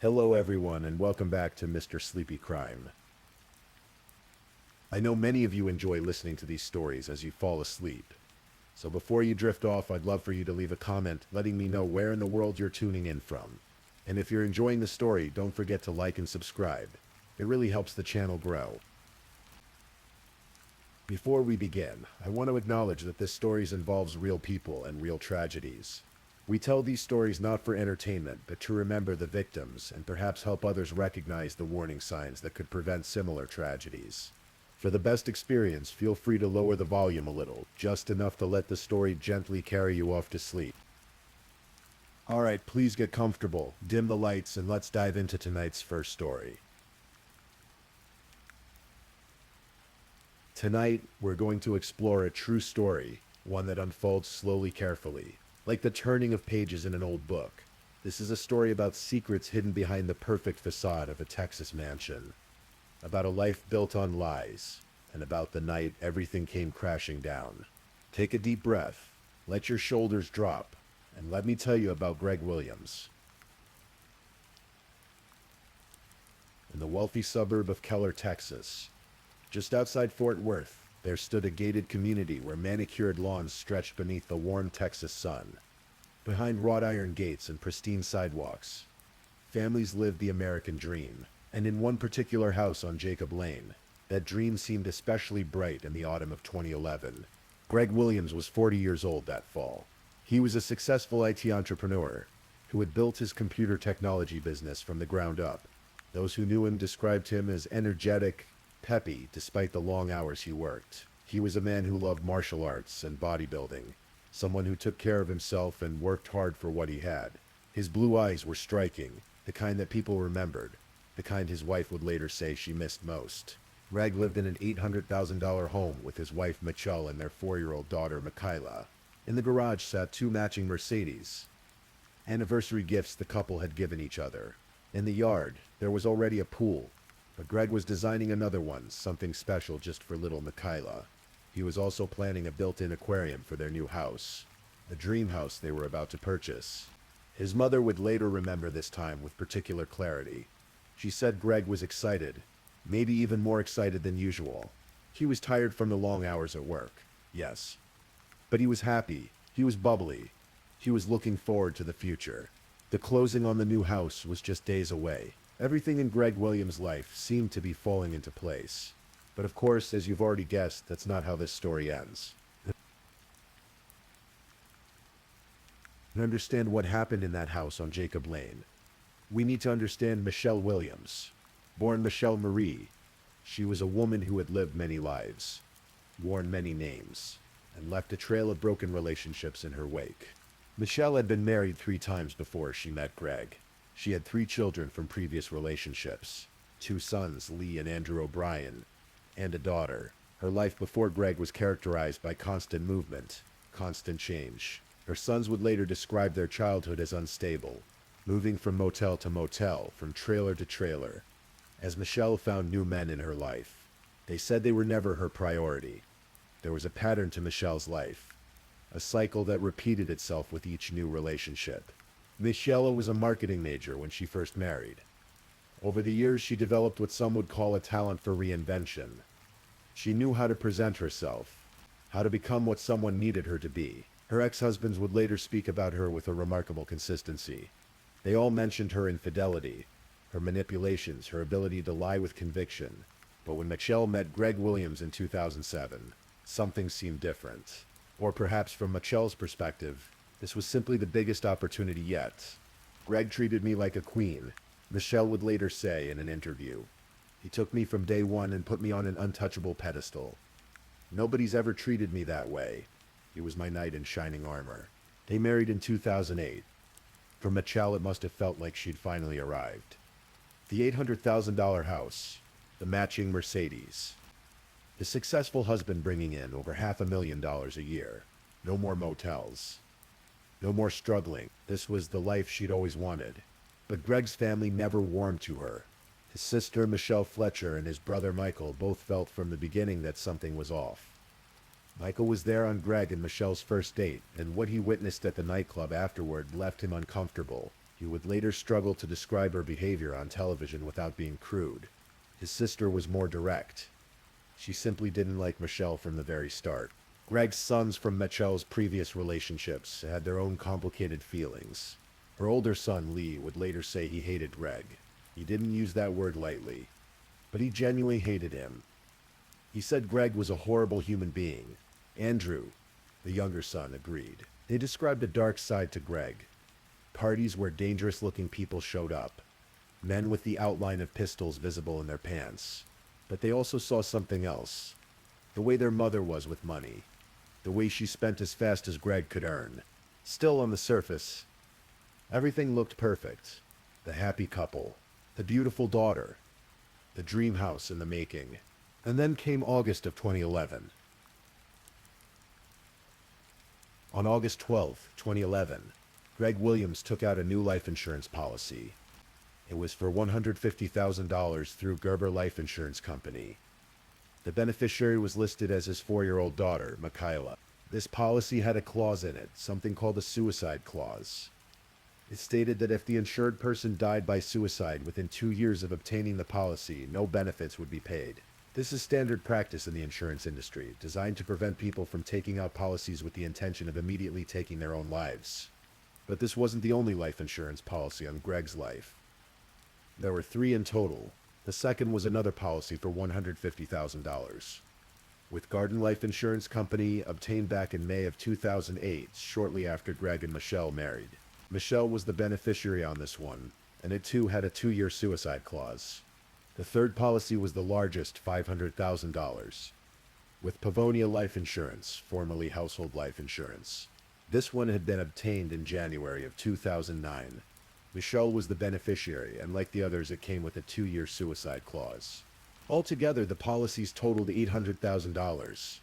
Hello everyone and welcome back to Mr. Sleepy Crime. I know many of you enjoy listening to these stories as you fall asleep. So before you drift off, I'd love for you to leave a comment letting me know where in the world you're tuning in from. And if you're enjoying the story, don't forget to like and subscribe. It really helps the channel grow. Before we begin, I want to acknowledge that this story involves real people and real tragedies. We tell these stories not for entertainment, but to remember the victims and perhaps help others recognize the warning signs that could prevent similar tragedies. For the best experience, feel free to lower the volume a little, just enough to let the story gently carry you off to sleep. Alright, please get comfortable, dim the lights, and let's dive into tonight's first story. Tonight, we're going to explore a true story, one that unfolds slowly, carefully. Like the turning of pages in an old book. This is a story about secrets hidden behind the perfect facade of a Texas mansion. About a life built on lies. And about the night everything came crashing down. Take a deep breath, let your shoulders drop, and let me tell you about Greg Williams. In the wealthy suburb of Keller, Texas, just outside Fort Worth, there stood a gated community where manicured lawns stretched beneath the warm Texas sun. Behind wrought iron gates and pristine sidewalks, families lived the American dream. And in one particular house on Jacob Lane, that dream seemed especially bright in the autumn of 2011. Greg Williams was 40 years old that fall. He was a successful IT entrepreneur who had built his computer technology business from the ground up. Those who knew him described him as energetic, peppy, despite the long hours he worked. He was a man who loved martial arts and bodybuilding, someone who took care of himself and worked hard for what he had. His blue eyes were striking, the kind that people remembered, the kind his wife would later say she missed most. Greg lived in an $800,000 home with his wife Michelle and their 4-year-old daughter Michaela. In the garage sat 2 matching Mercedes, anniversary gifts the couple had given each other. In the yard, there was already a pool, but Greg was designing another one, something special just for little Michaela. He was also planning a built-in aquarium for their new house, the dream house they were about to purchase. His mother would later remember this time with particular clarity. She said Greg was excited, maybe even more excited than usual. He was tired from the long hours at work, yes. But he was happy, he was bubbly, he was looking forward to the future. The closing on the new house was just days away. Everything in Greg Williams' life seemed to be falling into place. But of course, as you've already guessed, that's not how this story ends. To understand what happened in that house on Jacob Lane, we need to understand Michelle Williams. Born Michelle Marie, she was a woman who had lived many lives, worn many names, and left a trail of broken relationships in her wake. Michelle had been married 3 times before she met Greg. She had 3 children from previous relationships, 2 sons, Lee and Andrew O'Brien, and a daughter. Her life before Greg was characterized by constant movement, constant change. Her sons would later describe their childhood as unstable, moving from motel to motel, from trailer to trailer, as Michelle found new men in her life. They said they were never her priority. There was a pattern to Michelle's life, a cycle that repeated itself with each new relationship. Michelle was a marketing major when she first married. Over the years, she developed what some would call a talent for reinvention. She knew how to present herself, how to become what someone needed her to be. Her ex-husbands would later speak about her with a remarkable consistency. They all mentioned her infidelity, her manipulations, her ability to lie with conviction. But when Michelle met Greg Williams in 2007, something seemed different. Or perhaps from Michelle's perspective, this was simply the biggest opportunity yet. Greg treated me like a queen, Michelle would later say in an interview. He took me from day one and put me on an untouchable pedestal. Nobody's ever treated me that way. He was my knight in shining armor. They married in 2008. For Michelle, it must have felt like she'd finally arrived. The $800,000 house, the matching Mercedes, the successful husband bringing in over $500,000 a year. No more motels. No more struggling. This was the life she'd always wanted. But Greg's family never warmed to her. His sister, Michelle Fletcher, and his brother, Michael, both felt from the beginning that something was off. Michael was there on Greg and Michelle's first date, and what he witnessed at the nightclub afterward left him uncomfortable. He would later struggle to describe her behavior on television without being crude. His sister was more direct. She simply didn't like Michelle from the very start. Greg's sons from Michelle's previous relationships had their own complicated feelings. Her older son, Lee, would later say he hated Greg. He didn't use that word lightly, but he genuinely hated him. He said Greg was a horrible human being. Andrew, the younger son, agreed. They described a dark side to Greg. Parties where dangerous-looking people showed up. Men with the outline of pistols visible in their pants. But they also saw something else. The way their mother was with money. The way she spent as fast as Greg could earn. Still, on the surface, everything looked perfect. The happy couple. The beautiful daughter. The dream house in the making. And then came August of 2011. On August 12, 2011, Greg Williams took out a new life insurance policy. It was for $150,000 through Gerber Life Insurance Company. The beneficiary was listed as his 4-year-old daughter, Michaela. This policy had a clause in it, something called a suicide clause. It stated that if the insured person died by suicide within 2 years of obtaining the policy, no benefits would be paid. This is standard practice in the insurance industry, designed to prevent people from taking out policies with the intention of immediately taking their own lives. But this wasn't the only life insurance policy on Greg's life. There were 3 in total. The second was another policy for $150,000. With Garden Life Insurance Company, obtained back in May of 2008, shortly after Greg and Michelle married. Michelle was the beneficiary on this one, and it too had a 2-year suicide clause. The third policy was the largest, $500,000. With Pavonia Life Insurance, formerly Household Life Insurance. This one had been obtained in January of 2009. Michelle was the beneficiary, and like the others, it came with a 2-year suicide clause. Altogether, the policies totaled $800,000.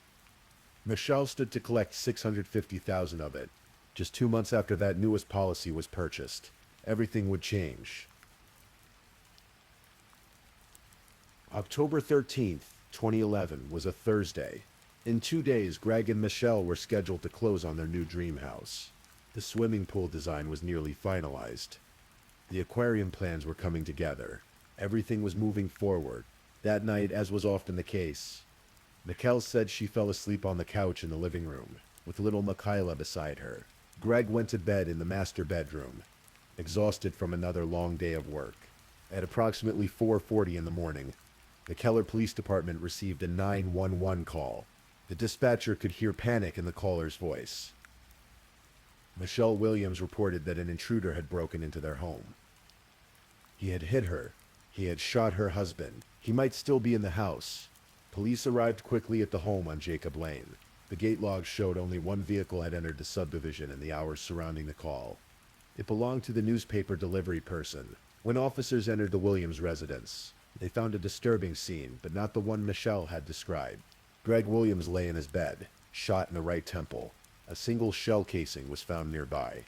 Michelle stood to collect $650,000 of it. Just 2 months after that newest policy was purchased. Everything would change. October 13th, 2011 was a Thursday. In 2 days, Greg and Michelle were scheduled to close on their new dream house. The swimming pool design was nearly finalized. The aquarium plans were coming together. Everything was moving forward. That night, as was often the case, Michelle said she fell asleep on the couch in the living room, with little Michaela beside her. Greg went to bed in the master bedroom, exhausted from another long day of work. At approximately 4:40 in the morning, the Keller Police Department received a 911 call. The dispatcher could hear panic in the caller's voice. Michelle Williams reported that an intruder had broken into their home. He had hit her. He had shot her husband. He might still be in the house. Police arrived quickly at the home on Jacob Lane. The gate logs showed only one vehicle had entered the subdivision in the hours surrounding the call. It belonged to the newspaper delivery person. When officers entered the Williams residence, they found a disturbing scene, but not the one Michelle had described. Greg Williams lay in his bed, shot in the right temple. A single shell casing was found nearby.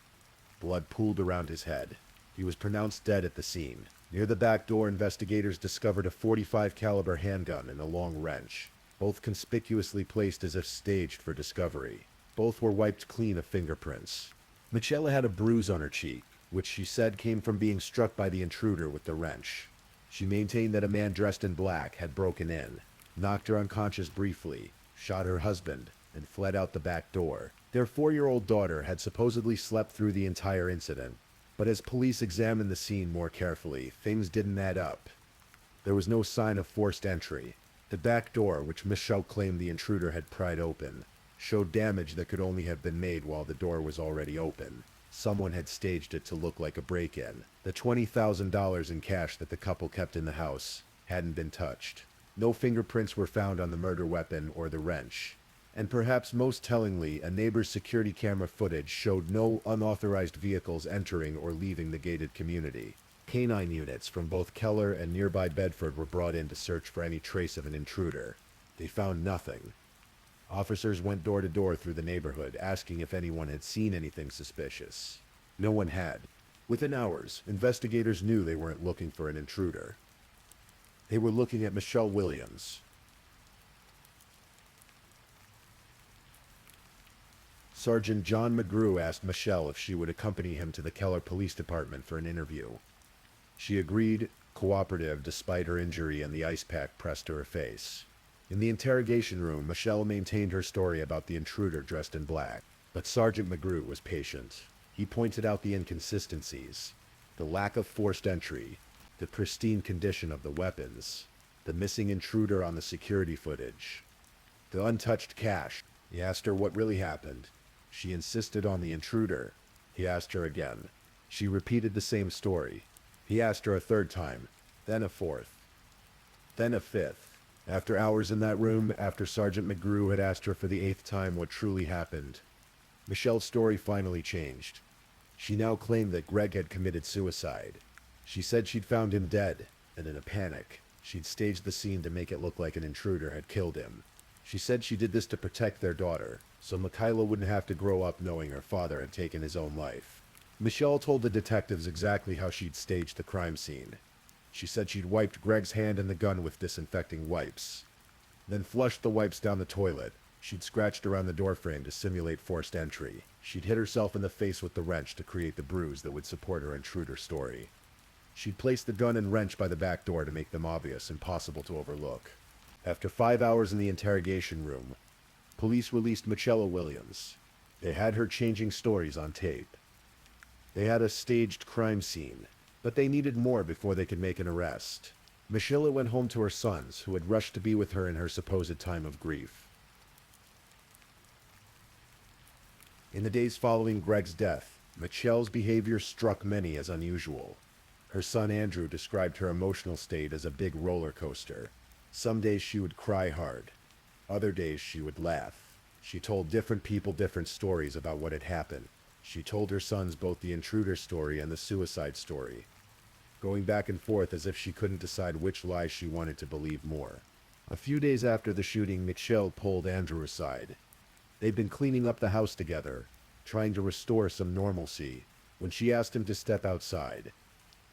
Blood pooled around his head. He was pronounced dead at the scene. Near the back door, investigators discovered a .45 caliber handgun and a long wrench, both conspicuously placed as if staged for discovery. Both were wiped clean of fingerprints. Michelle had a bruise on her cheek, which she said came from being struck by the intruder with the wrench. She maintained that a man dressed in black had broken in, knocked her unconscious briefly, shot her husband, and fled out the back door. Their 4-year-old daughter had supposedly slept through the entire incident, but as police examined the scene more carefully, things didn't add up. There was no sign of forced entry. The back door, which Michelle claimed the intruder had pried open, showed damage that could only have been made while the door was already open. Someone had staged it to look like a break-in. The $20,000 in cash that the couple kept in the house hadn't been touched. No fingerprints were found on the murder weapon or the wrench. And perhaps most tellingly, a neighbor's security camera footage showed no unauthorized vehicles entering or leaving the gated community. Canine units from both Keller and nearby Bedford were brought in to search for any trace of an intruder. They found nothing. Officers went door to door through the neighborhood, asking if anyone had seen anything suspicious. No one had. Within hours, investigators knew they weren't looking for an intruder. They were looking at Michelle Williams. Sergeant John McGrew asked Michelle if she would accompany him to the Keller Police Department for an interview. She agreed, cooperative despite her injury and the ice pack pressed to her face. In the interrogation room, Michelle maintained her story about the intruder dressed in black, but Sergeant McGrew was patient. He pointed out the inconsistencies, the lack of forced entry, the pristine condition of the weapons, the missing intruder on the security footage, the untouched cash. He asked her what really happened. She insisted on the intruder. He asked her again. She repeated the same story. He asked her a third time, then a fourth, then a fifth. After hours in that room, after Sergeant McGrew had asked her for the eighth time what truly happened, Michelle's story finally changed. She now claimed that Greg had committed suicide. She said she'd found him dead, and in a panic, she'd staged the scene to make it look like an intruder had killed him. She said she did this to protect their daughter, so Michaela wouldn't have to grow up knowing her father had taken his own life. Michelle told the detectives exactly how she'd staged the crime scene. She said she'd wiped Greg's hand and the gun with disinfecting wipes, then flushed the wipes down the toilet. She'd scratched around the doorframe to simulate forced entry. She'd hit herself in the face with the wrench to create the bruise that would support her intruder story. She'd placed the gun and wrench by the back door to make them obvious, impossible to overlook. After 5 hours in the interrogation room, police released Michelle Williams. They had her changing stories on tape. They had a staged crime scene, but they needed more before they could make an arrest. Michelle went home to her sons, who had rushed to be with her in her supposed time of grief. In the days following Greg's death, Michelle's behavior struck many as unusual. Her son Andrew described her emotional state as a big roller coaster. Some days she would cry hard. Other days she would laugh. She told different people different stories about what had happened. She told her sons both the intruder story and the suicide story, going back and forth as if she couldn't decide which lie she wanted to believe more. A few days after the shooting, Michelle pulled Andrew aside. They'd been cleaning up the house together, trying to restore some normalcy, when she asked him to step outside.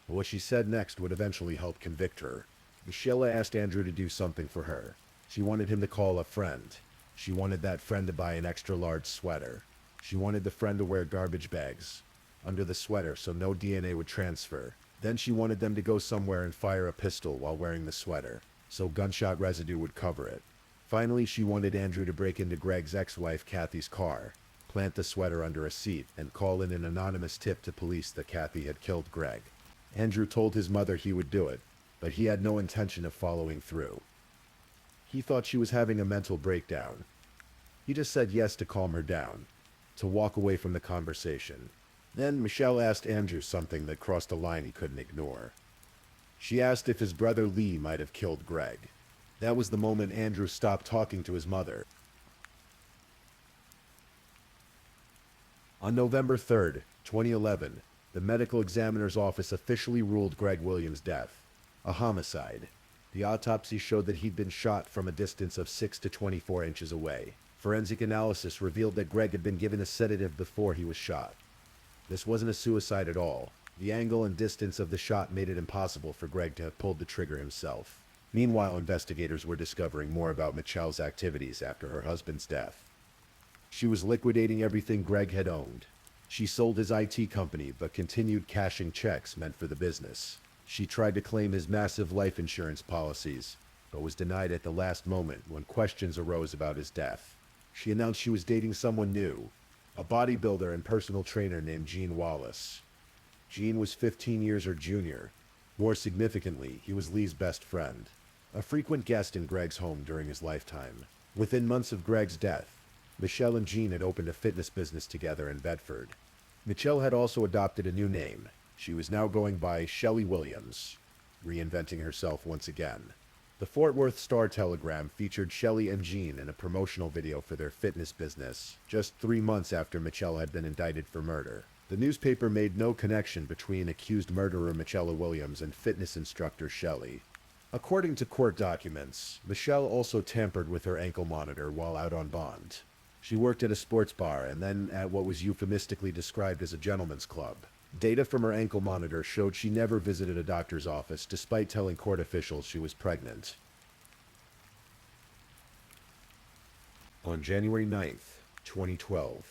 What she said next would eventually help convict her. Michelle asked Andrew to do something for her. She wanted him to call a friend. She wanted that friend to buy an extra-large sweater. She wanted the friend to wear garbage bags under the sweater so no DNA would transfer. Then she wanted them to go somewhere and fire a pistol while wearing the sweater, so gunshot residue would cover it. Finally, she wanted Andrew to break into Greg's ex-wife Kathy's car, plant the sweater under a seat, and call in an anonymous tip to police that Kathy had killed Greg. Andrew told his mother he would do it, but he had no intention of following through. He thought she was having a mental breakdown. He just said yes to calm her down, to walk away from the conversation. Then Michelle asked Andrew something that crossed a line he couldn't ignore. She asked if his brother Lee might have killed Greg. That was the moment Andrew stopped talking to his mother. On November 3rd, 2011, the medical examiner's office officially ruled Greg Williams' death a homicide. The autopsy showed that he'd been shot from a distance of 6 to 24 inches away. Forensic analysis revealed that Greg had been given a sedative before he was shot. This wasn't a suicide at all. The angle and distance of the shot made it impossible for Greg to have pulled the trigger himself. Meanwhile, investigators were discovering more about Michelle's activities after her husband's death. She was liquidating everything Greg had owned. She sold his IT company, but continued cashing checks meant for the business. She tried to claim his massive life insurance policies, but was denied at the last moment when questions arose about his death. She announced she was dating someone new, a bodybuilder and personal trainer named Gene Wallace. Gene was 15 years her junior. More significantly, he was Lee's best friend, a frequent guest in Greg's home during his lifetime. Within months of Greg's death, Michelle and Gene had opened a fitness business together in Bedford. Michelle had also adopted a new name. She was now going by Shelley Williams, reinventing herself once again. The Fort Worth Star-Telegram featured Shelley and Gene in a promotional video for their fitness business, just 3 months after Michelle had been indicted for murder. The newspaper made no connection between accused murderer Michelle Williams and fitness instructor Shelley. According to court documents, Michelle also tampered with her ankle monitor while out on bond. She worked at a sports bar and then at what was euphemistically described as a gentleman's club. Data from her ankle monitor showed she never visited a doctor's office despite telling court officials she was pregnant. On January 9th, 2012,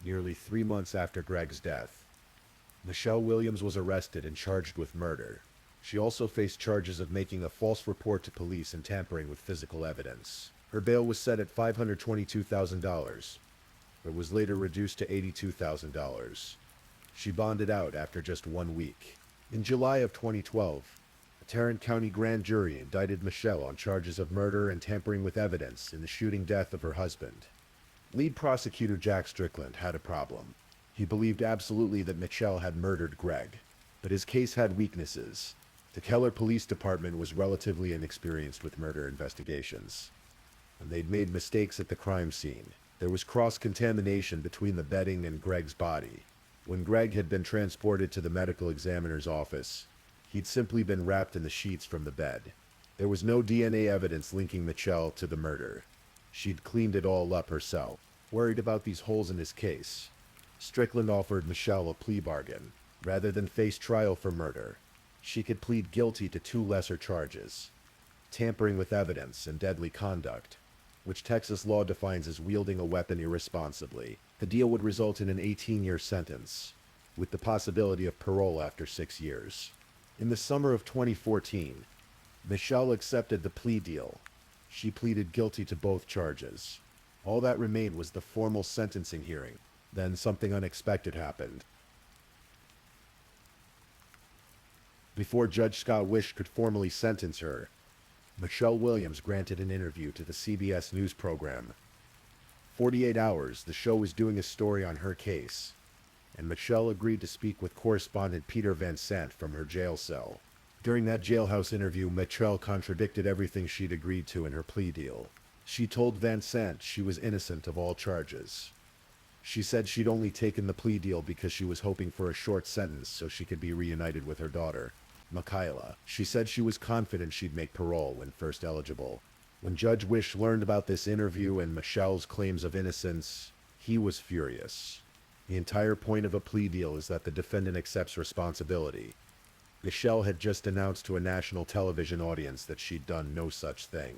nearly 3 months after Greg's death. Michelle Williams was arrested and charged with murder. She also faced charges of making a false report to police and tampering with physical evidence. Her bail was set at $522,000, but was later reduced to $82,000. She bonded out after just 1 week. In July of 2012, a Tarrant County grand jury indicted Michelle on charges of murder and tampering with evidence in the shooting death of her husband. Lead prosecutor Jack Strickland had a problem. He believed absolutely that Michelle had murdered Greg, but his case had weaknesses. The Keller Police Department was relatively inexperienced with murder investigations, and they'd made mistakes at the crime scene. There was cross-contamination between the bedding and Greg's body. When Greg had been transported to the medical examiner's office, he'd simply been wrapped in the sheets from the bed. There was no DNA evidence linking Michelle to the murder. She'd cleaned it all up herself. Worried about these holes in his case, Strickland offered Michelle a plea bargain. Rather than face trial for murder, she could plead guilty to 2 lesser charges: tampering with evidence and deadly conduct, which Texas law defines as wielding a weapon irresponsibly. The deal would result in an 18-year sentence, with the possibility of parole after 6 years. In the summer of 2014, Michelle accepted the plea deal. She pleaded guilty to both charges. All that remained was the formal sentencing hearing. Then something unexpected happened. Before Judge Scott Wish could formally sentence her, Michelle Williams granted an interview to the CBS News program. 48 Hours, the show was doing a story on her case, and Michelle agreed to speak with correspondent Peter Van Sant from her jail cell. During that jailhouse interview, Michelle contradicted everything she'd agreed to in her plea deal. She told Van Sant she was innocent of all charges. She said she'd only taken the plea deal because she was hoping for a short sentence so she could be reunited with her daughter, Michaela. She said she was confident she'd make parole when first eligible. When Judge Wish learned about this interview and Michelle's claims of innocence, he was furious. The entire point of a plea deal is that the defendant accepts responsibility. Michelle had just announced to a national television audience that she'd done no such thing.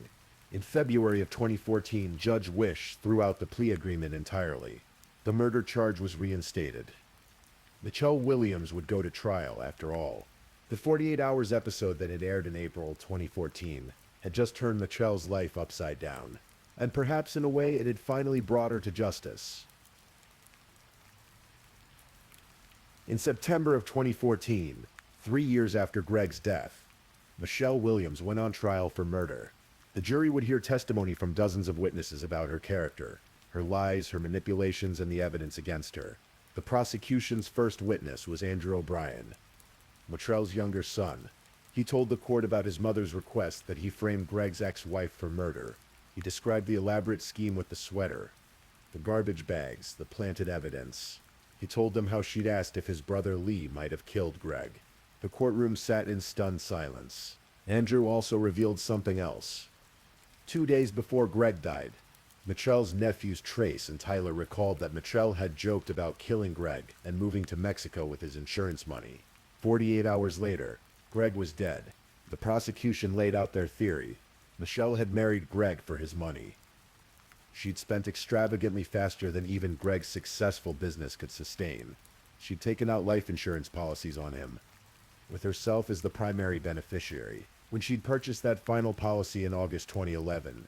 In February of 2014, Judge Wish threw out the plea agreement entirely. The murder charge was reinstated. Michelle Williams would go to trial, after all. The 48 Hours episode that had aired in April 2014 had just turned Michelle's life upside down, and perhaps in a way it had finally brought her to justice. In September of 2014, 3 years after Greg's death, Michelle Williams went on trial for murder. The jury would hear testimony from dozens of witnesses about her character, her lies, her manipulations, and the evidence against her. The prosecution's first witness was Andrew O'Brien, Michelle's younger son. He told the court about his mother's request that he frame Greg's ex-wife for murder. He described the elaborate scheme with the sweater, the garbage bags, the planted evidence. He told them how she'd asked if his brother Lee might have killed Greg. The courtroom sat in stunned silence. Andrew also revealed something else. 2 days before Greg died, Michelle's nephews Trace and Tyler recalled that Michelle had joked about killing Greg and moving to Mexico with his insurance money. 48 hours later, Greg was dead. The prosecution laid out their theory. Michelle had married Greg for his money. She'd spent extravagantly faster than even Greg's successful business could sustain. She'd taken out life insurance policies on him, with herself as the primary beneficiary. When she'd purchased that final policy in August 2011,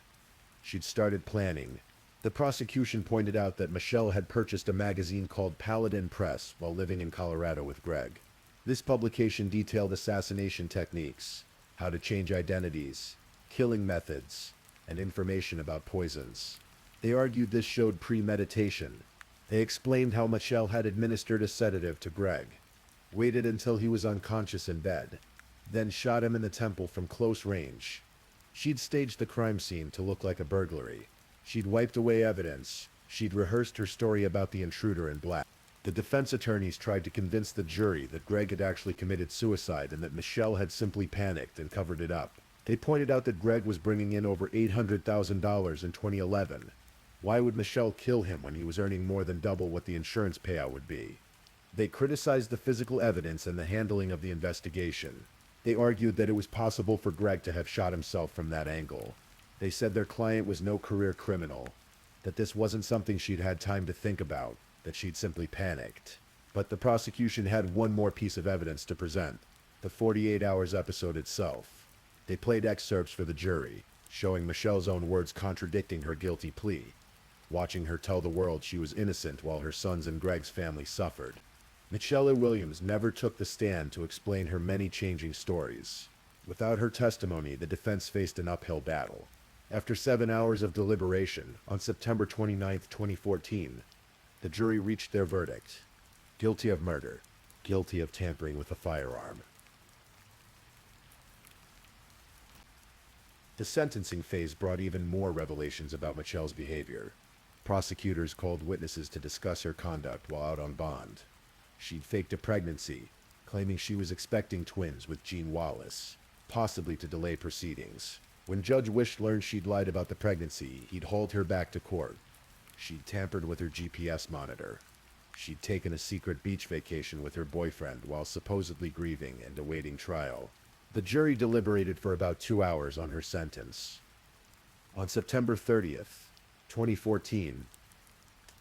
she'd started planning. The prosecution pointed out that Michelle had purchased a magazine called Paladin Press while living in Colorado with Greg. This publication detailed assassination techniques, how to change identities, killing methods, and information about poisons. They argued this showed premeditation. They explained how Michelle had administered a sedative to Greg, waited until he was unconscious in bed, then shot him in the temple from close range. She'd staged the crime scene to look like a burglary. She'd wiped away evidence. She'd rehearsed her story about the intruder in black. The defense attorneys tried to convince the jury that Greg had actually committed suicide and that Michelle had simply panicked and covered it up. They pointed out that Greg was bringing in over $800,000 in 2011. Why would Michelle kill him when he was earning more than double what the insurance payout would be? They criticized the physical evidence and the handling of the investigation. They argued that it was possible for Greg to have shot himself from that angle. They said their client was no career criminal, that this wasn't something she'd had time to think about. that she'd simply panicked. But the prosecution had one more piece of evidence to present: the 48 Hours episode itself. They played excerpts for the jury, showing Michelle's own words contradicting her guilty plea, watching her tell the world she was innocent while her sons and Greg's family suffered. Michelle Williams never took the stand to explain her many changing stories. Without her testimony, the defense faced an uphill battle. After 7 hours of deliberation, on September 29, 2014, the jury reached their verdict: guilty of murder, guilty of tampering with a firearm. The sentencing phase brought even more revelations about Michelle's behavior. Prosecutors called witnesses to discuss her conduct while out on bond. She'd faked a pregnancy, claiming she was expecting twins with Jean Wallace, possibly to delay proceedings. When Judge Wish learned she'd lied about the pregnancy, he'd hauled her back to court. She'd tampered with her GPS monitor. She'd taken a secret beach vacation with her boyfriend while supposedly grieving and awaiting trial. The jury deliberated for about 2 hours on her sentence. On September 30th, 2014,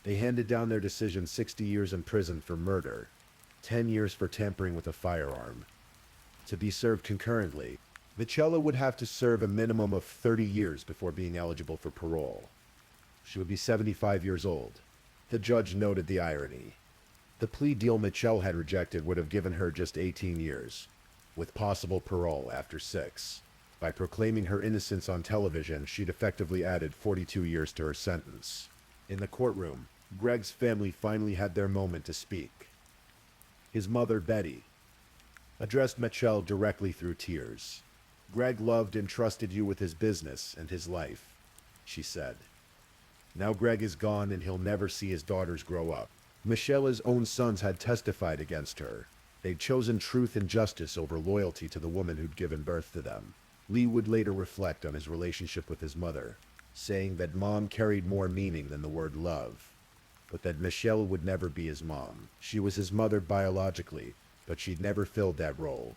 they handed down their decision: 60 years in prison for murder, 10 years for tampering with a firearm. To be served concurrently, Michelle would have to serve a minimum of 30 years before being eligible for parole. She would be 75 years old. The judge noted the irony. The plea deal Michelle had rejected would have given her just 18 years, with possible parole after 6. By proclaiming her innocence on television, she'd effectively added 42 years to her sentence. In the courtroom, Greg's family finally had their moment to speak. His mother, Betty, addressed Michelle directly through tears. "Greg loved and trusted you with his business and his life," she said. "Now Greg is gone and he'll never see his daughters grow up." Michelle's own sons had testified against her. They'd chosen truth and justice over loyalty to the woman who'd given birth to them. Lee would later reflect on his relationship with his mother, saying that Mom carried more meaning than the word love, but that Michelle would never be his mom. She was his mother biologically, but she'd never filled that role.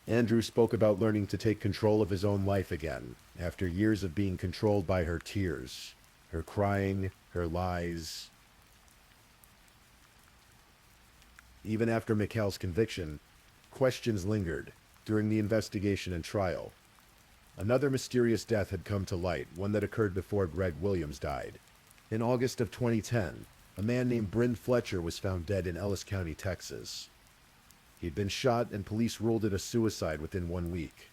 Andrew spoke about learning to take control of his own life again, after years of being controlled by her tears, her crying, her lies. Even after Michelle's conviction, questions lingered during the investigation and trial. Another mysterious death had come to light, one that occurred before Greg Williams died. In August of 2010, a man named Bryn Fletcher was found dead in Ellis County, Texas. He'd been shot and police ruled it a suicide within 1 week.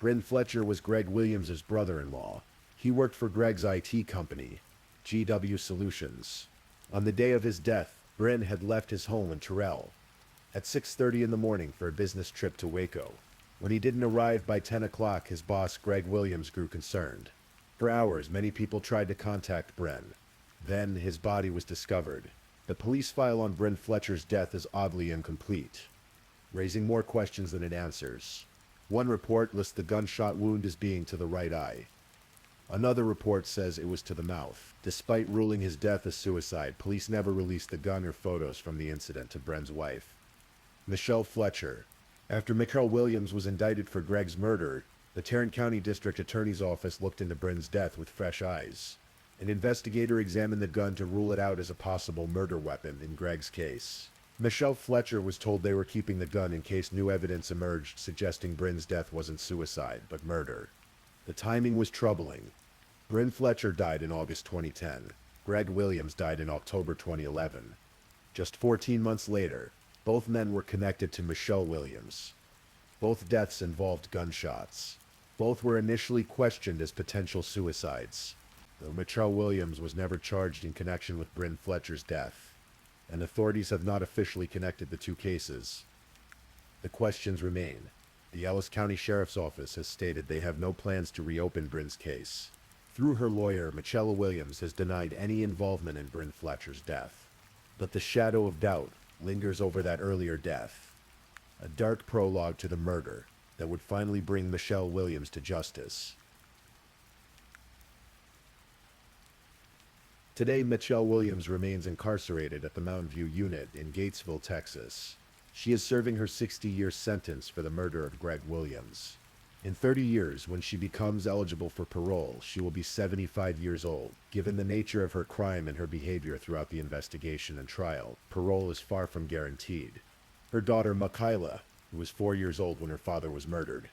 Bryn Fletcher was Greg Williams' brother-in-law. He worked for Greg's IT company, GW Solutions. On the day of his death, Bryn had left his home in Terrell at 6:30 in the morning for a business trip to Waco. When he didn't arrive by 10 o'clock, his boss, Greg Williams, grew concerned. For hours, many people tried to contact Bryn. Then, his body was discovered. The police file on Bryn Fletcher's death is oddly incomplete, raising more questions than it answers. One report lists the gunshot wound as being to the right eye. Another report says it was to the mouth. Despite ruling his death a suicide, police never released the gun or photos from the incident to Bryn's wife, Michelle Fletcher. After Michelle Williams was indicted for Greg's murder, the Tarrant County District Attorney's Office looked into Bryn's death with fresh eyes. An investigator examined the gun to rule it out as a possible murder weapon in Greg's case. Michelle Fletcher was told they were keeping the gun in case new evidence emerged suggesting Bryn's death wasn't suicide, but murder. The timing was troubling. Bryn Fletcher died in August 2010. Greg Williams died in October 2011. Just 14 months later, both men were connected to Michelle Williams. Both deaths involved gunshots. Both were initially questioned as potential suicides, though Michelle Williams was never charged in connection with Bryn Fletcher's death, and authorities have not officially connected the two cases. The questions remain. The Ellis County Sheriff's Office has stated they have no plans to reopen Bryn's case. Through her lawyer, Michelle Williams has denied any involvement in Bryn Fletcher's death. But the shadow of doubt lingers over that earlier death, a dark prologue to the murder that would finally bring Michelle Williams to justice. Today, Michelle Williams remains incarcerated at the Mountain View Unit in Gatesville, Texas. She is serving her 60-year sentence for the murder of Greg Williams. In 30 years, when she becomes eligible for parole, she will be 75 years old. Given the nature of her crime and her behavior throughout the investigation and trial, parole is far from guaranteed. Her daughter, Michaela, who was 4 years old when her father was murdered,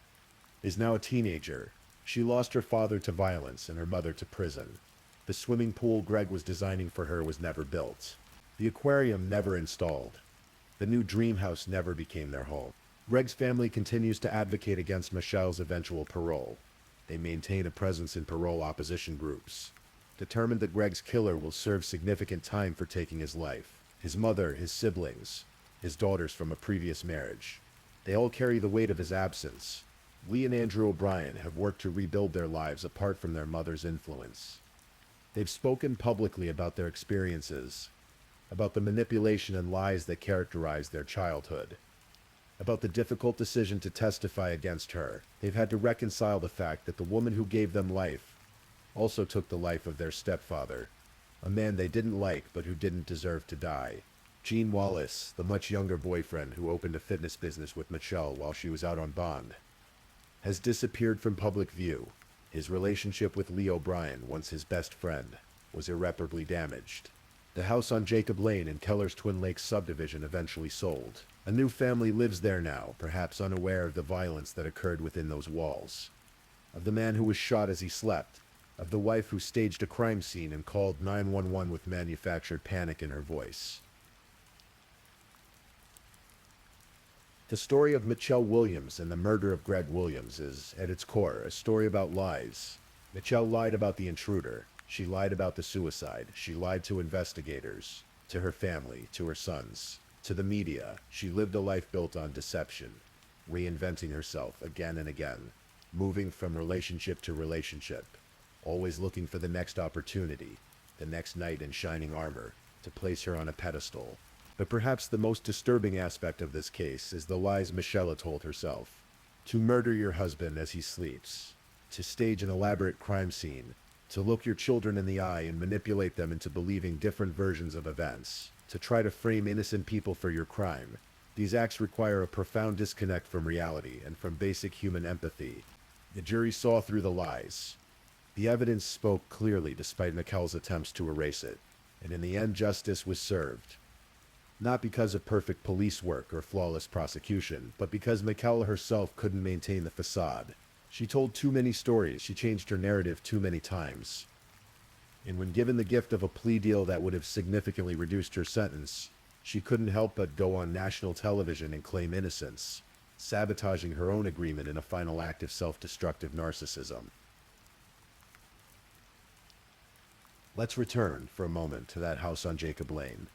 is now a teenager. She lost her father to violence and her mother to prison. The swimming pool Greg was designing for her was never built. The aquarium never installed. The new dream house never became their home. Greg's family continues to advocate against Michelle's eventual parole. They maintain a presence in parole opposition groups, determined that Greg's killer will serve significant time for taking his life. His mother, his siblings, his daughters from a previous marriage, they all carry the weight of his absence. Lee and Andrew O'Brien have worked to rebuild their lives apart from their mother's influence. They've spoken publicly about their experiences, about the manipulation and lies that characterized their childhood, about the difficult decision to testify against her. They've had to reconcile the fact that the woman who gave them life also took the life of their stepfather, a man they didn't like but who didn't deserve to die. Gene Wallace, the much younger boyfriend who opened a fitness business with Michelle while she was out on bond, has disappeared from public view. His relationship with Lee O'Brien, once his best friend, was irreparably damaged. The house on Jacob Lane in Keller's Twin Lakes subdivision eventually sold. A new family lives there now, perhaps unaware of the violence that occurred within those walls, of the man who was shot as he slept, of the wife who staged a crime scene and called 911 with manufactured panic in her voice. The story of Michelle Williams and the murder of Greg Williams is, at its core, a story about lies. Michelle lied about the intruder. She lied about the suicide. She lied to investigators, to her family, to her sons, to the media. She lived a life built on deception, reinventing herself again and again, moving from relationship to relationship, always looking for the next opportunity, the next knight in shining armor, to place her on a pedestal. But perhaps the most disturbing aspect of this case is the lies Michelle told herself. To murder your husband as he sleeps, to stage an elaborate crime scene, to look your children in the eye and manipulate them into believing different versions of events, to try to frame innocent people for your crime. These acts require a profound disconnect from reality and from basic human empathy. The jury saw through the lies. The evidence spoke clearly despite Michelle's attempts to erase it, and in the end justice was served. Not because of perfect police work or flawless prosecution, but because Michelle herself couldn't maintain the facade. She told too many stories, she changed her narrative too many times. And when given the gift of a plea deal that would have significantly reduced her sentence, she couldn't help but go on national television and claim innocence, sabotaging her own agreement in a final act of self-destructive narcissism. Let's return for a moment to that house on Jacob Lane.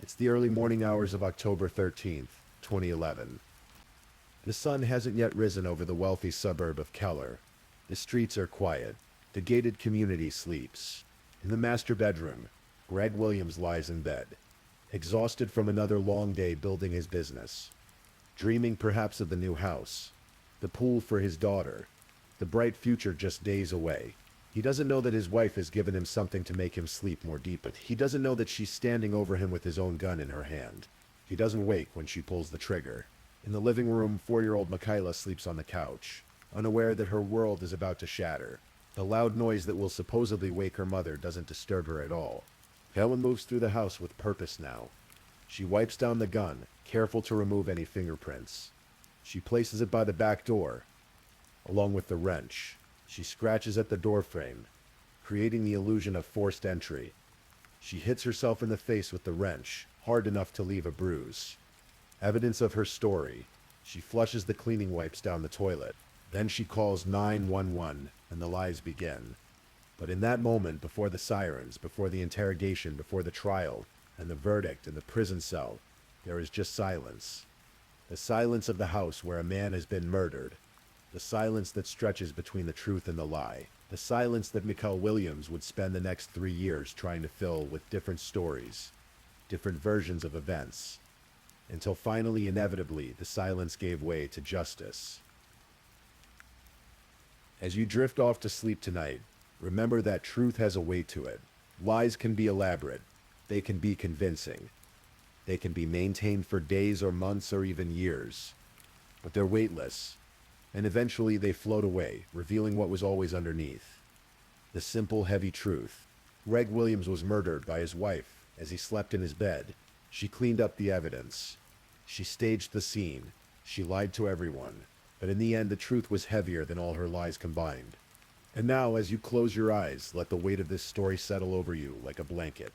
It's the early morning hours of October 13th, 2011. The sun hasn't yet risen over the wealthy suburb of Keller. The streets are quiet. The gated community sleeps. In the master bedroom, Greg Williams lies in bed, exhausted from another long day building his business, dreaming perhaps of the new house, the pool for his daughter, the bright future just days away. He doesn't know that his wife has given him something to make him sleep more deeply. He doesn't know that she's standing over him with his own gun in her hand. He doesn't wake when she pulls the trigger. In the living room, 4-year-old Michaela sleeps on the couch, unaware that her world is about to shatter. The loud noise that will supposedly wake her mother doesn't disturb her at all. Helen moves through the house with purpose now. She wipes down the gun, careful to remove any fingerprints. She places it by the back door, along with the wrench. She scratches at the doorframe, creating the illusion of forced entry. She hits herself in the face with the wrench, hard enough to leave a bruise. Evidence of her story. She flushes the cleaning wipes down the toilet. Then she calls 911, and the lies begin. But in that moment, before the sirens, before the interrogation, before the trial, and the verdict in the prison cell, there is just silence. The silence of the house where a man has been murdered. The silence that stretches between the truth and the lie. The silence that Michelle Williams would spend the next 3 years trying to fill with different stories, different versions of events, until finally, inevitably, the silence gave way to justice. As you drift off to sleep tonight, remember that truth has a weight to it. Lies can be elaborate. They can be convincing. They can be maintained for days or months or even years. But they're weightless. and eventually they float away, revealing what was always underneath. The simple, heavy truth. Greg Williams was murdered by his wife as he slept in his bed. She cleaned up the evidence. She staged the scene. She lied to everyone. But in the end, the truth was heavier than all her lies combined. And now, as you close your eyes, let the weight of this story settle over you like a blanket.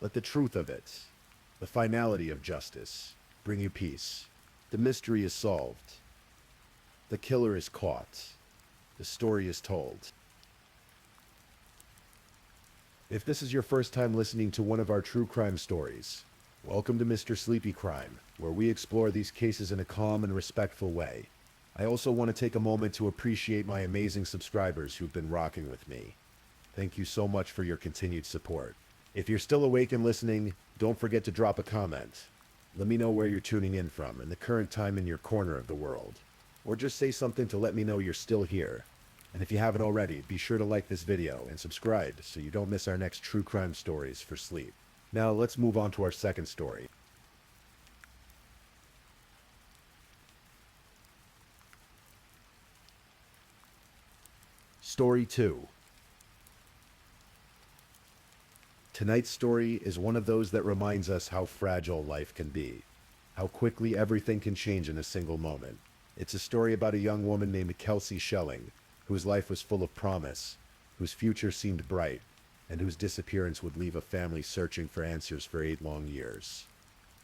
Let the truth of it, the finality of justice, bring you peace. The mystery is solved. The killer is caught. The story is told. If this is your first time listening to one of our true crime stories, welcome to Mr. Sleepy Crime, where we explore these cases in a calm and respectful way. I also want to take a moment to appreciate my amazing subscribers who've been rocking with me. Thank you so much for your continued support. If you're still awake and listening, don't forget to drop a comment. Let me know where you're tuning in from and the current time in your corner of the world. Or just say something to let me know you're still here. And if you haven't already, be sure to like this video and subscribe so you don't miss our next true crime stories for sleep. Now let's move on to our second story. Story 2. Tonight's story is one of those that reminds us how fragile life can be, how quickly everything can change in a single moment. It's a story about a young woman named Kelsey Schelling, whose life was full of promise, whose future seemed bright, and whose disappearance would leave a family searching for answers for 8 long years.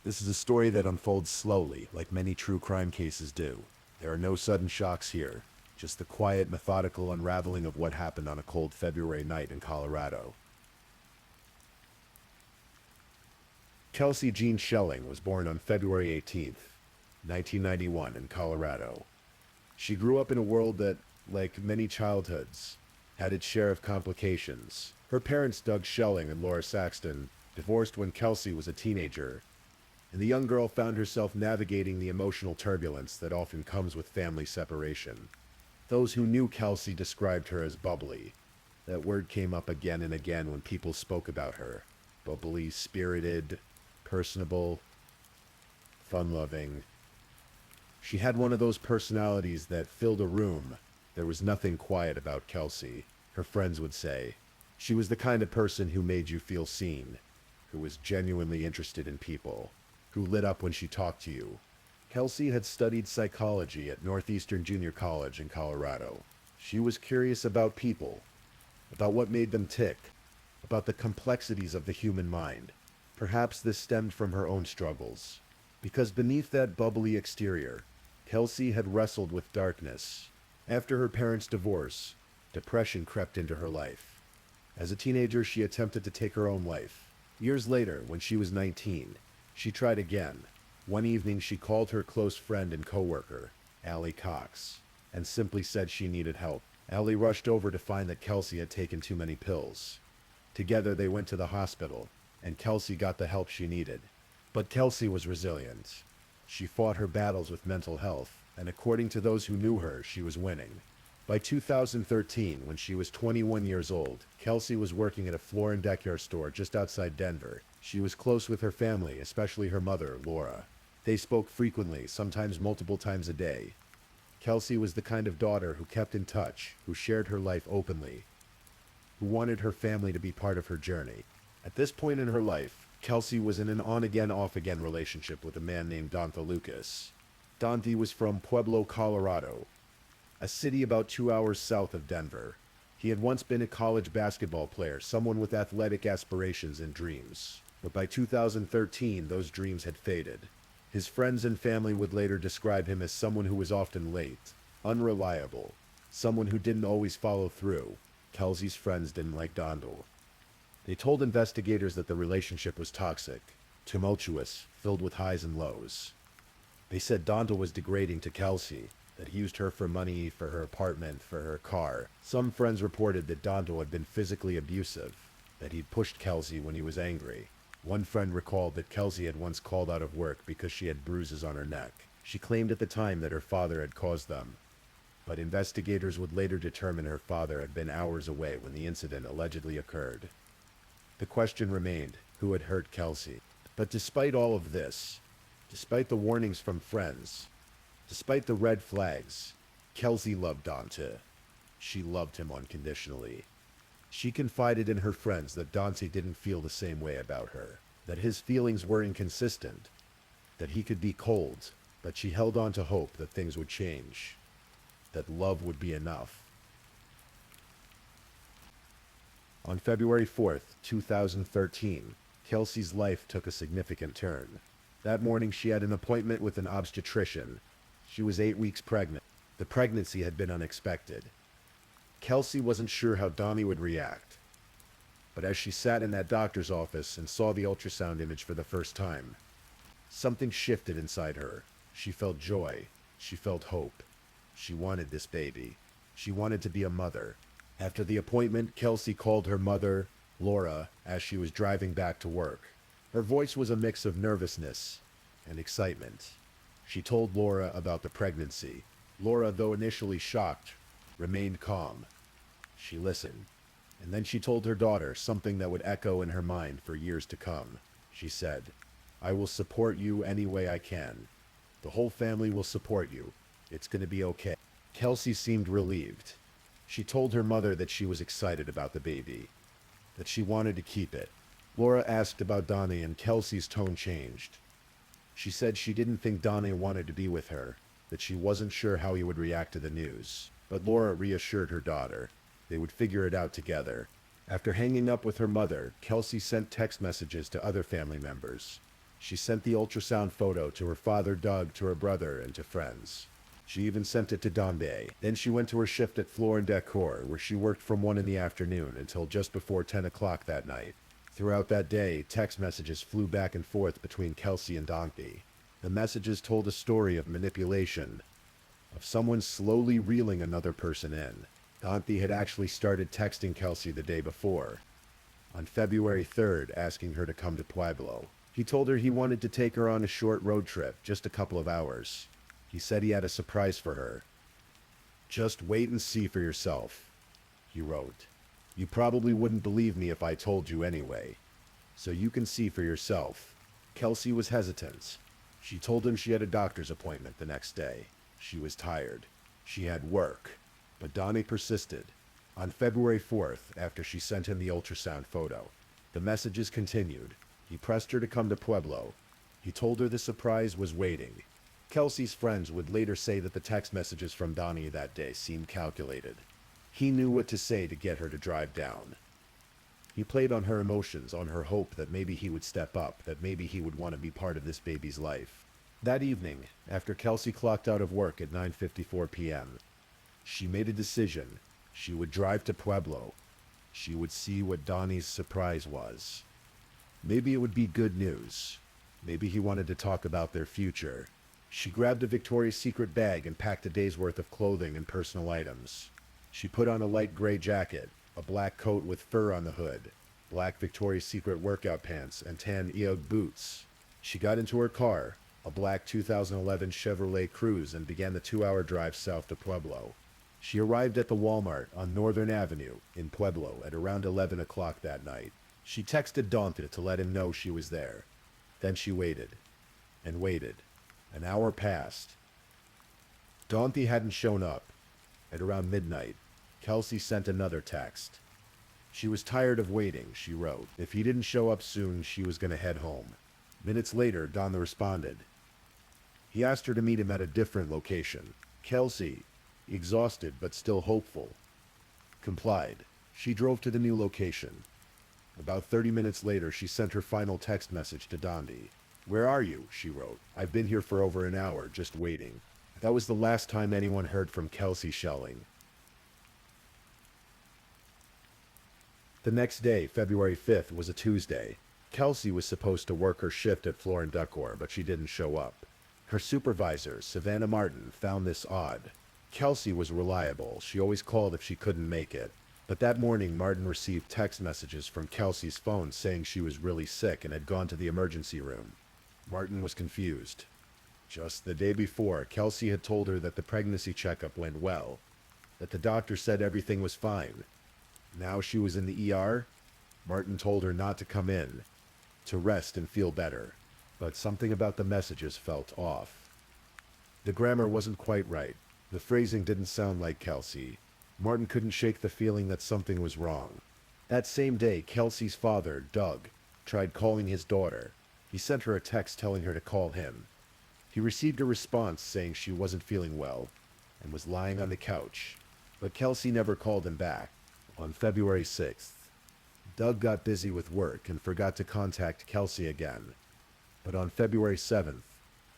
This is a story that unfolds slowly, like many true crime cases do. There are no sudden shocks here, just the quiet, methodical unraveling of what happened on a cold February night in Colorado. Kelsey Jean Schelling was born on February 18th, 1991 in Colorado. She grew up in a world that, like many childhoods, had its share of complications. Her parents, Doug Schelling and Laura Saxton, divorced when Kelsey was a teenager, and the young girl found herself navigating the emotional turbulence that often comes with family separation. Those who knew Kelsey described her as bubbly. That word came up again and again when people spoke about her. Bubbly, spirited, personable, fun-loving. She had one of those personalities that filled a room. There was nothing quiet about Kelsey, her friends would say. She was the kind of person who made you feel seen, who was genuinely interested in people, who lit up when she talked to you. Kelsey had studied psychology at Northeastern Junior College in Colorado. She was curious about people, about what made them tick, about the complexities of the human mind. Perhaps this stemmed from her own struggles, because beneath that bubbly exterior, Kelsey had wrestled with darkness. After her parents' divorce, depression crept into her life. As a teenager, she attempted to take her own life. Years later, when she was 19, she tried again. One evening, she called her close friend and coworker, Allie Cox, and simply said she needed help. Allie rushed over to find that Kelsey had taken too many pills. Together, they went to the hospital, and Kelsey got the help she needed. But Kelsey was resilient. She fought her battles with mental health, and according to those who knew her, she was winning. By 2013, when she was 21 years old, Kelsey was working at a floor and decor store just outside Denver. She was close with her family, especially her mother, Laura. They spoke frequently, sometimes multiple times a day. Kelsey was the kind of daughter who kept in touch, who shared her life openly, who wanted her family to be part of her journey. At this point in her life, Kelsey was in an on-again, off-again relationship with a man named Dante Lucas. Dante was from Pueblo, Colorado, a city about 2 hours south of Denver. He had once been a college basketball player, someone with athletic aspirations and dreams. But by 2013, those dreams had faded. His friends and family would later describe him as someone who was often late, unreliable, someone who didn't always follow through. Kelsey's friends didn't like Dante. They told investigators that the relationship was toxic, tumultuous, filled with highs and lows. They said Dante was degrading to Kelsey, that he used her for money, for her apartment, for her car. Some friends reported that Dante had been physically abusive, that he'd pushed Kelsey when he was angry. One friend recalled that Kelsey had once called out of work because she had bruises on her neck. She claimed at the time that her father had caused them, but investigators would later determine her father had been hours away when the incident allegedly occurred. The question remained, who had hurt Kelsey? But despite all of this, despite the warnings from friends, despite the red flags, Kelsey loved Dante. She loved him unconditionally. She confided in her friends that Dante didn't feel the same way about her, that his feelings were inconsistent, that he could be cold, but she held on to hope that things would change, that love would be enough. On February 4th, 2013, Kelsey's life took a significant turn. That morning she had an appointment with an obstetrician. She was 8 weeks pregnant. The pregnancy had been unexpected. Kelsey wasn't sure how Donnie would react. But as she sat in that doctor's office and saw the ultrasound image for the first time, something shifted inside her. She felt joy. She felt hope. She wanted this baby. She wanted to be a mother. After the appointment, Kelsey called her mother, Laura, as she was driving back to work. Her voice was a mix of nervousness and excitement. She told Laura about the pregnancy. Laura, though initially shocked, remained calm. She listened, and then she told her daughter something that would echo in her mind for years to come. She said, "I will support you any way I can. The whole family will support you. It's going to be okay." Kelsey seemed relieved. She told her mother that she was excited about the baby, that she wanted to keep it. Laura asked about Donnie, and Kelsey's tone changed. She said she didn't think Donnie wanted to be with her, that she wasn't sure how he would react to the news. But Laura reassured her daughter. They would figure it out together. After hanging up with her mother, Kelsey sent text messages to other family members. She sent the ultrasound photo to her father, Doug, to her brother, and to friends. She even sent it to Donbe. Then she went to her shift at Floor & Decor, where she worked from 1 in the afternoon until just before 10 o'clock that night. Throughout that day, text messages flew back and forth between Kelsey and Donbe. The messages told a story of manipulation, of someone slowly reeling another person in. Donte had actually started texting Kelsey the day before, on February 3rd, asking her to come to Pueblo. He told her he wanted to take her on a short road trip, just a couple of hours. He said he had a surprise for her. "Just wait and see for yourself," he wrote. "You probably wouldn't believe me if I told you anyway, so you can see for yourself." Kelsey was hesitant. She told him she had a doctor's appointment the next day. She was tired. She had work. But Donnie persisted. On February 4th, after she sent him the ultrasound photo, the messages continued. He pressed her to come to Pueblo. He told her the surprise was waiting. Kelsey's friends would later say that the text messages from Donnie that day seemed calculated. He knew what to say to get her to drive down. He played on her emotions, on her hope that maybe he would step up, that maybe he would want to be part of this baby's life. That evening, after Kelsey clocked out of work at 9:54 p.m., she made a decision. She would drive to Pueblo. She would see what Donnie's surprise was. Maybe it would be good news. Maybe he wanted to talk about their future. She grabbed a Victoria's Secret bag and packed a day's worth of clothing and personal items. She put on a light gray jacket, a black coat with fur on the hood, black Victoria's Secret workout pants, and tan Ugg boots. She got into her car, a black 2011 Chevrolet Cruze, and began the 2-hour drive south to Pueblo. She arrived at the Walmart on Northern Avenue in Pueblo at around 11 o'clock that night. She texted Donte to let him know she was there. Then she waited and waited. An hour passed. Donte hadn't shown up. At around midnight, Kelsey sent another text. She was tired of waiting, she wrote. If he didn't show up soon, she was going to head home. Minutes later, Donte responded. He asked her to meet him at a different location. Kelsey, exhausted but still hopeful, complied. She drove to the new location. About 30 minutes later, she sent her final text message to Donte. "Where are you?" she wrote. "I've been here for over an hour, just waiting." That was the last time anyone heard from Kelsey Schelling. The next day, February 5th, was a Tuesday. Kelsey was supposed to work her shift at Floor & Decor, but she didn't show up. Her supervisor, Savannah Martin, found this odd. Kelsey was reliable. She always called if she couldn't make it. But that morning, Martin received text messages from Kelsey's phone saying she was really sick and had gone to the emergency room. Martin was confused. Just the day before, Kelsey had told her that the pregnancy checkup went well, that the doctor said everything was fine. Now she was in the ER. Martin told her not to come in, to rest and feel better. But something about the messages felt off. The grammar wasn't quite right. The phrasing didn't sound like Kelsey. Martin couldn't shake the feeling that something was wrong. That same day, Kelsey's father, Doug, tried calling his daughter. He sent her a text telling her to call him. He received a response saying she wasn't feeling well and was lying on the couch, but Kelsey never called him back. On February 6th, Doug got busy with work and forgot to contact Kelsey again. But on February 7th,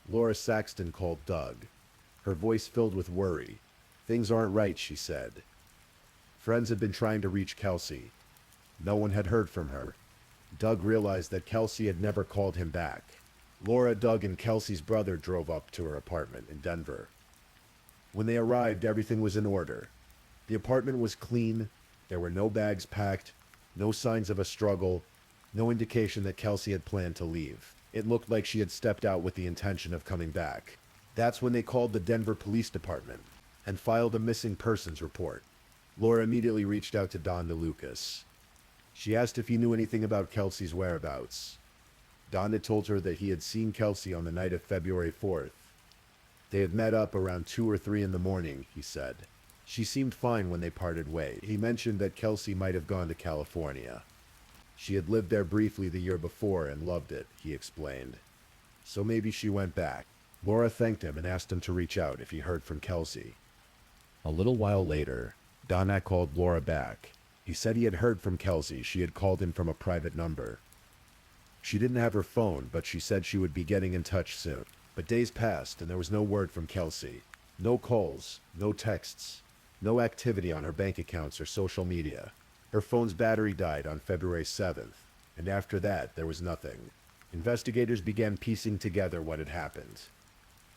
Laura Saxton called Doug, her voice filled with worry. "Things aren't right," she said. Friends had been trying to reach Kelsey. No one had heard from her. Doug realized that Kelsey had never called him back. Laura, Doug, and Kelsey's brother drove up to her apartment in Denver. When they arrived, everything was in order. The apartment was clean. There were no bags packed, no signs of a struggle, no indication that Kelsey had planned to leave. It looked like she had stepped out with the intention of coming back. That's when they called the Denver Police Department and filed a missing persons report. Laura immediately reached out to Don DeLucas. She asked if he knew anything about Kelsey's whereabouts. Don had told her that he had seen Kelsey on the night of February 4th. They had met up around 2 or 3 in the morning, he said. She seemed fine when they parted ways. He mentioned that Kelsey might have gone to California. She had lived there briefly the year before and loved it, he explained. So maybe she went back. Laura thanked him and asked him to reach out if he heard from Kelsey. A little while later, Don had called Laura back. He said he had heard from Kelsey. She had called him from a private number. She didn't have her phone, but she said she would be getting in touch soon. But days passed and there was no word from Kelsey. No calls, no texts, no activity on her bank accounts or social media. Her phone's battery died on February 7th, and after that, there was nothing. Investigators began piecing together what had happened.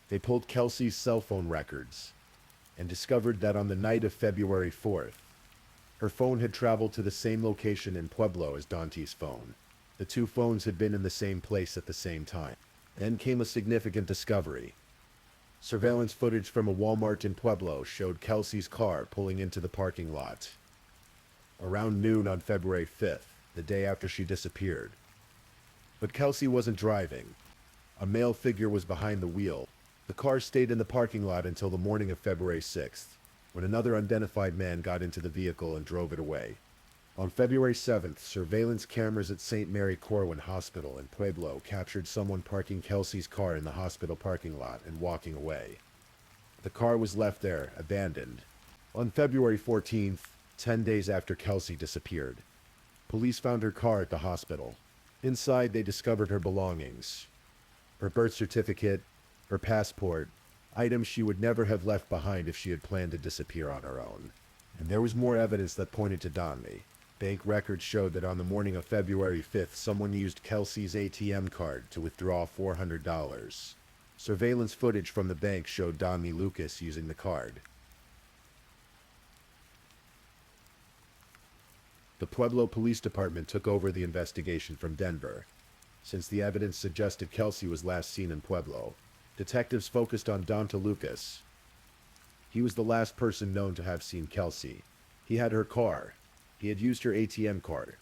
They pulled Kelsey's cell phone records and discovered that on the night of February 4th, her phone had traveled to the same location in Pueblo as Dante's phone. The two phones had been in the same place at the same time. Then came a significant discovery. Surveillance footage from a Walmart in Pueblo showed Kelsey's car pulling into the parking lot around noon on February 5th, the day after she disappeared. But Kelsey wasn't driving. A male figure was behind the wheel. The car stayed in the parking lot until the morning of February 6th, when another unidentified man got into the vehicle and drove it away. On February 7th, surveillance cameras at St. Mary Corwin Hospital in Pueblo captured someone parking Kelsey's car in the hospital parking lot and walking away. The car was left there, abandoned. On February 14th, 10 days after Kelsey disappeared, police found her car at the hospital. Inside, they discovered her belongings. Her birth certificate, her passport, items she would never have left behind if she had planned to disappear on her own. And there was more evidence that pointed to Donley. Bank records showed that on the morning of February 5th, someone used Kelsey's ATM card to withdraw $400. Surveillance footage from the bank showed Donley Lucas using the card. The Pueblo Police Department took over the investigation from Denver. Since the evidence suggested Kelsey was last seen in Pueblo, detectives focused on Don DeLucas. He was the last person known to have seen Kelsey. He had her car. He had used her ATM card.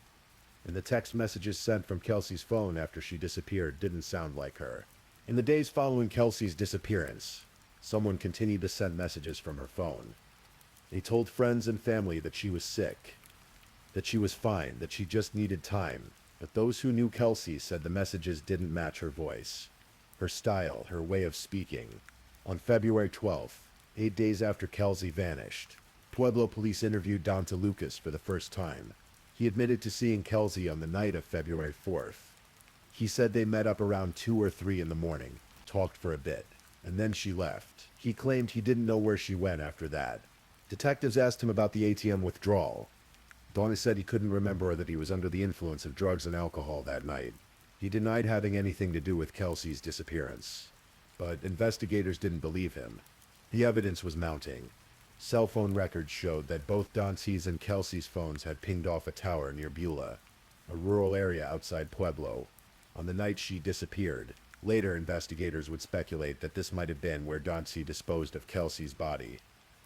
And the text messages sent from Kelsey's phone after she disappeared didn't sound like her. In the days following Kelsey's disappearance, someone continued to send messages from her phone. They told friends and family that she was sick, that she was fine, that she just needed time. But those who knew Kelsey said the messages didn't match her voice, her style, her way of speaking. On February 12th, 8 days after Kelsey vanished, Pueblo police interviewed Don DeLucas for the first time. He admitted to seeing Kelsey on the night of February 4th. He said they met up around 2 or 3 in the morning, talked for a bit, and then she left. He claimed he didn't know where she went after that. Detectives asked him about the ATM withdrawal. Don said he couldn't remember or that he was under the influence of drugs and alcohol that night. He denied having anything to do with Kelsey's disappearance. But investigators didn't believe him. The evidence was mounting. Cell phone records showed that both Dante's and Kelsey's phones had pinged off a tower near Beulah, a rural area outside Pueblo, on the night she disappeared. Later, investigators would speculate that this might have been where Dante disposed of Kelsey's body.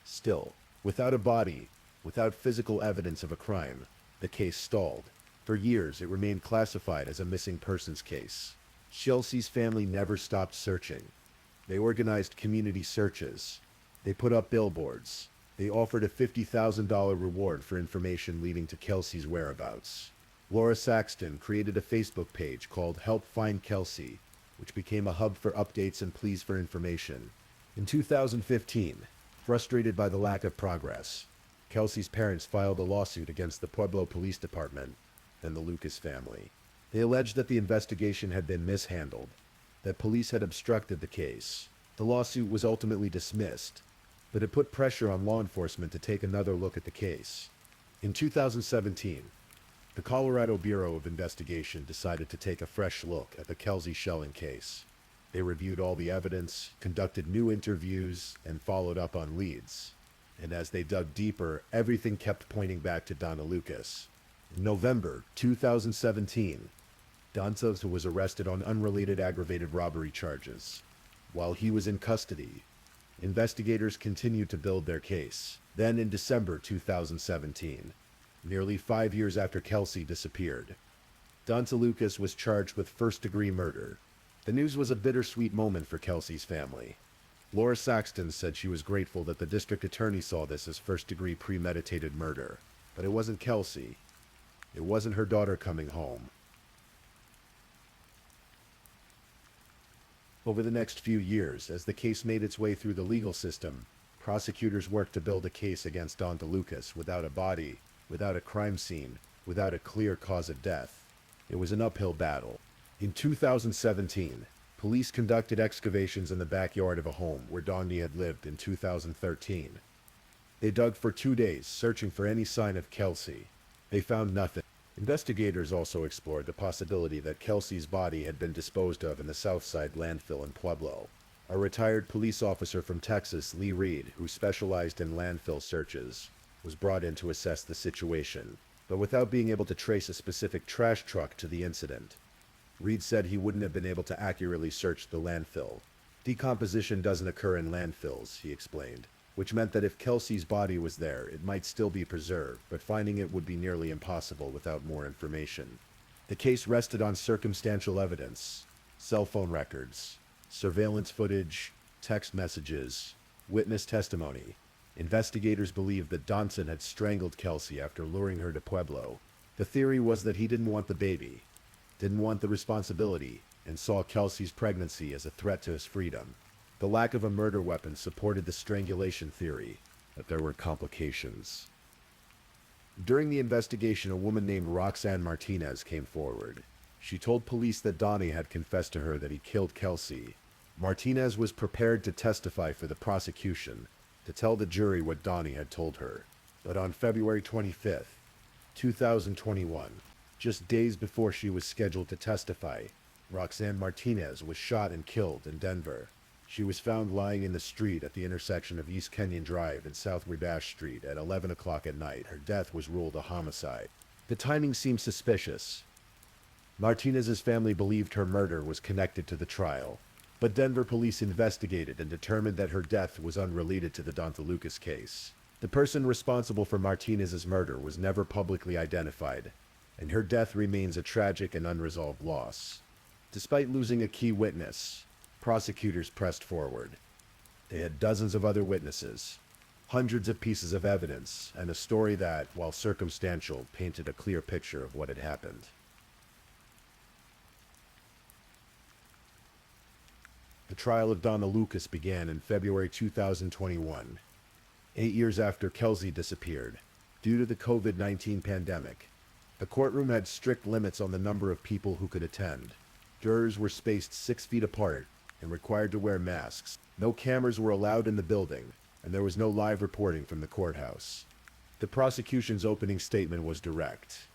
Still, without a body, without physical evidence of a crime, the case stalled. For years, it remained classified as a missing persons case. Kelsey's family never stopped searching. They organized community searches, They put up billboards. They offered a $50,000 reward for information leading to Kelsey's whereabouts. Laura Saxton created a Facebook page called Help Find Kelsey, which became a hub for updates and pleas for information. In 2015, frustrated by the lack of progress, Kelsey's parents filed a lawsuit against the Pueblo Police Department and the Lucas family. They alleged that the investigation had been mishandled, that police had obstructed the case. The lawsuit was ultimately dismissed, but it put pressure on law enforcement to take another look at the case. In 2017, the Colorado Bureau of Investigation decided to take a fresh look at the Kelsey Schilling case. They reviewed all the evidence, conducted new interviews, and followed up on leads. And as they dug deeper, everything kept pointing back to Donna Lucas. In November 2017, Dantas was arrested on unrelated aggravated robbery charges. While he was in custody, investigators continued to build their case. Then in December 2017, nearly 5 years after Kelsey disappeared, Danta Lucas was charged with first-degree murder. The news was a bittersweet moment for Kelsey's family. Laura Saxton said she was grateful that the district attorney saw this as first-degree premeditated murder. But it wasn't Kelsey. It wasn't her daughter coming home. Over the next few years, as the case made its way through the legal system, prosecutors worked to build a case against Danta Lucas without a body, without a crime scene, without a clear cause of death. It was an uphill battle. In 2017, police conducted excavations in the backyard of a home where Dondi had lived in 2013. They dug for 2 days, searching for any sign of Kelsey. They found nothing. Investigators also explored the possibility that Kelsey's body had been disposed of in the Southside landfill in Pueblo. A retired police officer from Texas, Lee Reed, who specialized in landfill searches, was brought in to assess the situation, but without being able to trace a specific trash truck to the incident. Reed said he wouldn't have been able to accurately search the landfill. Decomposition doesn't occur in landfills, he explained, which meant that if Kelsey's body was there, it might still be preserved, but finding it would be nearly impossible without more information. The case rested on circumstantial evidence, cell phone records, surveillance footage, text messages, witness testimony. Investigators believed that Donson had strangled Kelsey after luring her to Pueblo. The theory was that he didn't want the baby, didn't want the responsibility, and saw Kelsey's pregnancy as a threat to his freedom. The lack of a murder weapon supported the strangulation theory, but there were complications. During the investigation, a woman named Roxanne Martinez came forward. She told police that Donnie had confessed to her that he killed Kelsey. Martinez was prepared to testify for the prosecution, to tell the jury what Donnie had told her. But on February 25th, 2021, just days before she was scheduled to testify, Roxanne Martinez was shot and killed in Denver. She was found lying in the street at the intersection of East Kenyon Drive and South Wabash Street at 11 o'clock at night. Her death was ruled a homicide. The timing seemed suspicious. Martinez's family believed her murder was connected to the trial, but Denver police investigated and determined that her death was unrelated to the Danta Lucas case. The person responsible for Martinez's murder was never publicly identified, and her death remains a tragic and unresolved loss. Despite losing a key witness, prosecutors pressed forward. They had dozens of other witnesses, hundreds of pieces of evidence, and a story that, while circumstantial, painted a clear picture of what had happened. The trial of Donna Lucas began in February 2021, 8 years after Kelsey disappeared. Due to the COVID-19 pandemic, the courtroom had strict limits on the number of people who could attend. Jurors were spaced 6 feet apart and required to wear masks. No cameras were allowed in the building, and there was no live reporting from the courthouse. The prosecution's opening statement was direct.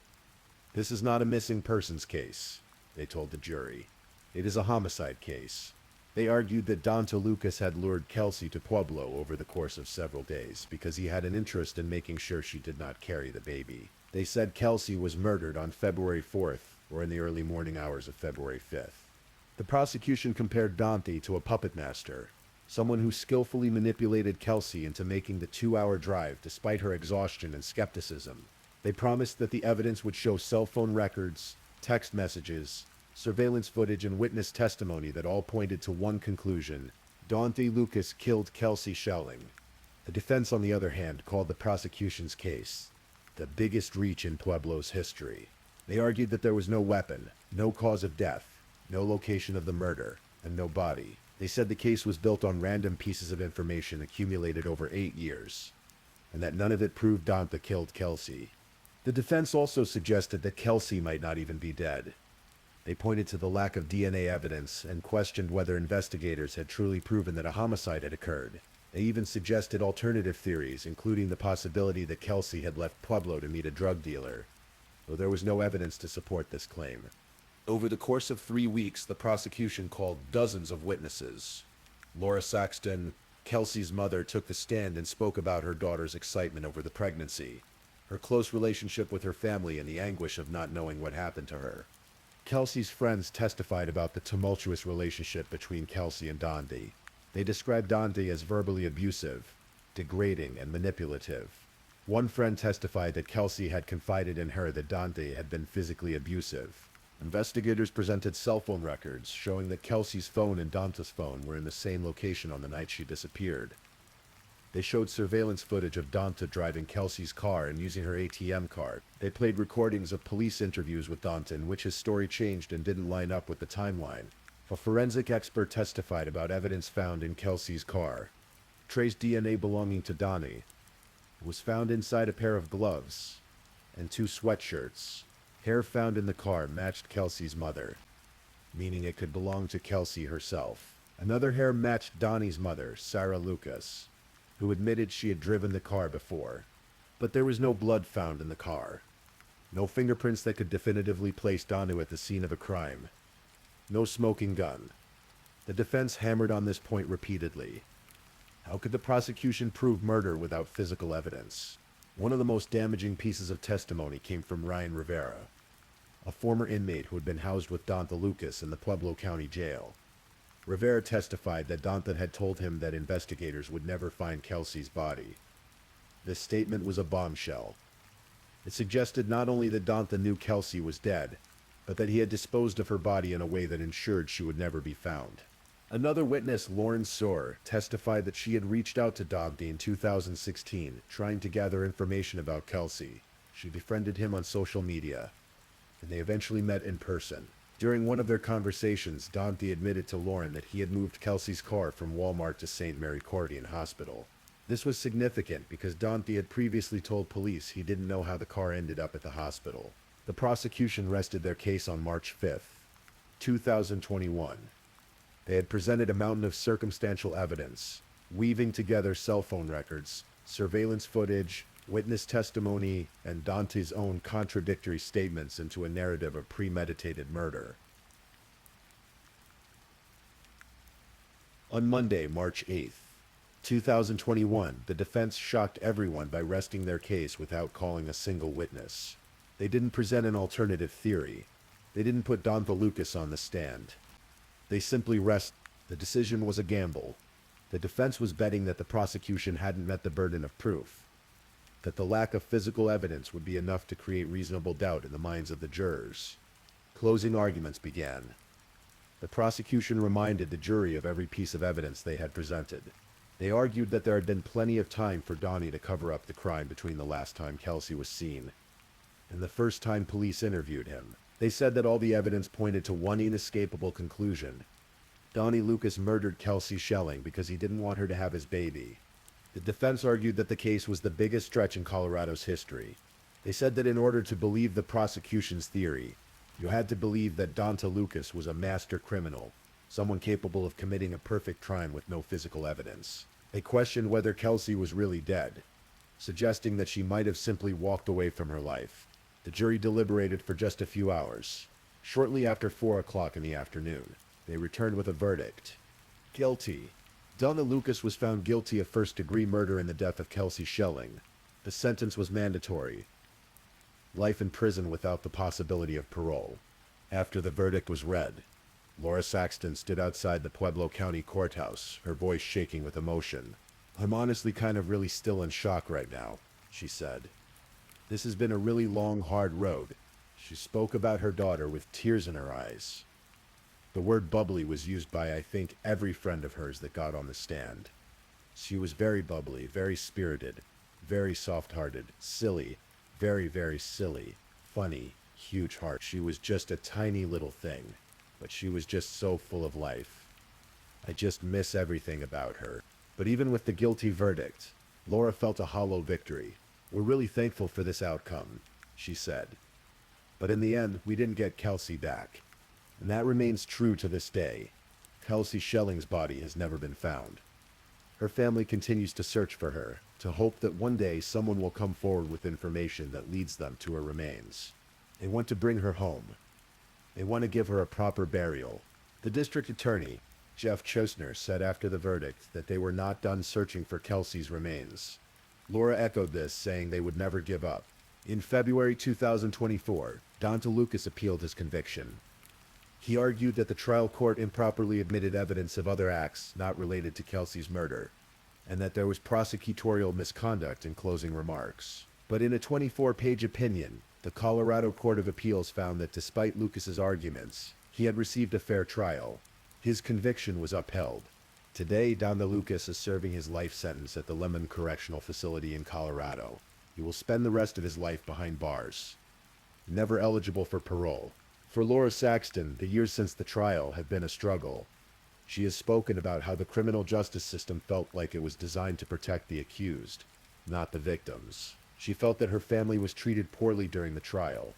"This is not a missing persons case," they told the jury. "It is a homicide case." They argued that Danta Lucas had lured Kelsey to Pueblo over the course of several days because he had an interest in making sure she did not carry the baby. They said Kelsey was murdered on February 4th or in the early morning hours of February 5th. The prosecution compared Dante to a puppet master, someone who skillfully manipulated Kelsey into making the 2-hour drive despite her exhaustion and skepticism. They promised that the evidence would show cell phone records, text messages, surveillance footage, and witness testimony that all pointed to one conclusion: Dante Lucas killed Kelsey Schelling. The defense, on the other hand, called the prosecution's case the biggest reach in Pueblo's history. They argued that there was no weapon, no cause of death, no location of the murder, and no body. They said the case was built on random pieces of information accumulated over 8 years, and that none of it proved Dante killed Kelsey. The defense also suggested that Kelsey might not even be dead. They pointed to the lack of DNA evidence and questioned whether investigators had truly proven that a homicide had occurred. They even suggested alternative theories, including the possibility that Kelsey had left Pueblo to meet a drug dealer, though there was no evidence to support this claim. Over the course of 3 weeks, the prosecution called dozens of witnesses. Laura Saxton, Kelsey's mother, took the stand and spoke about her daughter's excitement over the pregnancy, her close relationship with her family, and the anguish of not knowing what happened to her. Kelsey's friends testified about the tumultuous relationship between Kelsey and Dante. They described Dante as verbally abusive, degrading, and manipulative. One friend testified that Kelsey had confided in her that Dante had been physically abusive. Investigators presented cell phone records showing that Kelsey's phone and Dante's phone were in the same location on the night she disappeared. They showed surveillance footage of Dante driving Kelsey's car and using her ATM card. They played recordings of police interviews with Dante in which his story changed and didn't line up with the timeline. A forensic expert testified about evidence found in Kelsey's car. Traced DNA belonging to Dante was found inside a pair of gloves and 2 sweatshirts. Hair found in the car matched Kelsey's mother, meaning it could belong to Kelsey herself. Another hair matched Donnie's mother, Sarah Lucas, who admitted she had driven the car before. But there was no blood found in the car. No fingerprints that could definitively place Danu at the scene of a crime. No smoking gun. The defense hammered on this point repeatedly. How could the prosecution prove murder without physical evidence? One of the most damaging pieces of testimony came from Ryan Rivera, a former inmate who had been housed with Dante Lucas in the Pueblo County Jail. Rivera testified that Dante had told him that investigators would never find Kelsey's body. This statement was a bombshell. It suggested not only that Dante knew Kelsey was dead, but that he had disposed of her body in a way that ensured she would never be found. Another witness, Lauren Soar, testified that she had reached out to Dante in 2016, trying to gather information about Kelsey. She befriended him on social media, and they eventually met in person. During one of their conversations, Dante admitted to Lauren that he had moved Kelsey's car from Walmart to St. Mary Cordian Hospital. This was significant because Dante had previously told police he didn't know how the car ended up at the hospital. The prosecution rested their case on March 5th, 2021. They had presented a mountain of circumstantial evidence, weaving together cell phone records, surveillance footage, witness testimony, and Dante's own contradictory statements into a narrative of premeditated murder. On Monday, March 8th, 2021, the defense shocked everyone by resting their case without calling a single witness. They didn't present an alternative theory. They didn't put Dante Lucas on the stand. They simply rested. The decision was a gamble. The defense was betting that the prosecution hadn't met the burden of proof, that the lack of physical evidence would be enough to create reasonable doubt in the minds of the jurors. Closing arguments began. The prosecution reminded the jury of every piece of evidence they had presented. They argued that there had been plenty of time for Donnie to cover up the crime between the last time Kelsey was seen and the first time police interviewed him. They said that all the evidence pointed to one inescapable conclusion. Donnie Lucas murdered Kelsey Schelling because he didn't want her to have his baby. The defense argued that the case was the biggest stretch in Colorado's history. They said that in order to believe the prosecution's theory, you had to believe that Dante Lucas was a master criminal, someone capable of committing a perfect crime with no physical evidence. They questioned whether Kelsey was really dead, suggesting that she might have simply walked away from her life. The jury deliberated for just a few hours. Shortly after 4 o'clock in the afternoon, they returned with a verdict. Guilty. Dante Lucas was found guilty of first-degree murder in the death of Kelsey Schelling. The sentence was mandatory. Life in prison without the possibility of parole. After the verdict was read, Laura Saxton stood outside the Pueblo County Courthouse, her voice shaking with emotion. "I'm honestly kind of really still in shock right now," she said. "This has been a really long, hard road." She spoke about her daughter with tears in her eyes. The word bubbly was used by, I think, every friend of hers that got on the stand. She was very bubbly, very spirited, very soft-hearted, silly, very, very silly, funny, huge heart. She was just a tiny little thing, but she was just so full of life. I just miss everything about her. But even with the guilty verdict, Laura felt a hollow victory. "We're really thankful for this outcome," she said. "But in the end, we didn't get Kelsey back. And that remains true to this day. Kelsey Schelling's body has never been found. Her family continues to search for her, to hope that one day someone will come forward with information that leads them to her remains. They want to bring her home. They want to give her a proper burial." The district attorney, Jeff Chosner, said after the verdict that they were not done searching for Kelsey's remains. Laura echoed this, saying they would never give up. In February 2024, Don DeLucas appealed his conviction. He argued that the trial court improperly admitted evidence of other acts not related to Kelsey's murder, and that there was prosecutorial misconduct in closing remarks. But in a 24-page opinion, the Colorado Court of Appeals found that despite Lucas's arguments, he had received a fair trial. His conviction was upheld. Today, Don DeLucas is serving his life sentence at the Lemon Correctional Facility in Colorado. He will spend the rest of his life behind bars, never eligible for parole. For Laura Saxton, the years since the trial have been a struggle. She has spoken about how the criminal justice system felt like it was designed to protect the accused, not the victims. She felt that her family was treated poorly during the trial,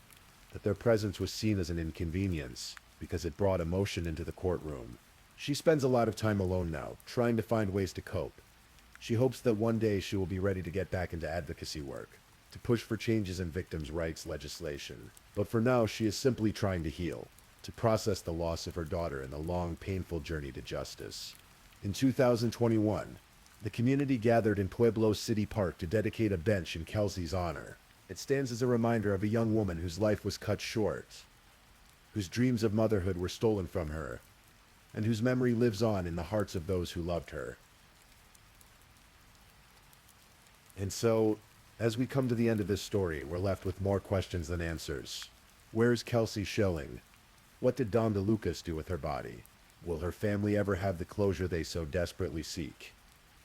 that their presence was seen as an inconvenience because it brought emotion into the courtroom. She spends a lot of time alone now, trying to find ways to cope. She hopes that one day she will be ready to get back into advocacy work, to push for changes in victims' rights legislation. But for now, she is simply trying to heal, to process the loss of her daughter and the long, painful journey to justice. In 2021, the community gathered in Pueblo City Park to dedicate a bench in Kelsey's honor. It stands as a reminder of a young woman whose life was cut short, whose dreams of motherhood were stolen from her, and whose memory lives on in the hearts of those who loved her. And so, as we come to the end of this story, we're left with more questions than answers. Where's Kelsey Schilling? What did Don DeLucas do with her body? Will her family ever have the closure they so desperately seek?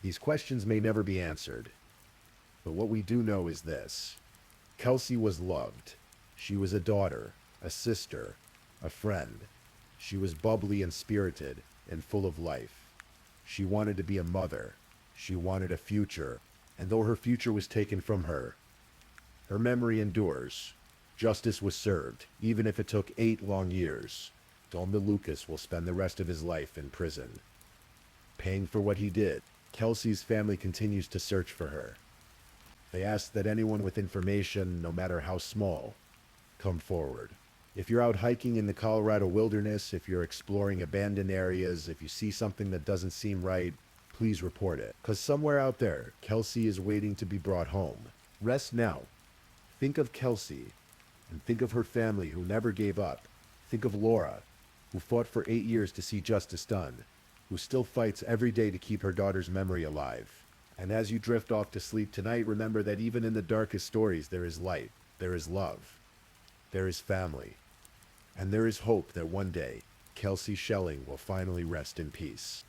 These questions may never be answered. But what we do know is this. Kelsey was loved. She was a daughter, a sister, a friend. She was bubbly and spirited and full of life. She wanted to be a mother. She wanted a future. And though her future was taken from her, her memory endures. Justice was served, even if it took 8 long years. Don DeLucas will spend the rest of his life in prison, paying for what he did. Kelsey's family continues to search for her. They ask that anyone with information, no matter how small, come forward. If you're out hiking in the Colorado wilderness, if you're exploring abandoned areas, if you see something that doesn't seem right, please report it. Because somewhere out there, Kelsey is waiting to be brought home. Rest now. Think of Kelsey, and think of her family who never gave up. Think of Laura, who fought for 8 years to see justice done, who still fights every day to keep her daughter's memory alive. And as you drift off to sleep tonight, remember that even in the darkest stories, there is light, there is love, there is family, and there is hope that one day, Kelsey Schilling will finally rest in peace.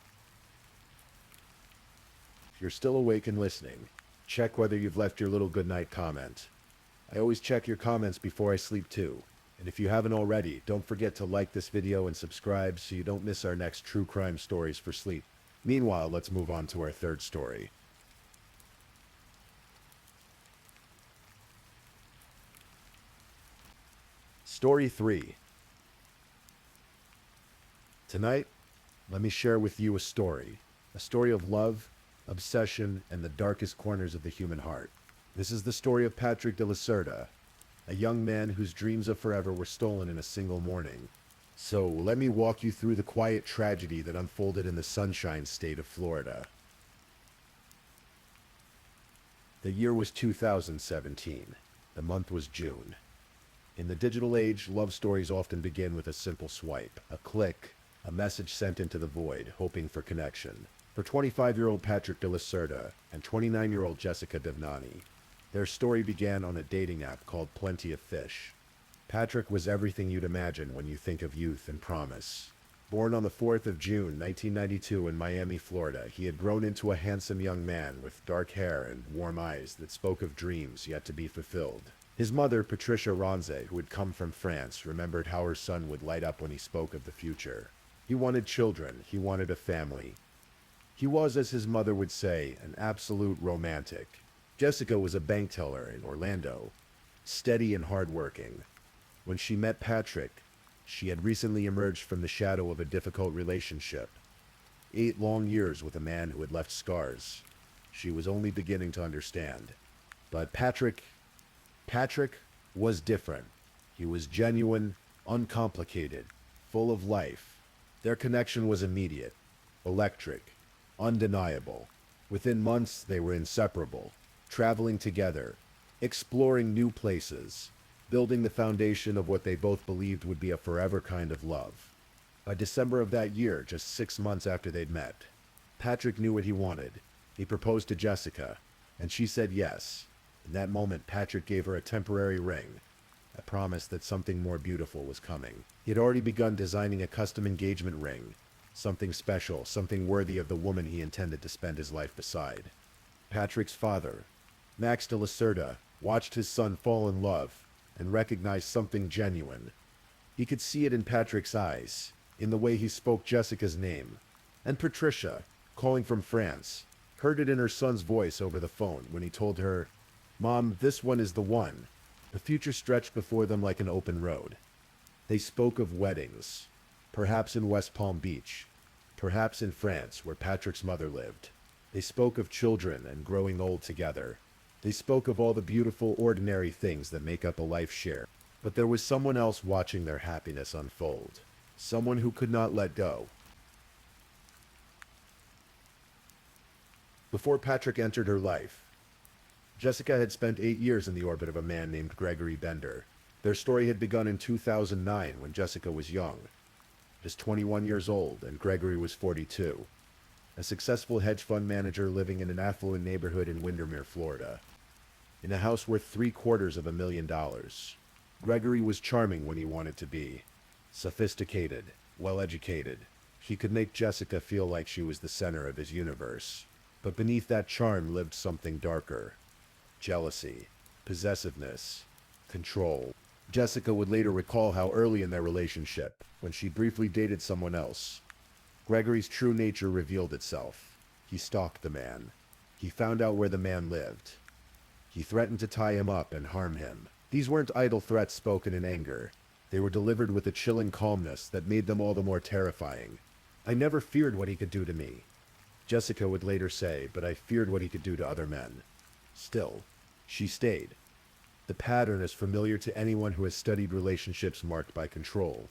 If you're still awake and listening, check whether you've left your little goodnight comment. I always check your comments before I sleep too. And if you haven't already, don't forget to like this video and subscribe so you don't miss our next true crime stories for sleep. Meanwhile, let's move on to our third story. Story 3. Tonight, let me share with you a story of love, obsession, and the darkest corners of the human heart. This is the story of Patrick de la Cerda, a young man whose dreams of forever were stolen in a single morning. So let me walk you through the quiet tragedy that unfolded in the Sunshine State of Florida. The year was 2017. The month was June. In the digital age, love stories often begin with a simple swipe, a click, a message sent into the void, hoping for connection. For 25-year-old Patrick de la Cerda and 29-year-old Jessica Devnani, their story began on a dating app called Plenty of Fish. Patrick was everything you'd imagine when you think of youth and promise. Born on the 4th of June, 1992 in Miami, Florida, he had grown into a handsome young man with dark hair and warm eyes that spoke of dreams yet to be fulfilled. His mother, Patricia Ronze, who had come from France, remembered how her son would light up when he spoke of the future. He wanted children. He wanted a family. He was, as his mother would say, an absolute romantic. Jessica was a bank teller in Orlando, steady and hardworking. When she met Patrick, she had recently emerged from the shadow of a difficult relationship. 8 long years with a man who had left scars. She was only beginning to understand. But Patrick was different. He was genuine, uncomplicated, full of life. Their connection was immediate, electric, undeniable. Within months, they were inseparable, traveling together, exploring new places, building the foundation of what they both believed would be a forever kind of love. By December of that year, just 6 months after they'd met, Patrick knew what he wanted. He proposed to Jessica, and she said yes. In that moment, Patrick gave her a temporary ring, a promise that something more beautiful was coming. He had already begun designing a custom engagement ring, something special, something worthy of the woman he intended to spend his life beside. Patrick's father, Max de Lacerda, watched his son fall in love and recognized something genuine. He could see it in Patrick's eyes, in the way he spoke Jessica's name. And Patricia, calling from France, heard it in her son's voice over the phone when he told her, "Mom, this one is the one." The future stretched before them like an open road. They spoke of weddings, perhaps in West Palm Beach, perhaps in France where Patrick's mother lived. They spoke of children and growing old together. They spoke of all the beautiful, ordinary things that make up a life share. But there was someone else watching their happiness unfold. Someone who could not let go. Before Patrick entered her life, Jessica had spent 8 years in the orbit of a man named Gregory Bender. Their story had begun in 2009 when Jessica was young, just 21 years old, and Gregory was 42. A successful hedge fund manager living in an affluent neighborhood in Windermere, Florida, in a house worth $750,000. Gregory was charming when he wanted to be, sophisticated, well-educated. He could make Jessica feel like she was the center of his universe. But beneath that charm lived something darker. Jealousy, possessiveness, control. Jessica would later recall how early in their relationship, when she briefly dated someone else, Gregory's true nature revealed itself. He stalked the man. He found out where the man lived. He threatened to tie him up and harm him. These weren't idle threats spoken in anger. They were delivered with a chilling calmness that made them all the more terrifying. "I never feared what he could do to me," Jessica would later say, "but I feared what he could do to other men." Still, she stayed. The pattern is familiar to anyone who has studied relationships marked by control.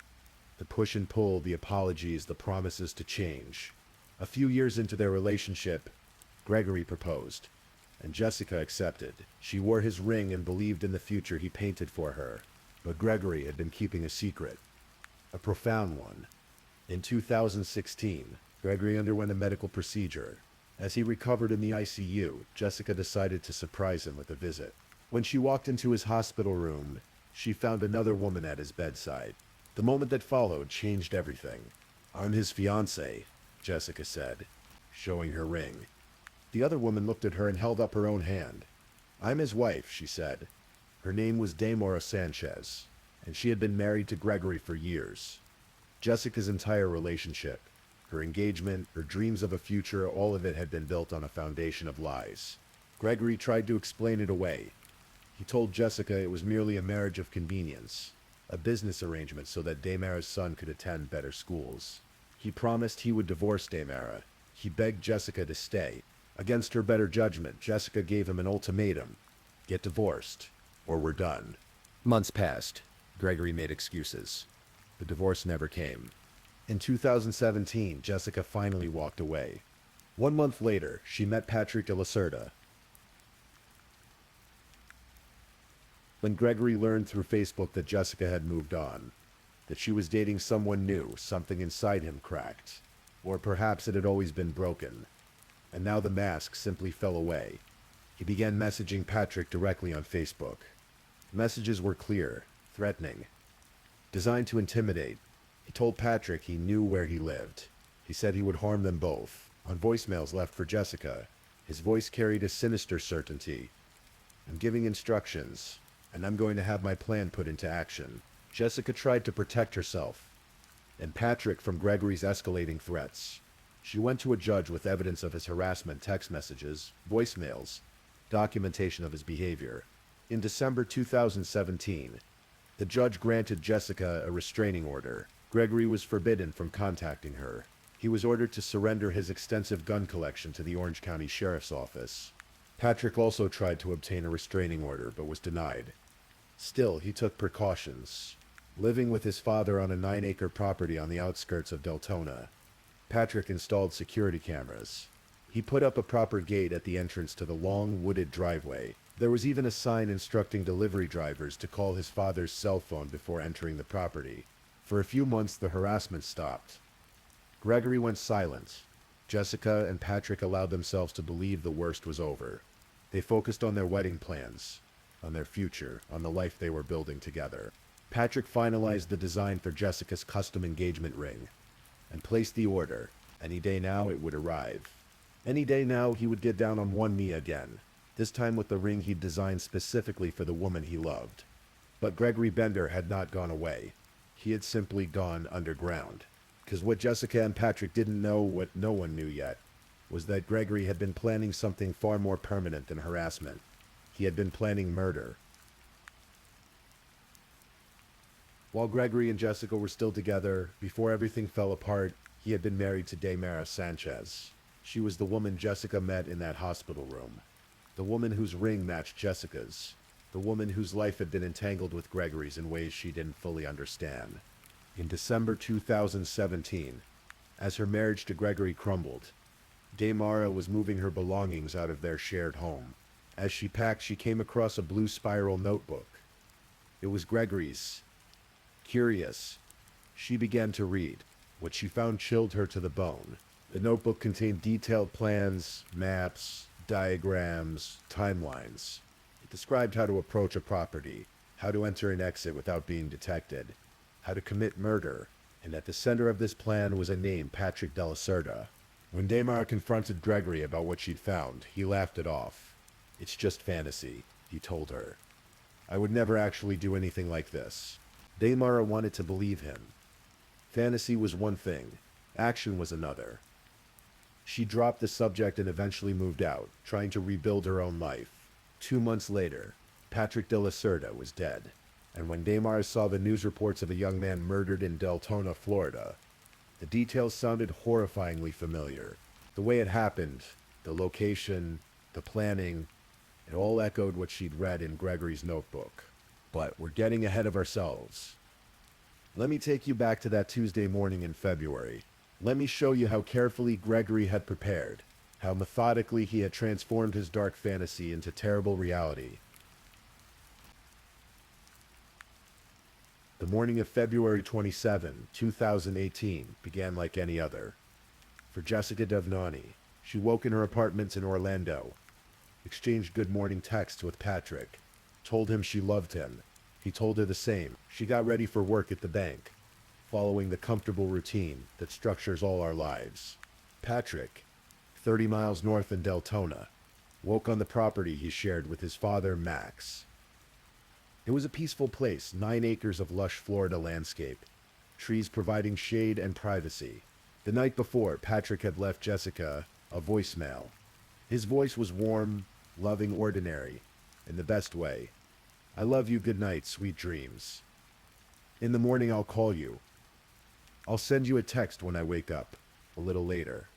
The push and pull, the apologies, the promises to change. A few years into their relationship, Gregory proposed, and Jessica accepted. She wore his ring and believed in the future he painted for her. But Gregory had been keeping a secret, a profound one. In 2016, Gregory underwent a medical procedure. As he recovered in the ICU, Jessica decided to surprise him with a visit. When she walked into his hospital room, she found another woman at his bedside. The moment that followed changed everything. "I'm his fiancé," Jessica said, showing her ring. The other woman looked at her and held up her own hand. "I'm his wife," she said. Her name was Damora Sanchez, and she had been married to Gregory for years. Jessica's entire relationship, her engagement, her dreams of a future, all of it had been built on a foundation of lies. Gregory tried to explain it away. He told Jessica it was merely a marriage of convenience, a business arrangement so that Damora's son could attend better schools. He promised he would divorce Damora. He begged Jessica to stay. Against her better judgment, Jessica gave him an ultimatum: get divorced, or we're done. Months passed. Gregory made excuses. The divorce never came. In 2017, Jessica finally walked away. 1 month later, she met Patrick de Lacerda. When Gregory learned through Facebook that Jessica had moved on, that she was dating someone new, something inside him cracked. Or perhaps it had always been broken. And now the mask simply fell away. He began messaging Patrick directly on Facebook. Messages were clear, threatening, designed to intimidate. He told Patrick he knew where he lived. He said he would harm them both. On voicemails left for Jessica, his voice carried a sinister certainty. I'm giving instructions, and I'm going to have my plan put into action. Jessica tried to protect herself, and Patrick from Gregory's escalating threats. She went to a judge with evidence of his harassment, text messages, voicemails, documentation of his behavior. In December 2017, the judge granted Jessica a restraining order. Gregory was forbidden from contacting her. He was ordered to surrender his extensive gun collection to the Orange County Sheriff's Office. Patrick also tried to obtain a restraining order, but was denied. Still, he took precautions. Living with his father on a 9-acre property on the outskirts of Deltona, Patrick installed security cameras. He put up a proper gate at the entrance to the long, wooded driveway. There was even a sign instructing delivery drivers to call his father's cell phone before entering the property. For a few months, the harassment stopped. Gregory went silent. Jessica and Patrick allowed themselves to believe the worst was over. They focused on their wedding plans, on their future, on the life they were building together. Patrick finalized the design for Jessica's custom engagement ring and placed the order. Any day now it would arrive. Any day now he would get down on one knee again, this time with the ring he'd designed specifically for the woman he loved. But Gregory Bender had not gone away. He had simply gone underground. Because what Jessica and Patrick didn't know, what no one knew yet, was that Gregory had been planning something far more permanent than harassment. He had been planning murder. While Gregory and Jessica were still together, before everything fell apart, he had been married to Daymara Sanchez. She was the woman Jessica met in that hospital room. The woman whose ring matched Jessica's. The woman whose life had been entangled with Gregory's in ways she didn't fully understand. In December 2017, as her marriage to Gregory crumbled, Daymara was moving her belongings out of their shared home. As she packed, she came across a blue spiral notebook. It was Gregory's. Curious, she began to read. What she found chilled her to the bone. The notebook contained detailed plans, maps, diagrams, timelines. It described how to approach a property, how to enter and exit without being detected, how to commit murder, and at the center of this plan was a name, Patrick De La Cerda. When Daymara confronted Gregory about what she'd found, he laughed it off. It's just fantasy, he told her. I would never actually do anything like this. Daymara wanted to believe him. Fantasy was one thing, action was another. She dropped the subject and eventually moved out, trying to rebuild her own life. 2 months later, Patrick De La Cerda was dead. And when Daymara saw the news reports of a young man murdered in Deltona, Florida, the details sounded horrifyingly familiar. The way it happened, the location, the planning, it all echoed what she'd read in Gregory's notebook. But we're getting ahead of ourselves. Let me take you back to that Tuesday morning in February. Let me show you how carefully Gregory had prepared, how methodically he had transformed his dark fantasy into terrible reality. The morning of February 27, 2018 began like any other. For Jessica Devnani, she woke in her apartment in Orlando, exchanged good morning texts with Patrick, told him she loved him. He told her the same. She got ready for work at the bank, following the comfortable routine that structures all our lives. Patrick, 30 miles north in Deltona, woke on the property he shared with his father, Max. It was a peaceful place, 9 acres of lush Florida landscape, trees providing shade and privacy. The night before, Patrick had left Jessica a voicemail. His voice was warm, loving, ordinary, in the best way. I love you, good night, sweet dreams. In the morning I'll call you. I'll send you a text when I wake up, a little later.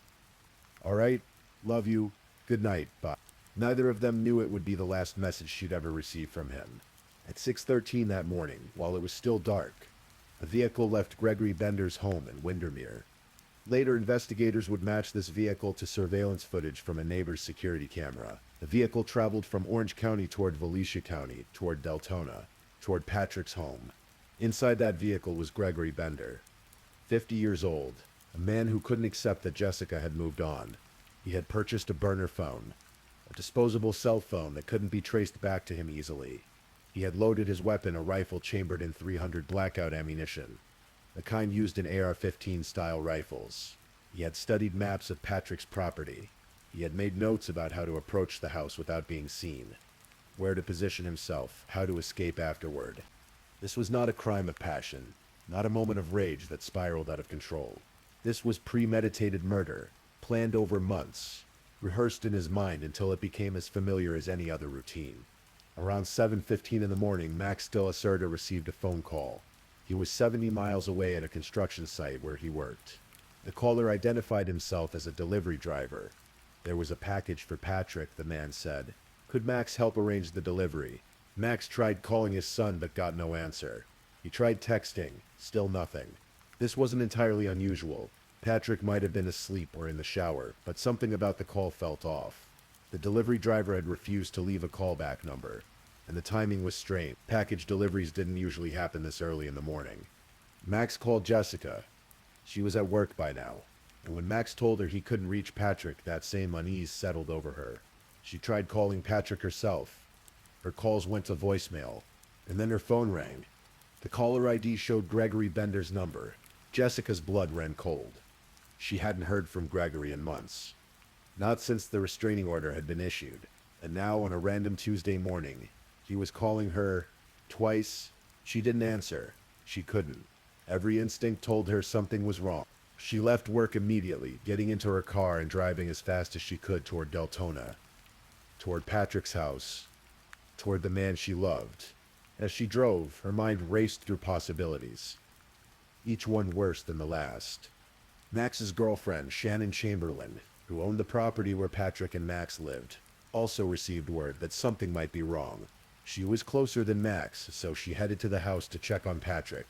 All right, love you, good night, bye. Neither of them knew it would be the last message she'd ever receive from him. At 6:13 that morning, while it was still dark, a vehicle left Gregory Bender's home in Windermere. Later, investigators would match this vehicle to surveillance footage from a neighbor's security camera. The vehicle traveled from Orange County toward Volusia County, toward Deltona, toward Patrick's home. Inside that vehicle was Gregory Bender, 50 years old, a man who couldn't accept that Jessica had moved on. He had purchased a burner phone, a disposable cell phone that couldn't be traced back to him easily. He had loaded his weapon, a rifle chambered in .300 blackout ammunition. the kind used in AR-15 style rifles. He had studied maps of Patrick's property. He had made notes about how to approach the house without being seen, where to position himself, how to escape afterward. This was not a crime of passion, not a moment of rage that spiraled out of control. This was premeditated murder, planned over months, rehearsed in his mind until it became as familiar as any other routine. Around 7:15 in the morning, Max de la Cerda received a phone call. He was 70 miles away at a construction site where he worked. The caller identified himself as a delivery driver. There was a package for Patrick, the man said. Could Max help arrange the delivery? Max tried calling his son but got no answer. He tried texting, still nothing. This wasn't entirely unusual. Patrick might have been asleep or in the shower, but something about the call felt off. The delivery driver had refused to leave a callback number, and the timing was strange. Package deliveries didn't usually happen this early in the morning. Max called Jessica. She was at work by now, and when Max told her he couldn't reach Patrick, that same unease settled over her. She tried calling Patrick herself. Her calls went to voicemail, and then her phone rang. The caller ID showed Gregory Bender's number. Jessica's blood ran cold. She hadn't heard from Gregory in months. Not since the restraining order had been issued. And now, on a random Tuesday morning, he was calling her twice. She didn't answer. She couldn't. Every instinct told her something was wrong. She left work immediately, getting into her car and driving as fast as she could toward Deltona, toward Patrick's house, toward the man she loved. As she drove, her mind raced through possibilities, each one worse than the last. Max's girlfriend, Shannon Chamberlain, who owned the property where Patrick and Max lived, also received word that something might be wrong. She was closer than Max, so she headed to the house to check on Patrick.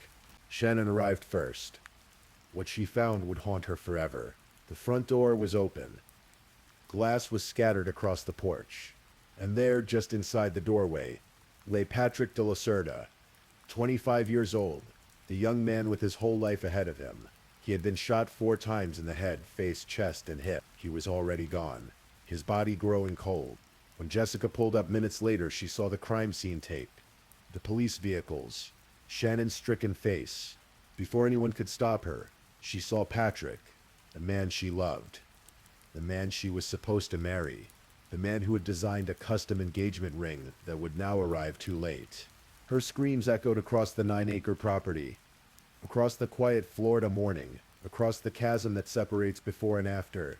Shannon arrived first. What she found would haunt her forever. The front door was open. Glass was scattered across the porch. And there, just inside the doorway, lay Patrick de la Cerda, 25 years old, the young man with his whole life ahead of him. He had been shot 4 times in the head, face, chest, and hip. He was already gone, his body growing cold. When Jessica pulled up minutes later, she saw the crime scene tape, the police vehicles, Shannon's stricken face. Before anyone could stop her, she saw Patrick, the man she loved, the man she was supposed to marry, the man who had designed a custom engagement ring that would now arrive too late. Her screams echoed across the 9-acre property, across the quiet Florida morning, across the chasm that separates before and after.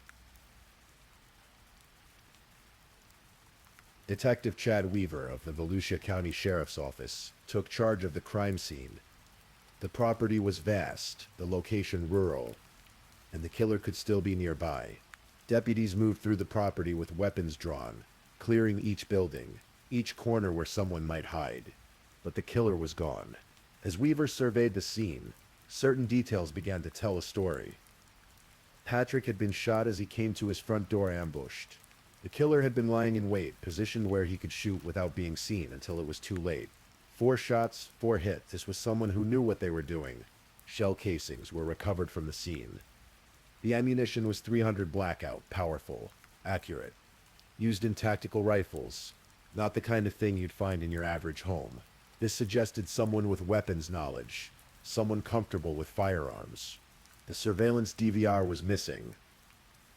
Detective Chad Weaver of the Volusia County Sheriff's Office took charge of the crime scene. The property was vast, the location rural, and the killer could still be nearby. Deputies moved through the property with weapons drawn, clearing each building, each corner where someone might hide. But the killer was gone. As Weaver surveyed the scene, certain details began to tell a story. Patrick had been shot as he came to his front door ambushed. The killer had been lying in wait, positioned where he could shoot without being seen until it was too late. 4 shots, 4 hits. This was someone who knew what they were doing. Shell casings were recovered from the scene. The ammunition was .300 Blackout, powerful, accurate. Used in tactical rifles, not the kind of thing you'd find in your average home. This suggested someone with weapons knowledge, someone comfortable with firearms. The surveillance DVR was missing.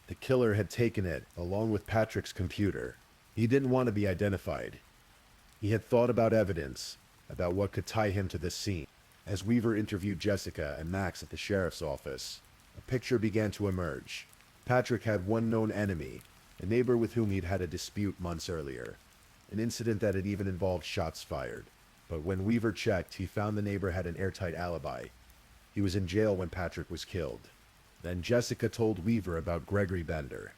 The killer had taken it, along with Patrick's computer. He didn't want to be identified. He had thought about evidence, about what could tie him to this scene. As Weaver interviewed Jessica and Max at the sheriff's office, a picture began to emerge. Patrick had one known enemy, a neighbor with whom he'd had a dispute months earlier, an incident that had even involved shots fired. But when Weaver checked, he found the neighbor had an airtight alibi. He was in jail when Patrick was killed. Then Jessica told Weaver about Gregory Bender.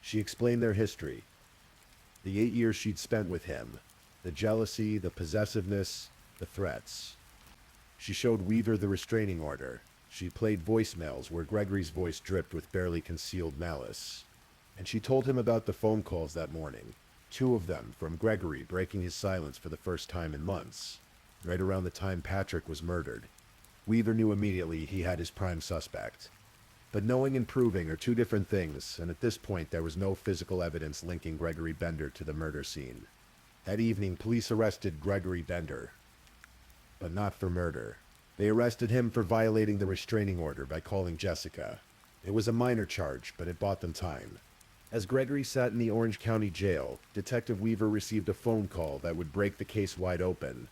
She explained their history, the 8 years she'd spent with him, the jealousy, the possessiveness, the threats. She showed Weaver the restraining order. She played voicemails where Gregory's voice dripped with barely concealed malice. And she told him about the phone calls that morning, 2 of them from Gregory breaking his silence for the first time in months, right around the time Patrick was murdered. Weaver knew immediately he had his prime suspect. But knowing and proving are 2 different things, and at this point there was no physical evidence linking Gregory Bender to the murder scene. That evening, police arrested Gregory Bender, but not for murder. They arrested him for violating the restraining order by calling Jessica. It was a minor charge, but it bought them time. As Gregory sat in the Orange County Jail, Detective Weaver received a phone call that would break the case wide open.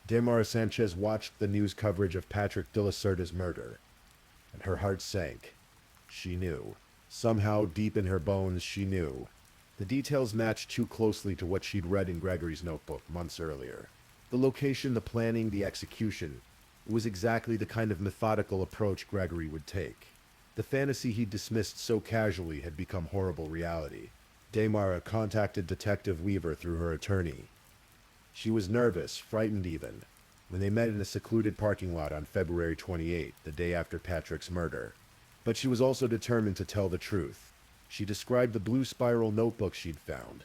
Damara Sanchez watched the news coverage of Patrick de la Cerda's murder, and her heart sank. She knew. Somehow, deep in her bones, she knew. The details matched too closely to what she'd read in Gregory's notebook months earlier. The location, the planning, the execution. It was exactly the kind of methodical approach Gregory would take. The fantasy he dismissed so casually had become horrible reality. Damara contacted Detective Weaver through her attorney. She was nervous, frightened even, when they met in a secluded parking lot on February 28, the day after Patrick's murder. But she was also determined to tell the truth. She described the blue spiral notebook she'd found.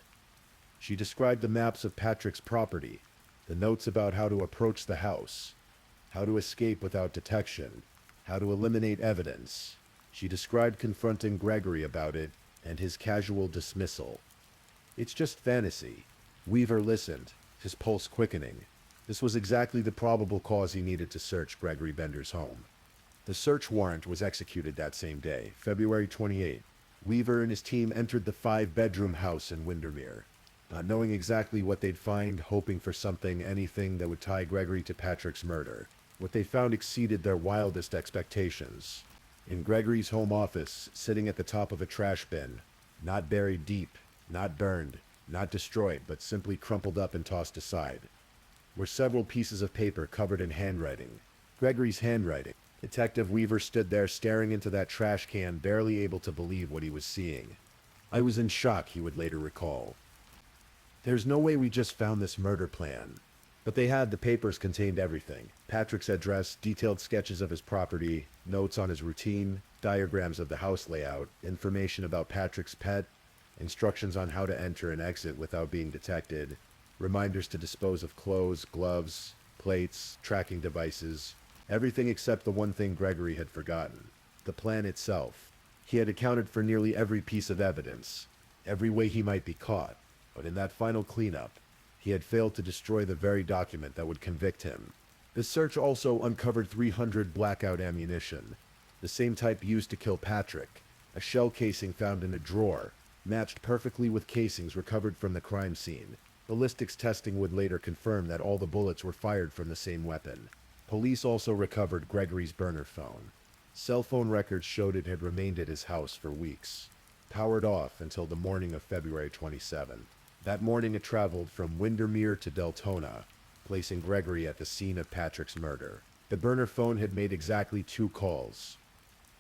She described the maps of Patrick's property, the notes about how to approach the house, how to escape without detection, how to eliminate evidence. She described confronting Gregory about it and his casual dismissal. It's just fantasy. Weaver listened, his pulse quickening. This was exactly the probable cause he needed to search Gregory Bender's home. The search warrant was executed that same day, February 28. Weaver and his team entered the 5-bedroom house in Windermere, not knowing exactly what they'd find, hoping for something, anything that would tie Gregory to Patrick's murder. What they found exceeded their wildest expectations. In Gregory's home office, sitting at the top of a trash bin, not buried deep, not burned, not destroyed, but simply crumpled up and tossed aside, were several pieces of paper covered in handwriting. Gregory's handwriting. Detective Weaver stood there staring into that trash can, barely able to believe what he was seeing. "I was in shock," he would later recall. "There's no way we just found this murder plan." But they had. The papers contained everything. Patrick's address, detailed sketches of his property, notes on his routine, diagrams of the house layout, information about Patrick's pet, instructions on how to enter and exit without being detected, reminders to dispose of clothes, gloves, plates, tracking devices, everything except the one thing Gregory had forgotten: the plan itself. He had accounted for nearly every piece of evidence, every way he might be caught, but in that final cleanup, he had failed to destroy the very document that would convict him. The search also uncovered 300 blackout ammunition, the same type used to kill Patrick. A shell casing found in a drawer matched perfectly with casings recovered from the crime scene. Ballistics testing would later confirm that all the bullets were fired from the same weapon. Police also recovered Gregory's burner phone. Cell phone records showed it had remained at his house for weeks, powered off until the morning of February 27. That morning it traveled from Windermere to Deltona, placing Gregory at the scene of Patrick's murder. The burner phone had made exactly 2 calls,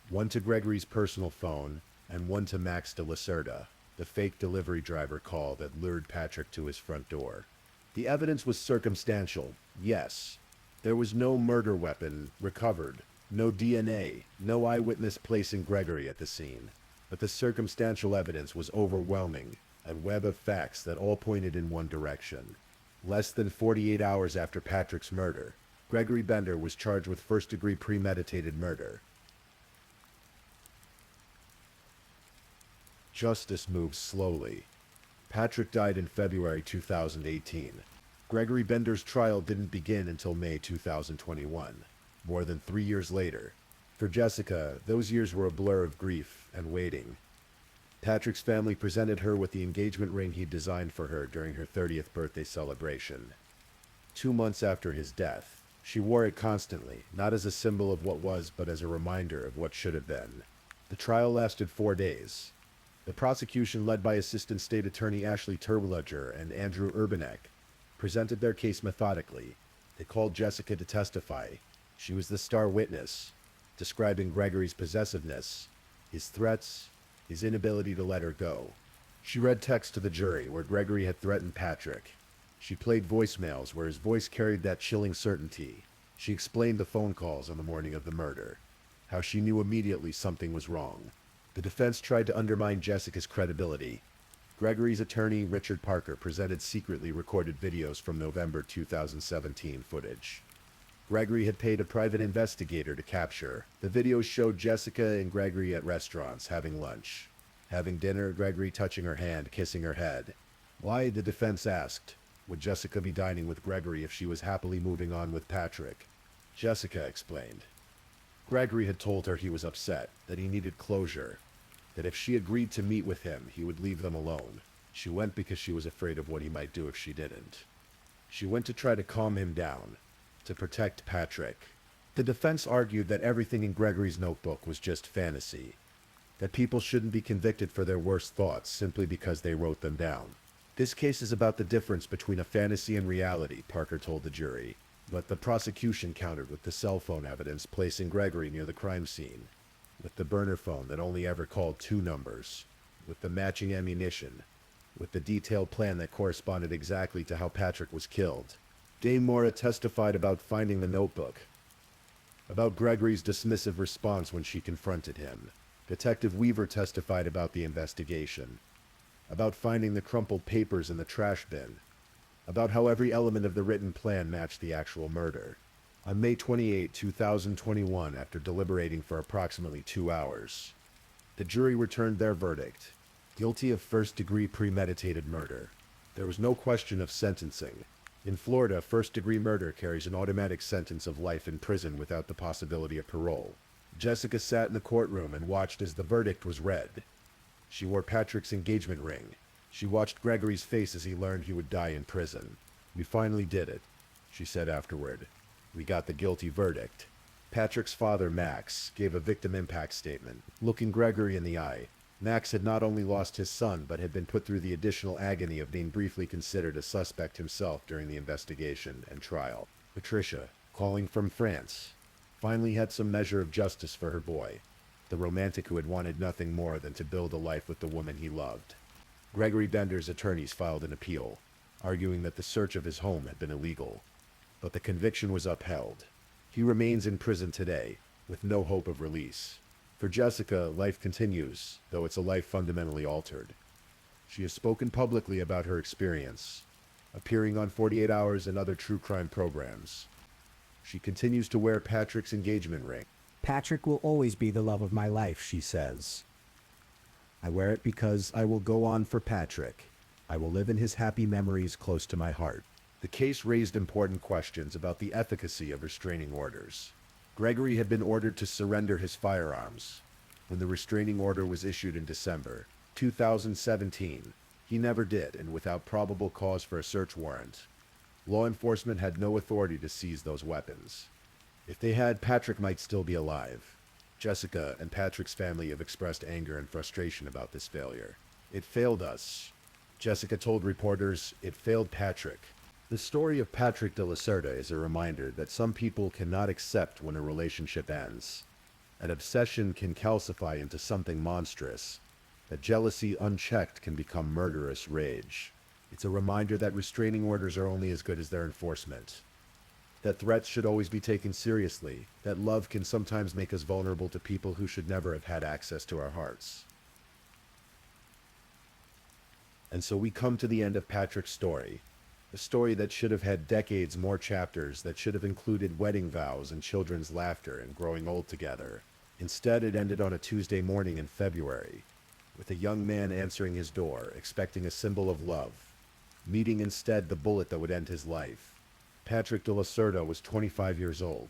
one to Gregory's personal phone and one to Max de la Cerda, the fake delivery driver call that lured Patrick to his front door. The evidence was circumstantial, yes. There was no murder weapon recovered, no DNA, no eyewitness placing Gregory at the scene. But the circumstantial evidence was overwhelming, a web of facts that all pointed in one direction. Less than 48 hours after Patrick's murder, Gregory Bender was charged with first-degree premeditated murder. Justice moves slowly. Patrick died in February 2018. Gregory Bender's trial didn't begin until May 2021, more than 3 years later. For Jessica, those years were a blur of grief and waiting. Patrick's family presented her with the engagement ring he designed for her during her 30th birthday celebration. 2 months after his death, she wore it constantly, not as a symbol of what was, but as a reminder of what should have been. The trial lasted 4 days. The prosecution, led by Assistant State Attorney Ashley Terwilliger and Andrew Urbanek, presented their case methodically. They called Jessica to testify. She was the star witness, describing Gregory's possessiveness, his threats, his inability to let her go. She read text to the jury where Gregory had threatened Patrick. She played voicemails where his voice carried that chilling certainty. She explained the phone calls on the morning of the murder, how she knew immediately something was wrong. The defense tried to undermine Jessica's credibility. Gregory's attorney, Richard Parker, presented secretly recorded videos from November 2017 footage. Gregory had paid a private investigator to capture. The videos showed Jessica and Gregory at restaurants, having lunch. Having dinner, Gregory touching her hand, kissing her head. Why, the defense asked. Would Jessica be dining with Gregory if she was happily moving on with Patrick? Jessica explained. Gregory had told her he was upset, that he needed closure, that if she agreed to meet with him, he would leave them alone. She went because she was afraid of what he might do if she didn't. She went to try to calm him down, to protect Patrick. The defense argued that everything in Gregory's notebook was just fantasy, that people shouldn't be convicted for their worst thoughts simply because they wrote them down. This case is about the difference between a fantasy and reality, Parker told the jury, but the prosecution countered with the cell phone evidence placing Gregory near the crime scene, with the burner phone that only ever called 2 numbers, with the matching ammunition, with the detailed plan that corresponded exactly to how Patrick was killed. Dame Mora testified about finding the notebook, about Gregory's dismissive response when she confronted him. Detective Weaver testified about the investigation, about finding the crumpled papers in the trash bin, about how every element of the written plan matched the actual murder. On May 28, 2021, after deliberating for approximately 2 hours, the jury returned their verdict: guilty of first-degree premeditated murder. There was no question of sentencing. In Florida, first-degree murder carries an automatic sentence of life in prison without the possibility of parole. Jessica sat in the courtroom and watched as the verdict was read. She wore Patrick's engagement ring. She watched Gregory's face as he learned he would die in prison. "We finally did it," she said afterward. "We got the guilty verdict." Patrick's father, Max, gave a victim impact statement, looking Gregory in the eye. Max had not only lost his son, but had been put through the additional agony of being briefly considered a suspect himself during the investigation and trial. Patricia, calling from France, finally had some measure of justice for her boy, the romantic who had wanted nothing more than to build a life with the woman he loved. Gregory Bender's attorneys filed an appeal, arguing that the search of his home had been illegal, but the conviction was upheld. He remains in prison today, with no hope of release. For Jessica, life continues, though it's a life fundamentally altered. She has spoken publicly about her experience, appearing on 48 Hours and other true crime programs. She continues to wear Patrick's engagement ring. "Patrick will always be the love of my life," she says. "I wear it because I will go on for Patrick. I will live in his happy memories close to my heart." The case raised important questions about the efficacy of restraining orders. Gregory had been ordered to surrender his firearms. When the restraining order was issued in December 2017, he never did, and without probable cause for a search warrant, law enforcement had no authority to seize those weapons. If they had, Patrick might still be alive. Jessica and Patrick's family have expressed anger and frustration about this failure. "It failed us," Jessica told reporters. "It failed Patrick." The story of Patrick de la Cerda is a reminder that some people cannot accept when a relationship ends. An obsession can calcify into something monstrous. That jealousy unchecked can become murderous rage. It's a reminder that restraining orders are only as good as their enforcement. That threats should always be taken seriously. That love can sometimes make us vulnerable to people who should never have had access to our hearts. And so we come to the end of Patrick's story. A story that should have had decades more chapters, that should have included wedding vows and children's laughter and growing old together. Instead, it ended on a Tuesday morning in February, with a young man answering his door, expecting a symbol of love, meeting instead the bullet that would end his life. Patrick de la Cerda was 25 years old.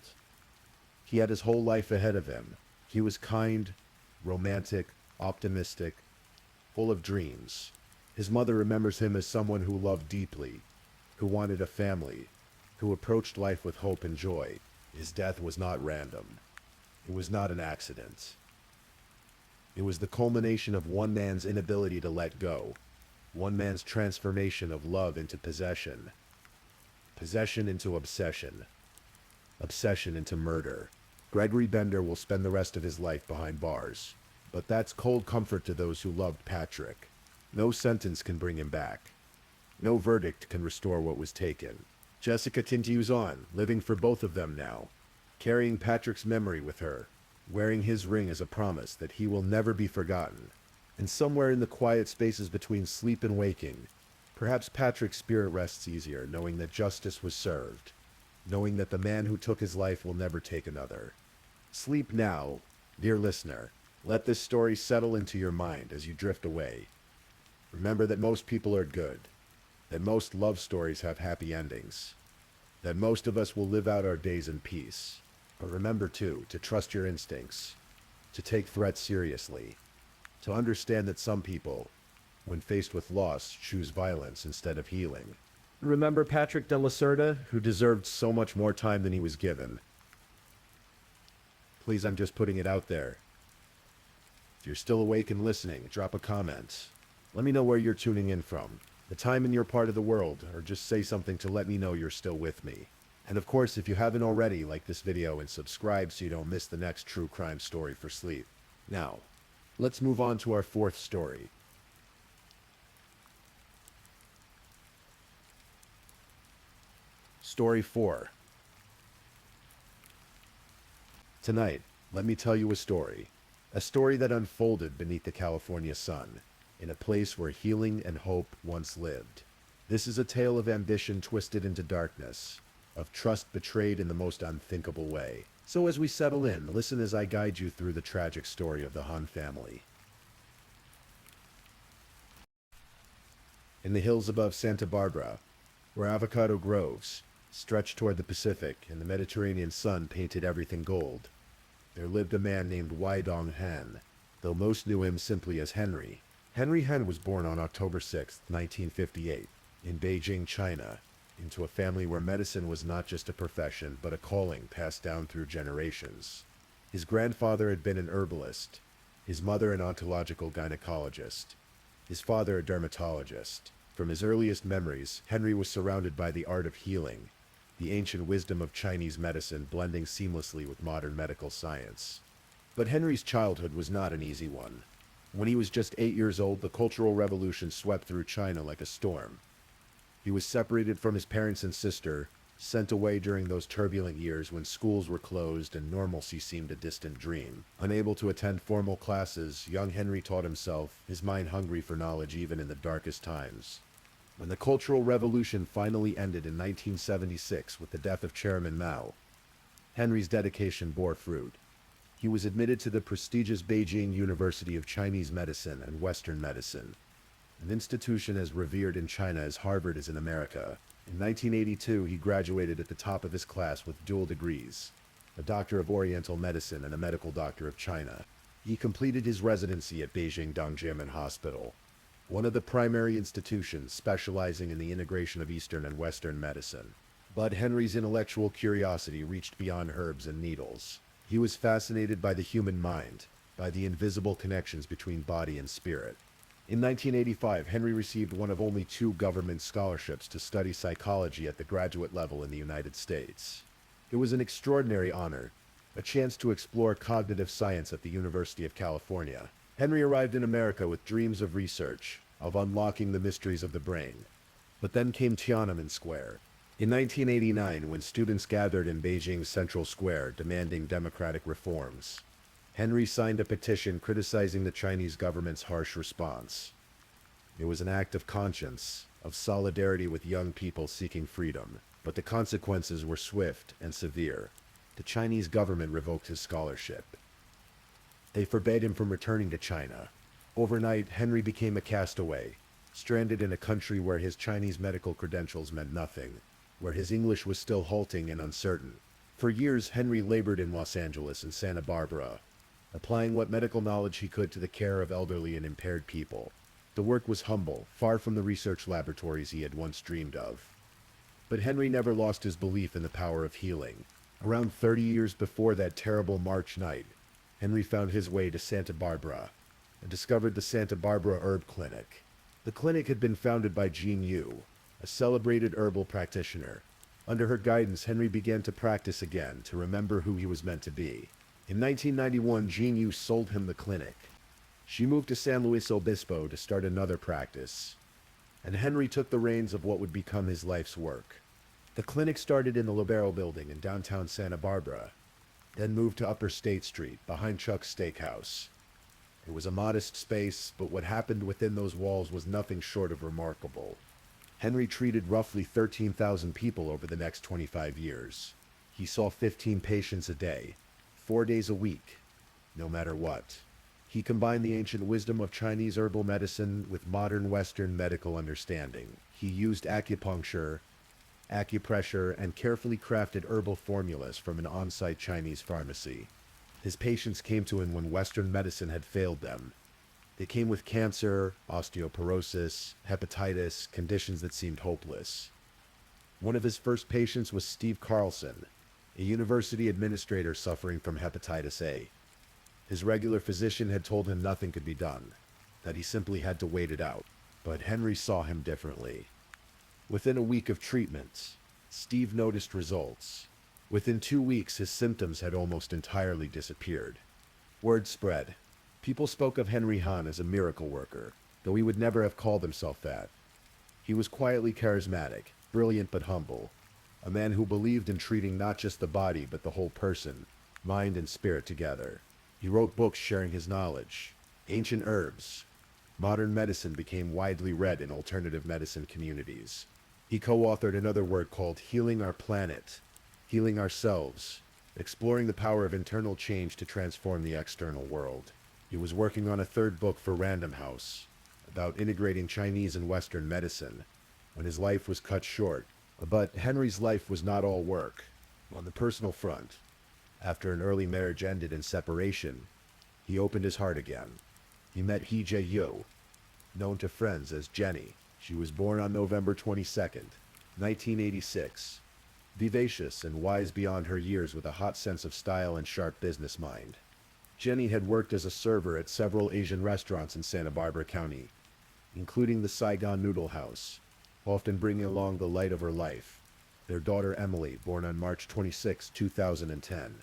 He had his whole life ahead of him. He was kind, romantic, optimistic, full of dreams. His mother remembers him as someone who loved deeply, who wanted a family, who approached life with hope and joy. His death was not random. It was not an accident. It was the culmination of one man's inability to let go, one man's transformation of love into possession, possession into obsession, obsession into murder. Gregory Bender will spend the rest of his life behind bars, but that's cold comfort to those who loved Patrick. No sentence can bring him back. No verdict can restore what was taken. Jessica continues on, living for both of them now, carrying Patrick's memory with her, wearing his ring as a promise that he will never be forgotten. And somewhere in the quiet spaces between sleep and waking, perhaps Patrick's spirit rests easier, knowing that justice was served, knowing that the man who took his life will never take another. Sleep now, dear listener. Let this story settle into your mind as you drift away. Remember that most people are good. that most love stories have happy endings, that most of us will live out our days in peace. But remember, too, to trust your instincts, to take threats seriously, to understand that some people, when faced with loss, choose violence instead of healing. Remember Patrick de Lacerda, who deserved so much more time than he was given? Please, I'm just putting it out there. If you're still awake and listening, drop a comment. Let me know where you're tuning in from, the time in your part of the world, or just say something to let me know you're still with me. And of course, if you haven't already, like this video and subscribe so you don't miss the next true crime story for sleep. Now, let's move on to our fourth story. Story 4. Tonight, let me tell you a story that unfolded beneath the California sun, in a place where healing and hope once lived. This is a tale of ambition twisted into darkness, of trust betrayed in the most unthinkable way. So as we settle in, listen as I guide you through the tragic story of the Han family. In the hills above Santa Barbara, where avocado groves stretched toward the Pacific and the Mediterranean sun painted everything gold, there lived a man named Wai-Dong Han, though most knew him simply as Henry. Henry Han was born on October 6, 1958, in Beijing, China, into a family where medicine was not just a profession, but a calling passed down through generations. His grandfather had been an herbalist, his mother an ontological gynecologist, his father a dermatologist. From his earliest memories, Henry was surrounded by the art of healing, the ancient wisdom of Chinese medicine blending seamlessly with modern medical science. But Henry's childhood was not an easy one. When he was just 8 years old, the Cultural Revolution swept through China like a storm. He was separated from his parents and sister, sent away during those turbulent years when schools were closed and normalcy seemed a distant dream. Unable to attend formal classes, young Henry taught himself, his mind hungry for knowledge even in the darkest times. When the Cultural Revolution finally ended in 1976 with the death of Chairman Mao, Henry's dedication bore fruit. He was admitted to the prestigious Beijing University of Chinese Medicine and Western Medicine, an institution as revered in China as Harvard is in America. In 1982, he graduated at the top of his class with dual degrees, a Doctor of Oriental Medicine and a Medical Doctor of China. He completed his residency at Beijing Dongjiamen Hospital, one of the primary institutions specializing in the integration of Eastern and Western medicine. But Henry's intellectual curiosity reached beyond herbs and needles. He was fascinated by the human mind, by the invisible connections between body and spirit. In 1985, Henry received one of only 2 government scholarships to study psychology at the graduate level in the United States. It was an extraordinary honor, a chance to explore cognitive science at the University of California. Henry arrived in America with dreams of research, of unlocking the mysteries of the brain. But then came Tiananmen Square. In 1989, when students gathered in Beijing's Central Square demanding democratic reforms, Henry signed a petition criticizing the Chinese government's harsh response. It was an act of conscience, of solidarity with young people seeking freedom, but the consequences were swift and severe. The Chinese government revoked his scholarship. They forbade him from returning to China. Overnight, Henry became a castaway, stranded in a country where his Chinese medical credentials meant nothing, where his English was still halting and uncertain. For years, Henry labored in Los Angeles and Santa Barbara, applying what medical knowledge he could to the care of elderly and impaired people. The work was humble, far from the research laboratories he had once dreamed of. But Henry never lost his belief in the power of healing. Around 30 years before that terrible March night, Henry found his way to Santa Barbara and discovered the Santa Barbara Herb Clinic. The clinic had been founded by Jean Yu, a celebrated herbal practitioner. Under her guidance, Henry began to practice again, to remember who he was meant to be. In 1991, Jean Yu sold him the clinic. She moved to San Luis Obispo to start another practice, and Henry took the reins of what would become his life's work. The clinic started in the Libero building in downtown Santa Barbara, then moved to Upper State Street, behind Chuck's Steakhouse. It was a modest space, but what happened within those walls was nothing short of remarkable. Henry treated roughly 13,000 people over the next 25 years. He saw 15 patients a day, 4 days a week, no matter what. He combined the ancient wisdom of Chinese herbal medicine with modern Western medical understanding. He used acupuncture, acupressure, and carefully crafted herbal formulas from an on-site Chinese pharmacy. His patients came to him when Western medicine had failed them. They came with cancer, osteoporosis, hepatitis, conditions that seemed hopeless. One of his first patients was Steve Carlson, a university administrator suffering from hepatitis A. His regular physician had told him nothing could be done, that he simply had to wait it out. But Henry saw him differently. Within a week of treatment, Steve noticed results. Within 2 weeks, his symptoms had almost entirely disappeared. Word spread. People spoke of Henry Hahn as a miracle worker, though he would never have called himself that. He was quietly charismatic, brilliant but humble, a man who believed in treating not just the body but the whole person, mind and spirit together. He wrote books sharing his knowledge. Ancient herbs, modern medicine became widely read in alternative medicine communities. He co-authored another work called Healing Our Planet, Healing Ourselves, exploring the power of internal change to transform the external world. He was working on a third book for Random House, about integrating Chinese and Western medicine, when his life was cut short. But Henry's life was not all work. On the personal front, after an early marriage ended in separation, he opened his heart again. He met Hee Jae-yo, known to friends as Jenny. She was born on November 22nd, 1986. Vivacious and wise beyond her years with a hot sense of style and sharp business mind. Jenny had worked as a server at several Asian restaurants in Santa Barbara County, including the Saigon Noodle House, often bringing along the light of her life, their daughter Emily, born on March 26, 2010.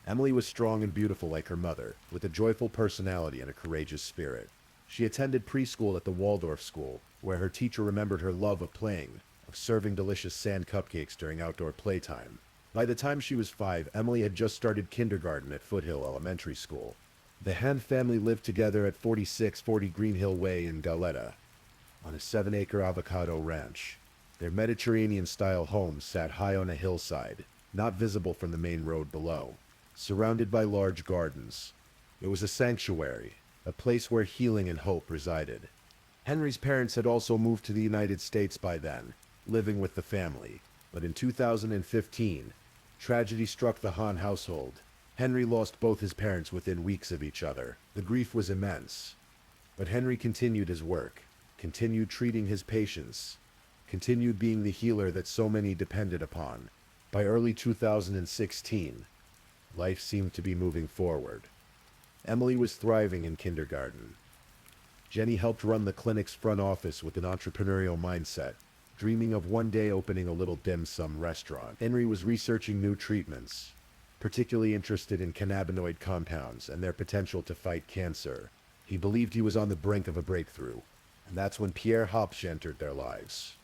Emily was strong and beautiful like her mother, with a joyful personality and a courageous spirit. She attended preschool at the Waldorf School, where her teacher remembered her love of playing, of serving delicious sand cupcakes during outdoor playtime. By the time she was 5, Emily had just started kindergarten at Foothill Elementary School. The Han family lived together at 4640 Green Hill Way in Goleta, on a 7-acre avocado ranch. Their Mediterranean-style home sat high on a hillside, not visible from the main road below, surrounded by large gardens. It was a sanctuary, a place where healing and hope resided. Henry's parents had also moved to the United States by then, living with the family. But in 2015, tragedy struck the Hahn household. Henry lost both his parents within weeks of each other. The grief was immense. But Henry continued his work, continued treating his patients, continued being the healer that so many depended upon. By early 2016, life seemed to be moving forward. Emily was thriving in kindergarten. Jenny helped run the clinic's front office with an entrepreneurial mindset, dreaming of one day opening a little dim sum restaurant. Henry was researching new treatments, particularly interested in cannabinoid compounds and their potential to fight cancer. He believed he was on the brink of a breakthrough, and that's when Pierre Hopsch entered their lives.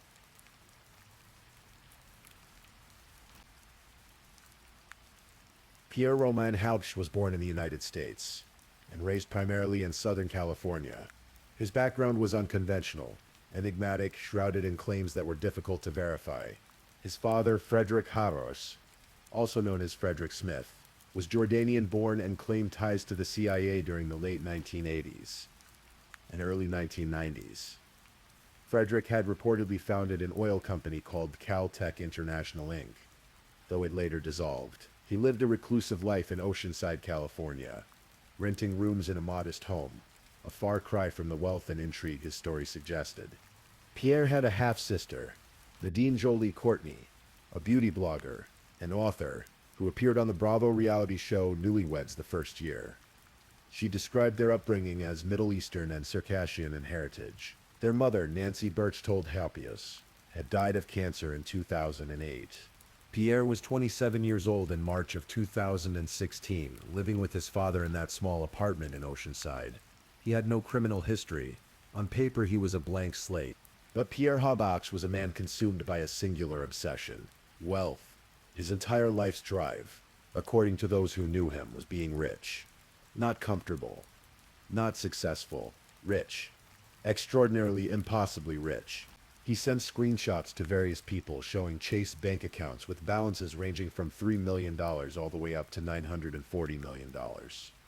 Pierre Romain Hopsch was born in the United States and raised primarily in Southern California. His background was unconventional, enigmatic, shrouded in claims that were difficult to verify. His father, Frederick Haros, also known as Frederick Smith, was Jordanian-born and claimed ties to the CIA during the late 1980s and early 1990s. Frederick had reportedly founded an oil company called Caltech International Inc., though it later dissolved. He lived a reclusive life in Oceanside, California, renting rooms in a modest home, a far cry from the wealth and intrigue his story suggested. Pierre had a half-sister, Nadine Jolie Courtney, a beauty blogger and author who appeared on the Bravo reality show Newlyweds the first year. She described their upbringing as Middle Eastern and Circassian in heritage. Their mother, Nancy Berchtold Halpius, had died of cancer in 2008. Pierre was 27 years old in March of 2016, living with his father in that small apartment in Oceanside. He had no criminal history. On paper, he was a blank slate. But Pierre Hopsch was a man consumed by a singular obsession: wealth. His entire life's drive, according to those who knew him, was being rich. Not comfortable. Not successful. Rich. Extraordinarily, impossibly rich. He sent screenshots to various people showing Chase bank accounts with balances ranging from $3 million all the way up to $940 million.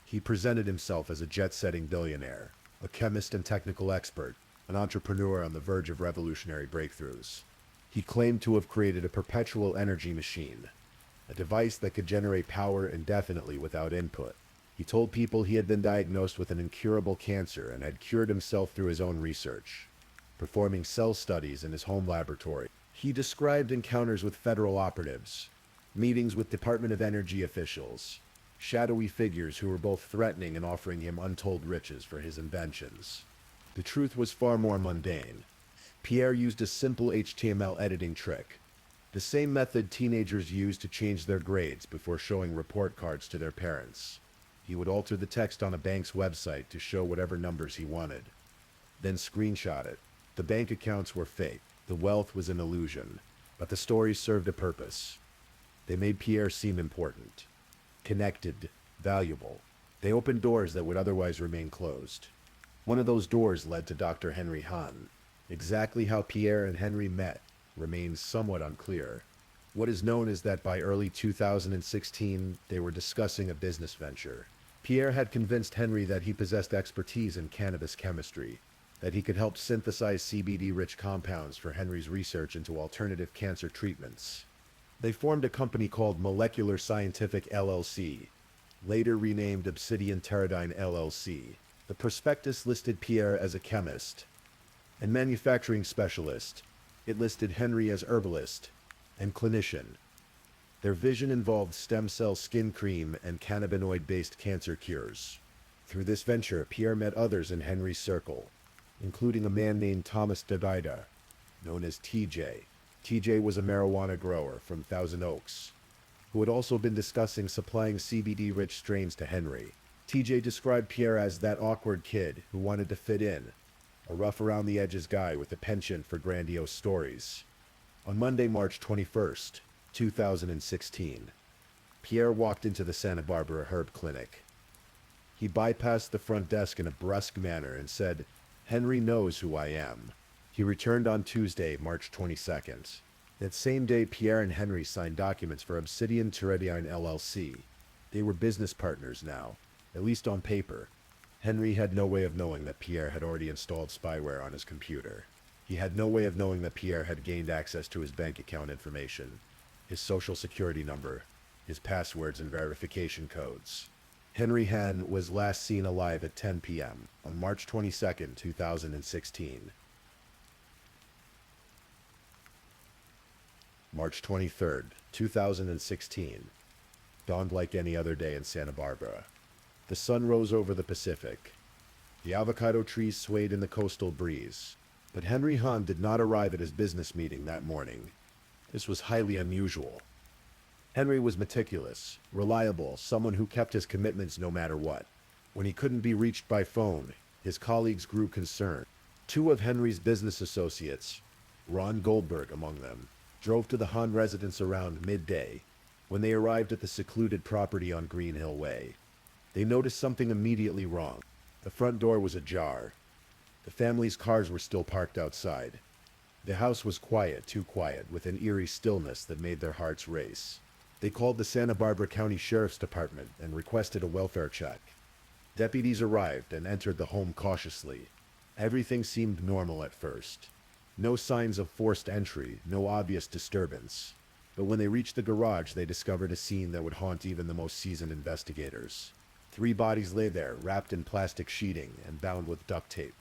He presented himself as a jet-setting billionaire, a chemist and technical expert, an entrepreneur on the verge of revolutionary breakthroughs. He claimed to have created a perpetual energy machine, a device that could generate power indefinitely without input. He told people he had been diagnosed with an incurable cancer and had cured himself through his own research, performing cell studies in his home laboratory. He described encounters with federal operatives, meetings with Department of Energy officials, shadowy figures who were both threatening and offering him untold riches for his inventions. The truth was far more mundane. Pierre used a simple HTML editing trick, the same method teenagers use to change their grades before showing report cards to their parents. He would alter the text on a bank's website to show whatever numbers he wanted, then screenshot it. The bank accounts were fake. The wealth was an illusion, but the stories served a purpose. They made Pierre seem important, connected, valuable. They opened doors that would otherwise remain closed. One of those doors led to Dr. Henry Hahn. Exactly how Pierre and Henry met remains somewhat unclear. What is known is that by early 2016, they were discussing a business venture. Pierre had convinced Henry that he possessed expertise in cannabis chemistry, that he could help synthesize CBD-rich compounds for Henry's research into alternative cancer treatments. They formed a company called Molecular Scientific LLC, later renamed Obsidian Teradyne LLC. The prospectus listed Pierre as a chemist and manufacturing specialist. It listed Henry as herbalist and clinician. Their vision involved stem cell skin cream and cannabinoid-based cancer cures. Through this venture, Pierre met others in Henry's circle, including a man named Thomas Dabida, known as TJ. TJ was a marijuana grower from Thousand Oaks, who had also been discussing supplying CBD-rich strains to Henry. TJ described Pierre as that awkward kid who wanted to fit in, a rough-around-the-edges guy with a penchant for grandiose stories. On Monday, March 21st, 2016, Pierre walked into the Santa Barbara Herb Clinic. He bypassed the front desk in a brusque manner and said, "Henry knows who I am." He returned on Tuesday, March 22nd. That same day, Pierre and Henry signed documents for Obsidian Teradyne LLC. They were business partners now, at least on paper. Henry had no way of knowing that Pierre had already installed spyware on his computer. He had no way of knowing that Pierre had gained access to his bank account information, his social security number, his passwords and verification codes. Henry Hahn was last seen alive at 10 p.m. on March 22nd, 2016. March 23rd, 2016. Dawned like any other day in Santa Barbara. The sun rose over the Pacific. The avocado trees swayed in the coastal breeze. But Henry Hahn did not arrive at his business meeting that morning. This was highly unusual. Henry was meticulous, reliable, someone who kept his commitments no matter what. When he couldn't be reached by phone, his colleagues grew concerned. Two of Henry's business associates, Ron Goldberg among them, drove to the Hahn residence around midday. When they arrived at the secluded property on Green Hill Way, they noticed something immediately wrong. The front door was ajar. The family's cars were still parked outside. The house was quiet, too quiet, with an eerie stillness that made their hearts race. They called the Santa Barbara County Sheriff's Department and requested a welfare check. Deputies arrived and entered the home cautiously. Everything seemed normal at first. No signs of forced entry, no obvious disturbance. But when they reached the garage, they discovered a scene that would haunt even the most seasoned investigators. 3 bodies lay there, wrapped in plastic sheeting and bound with duct tape.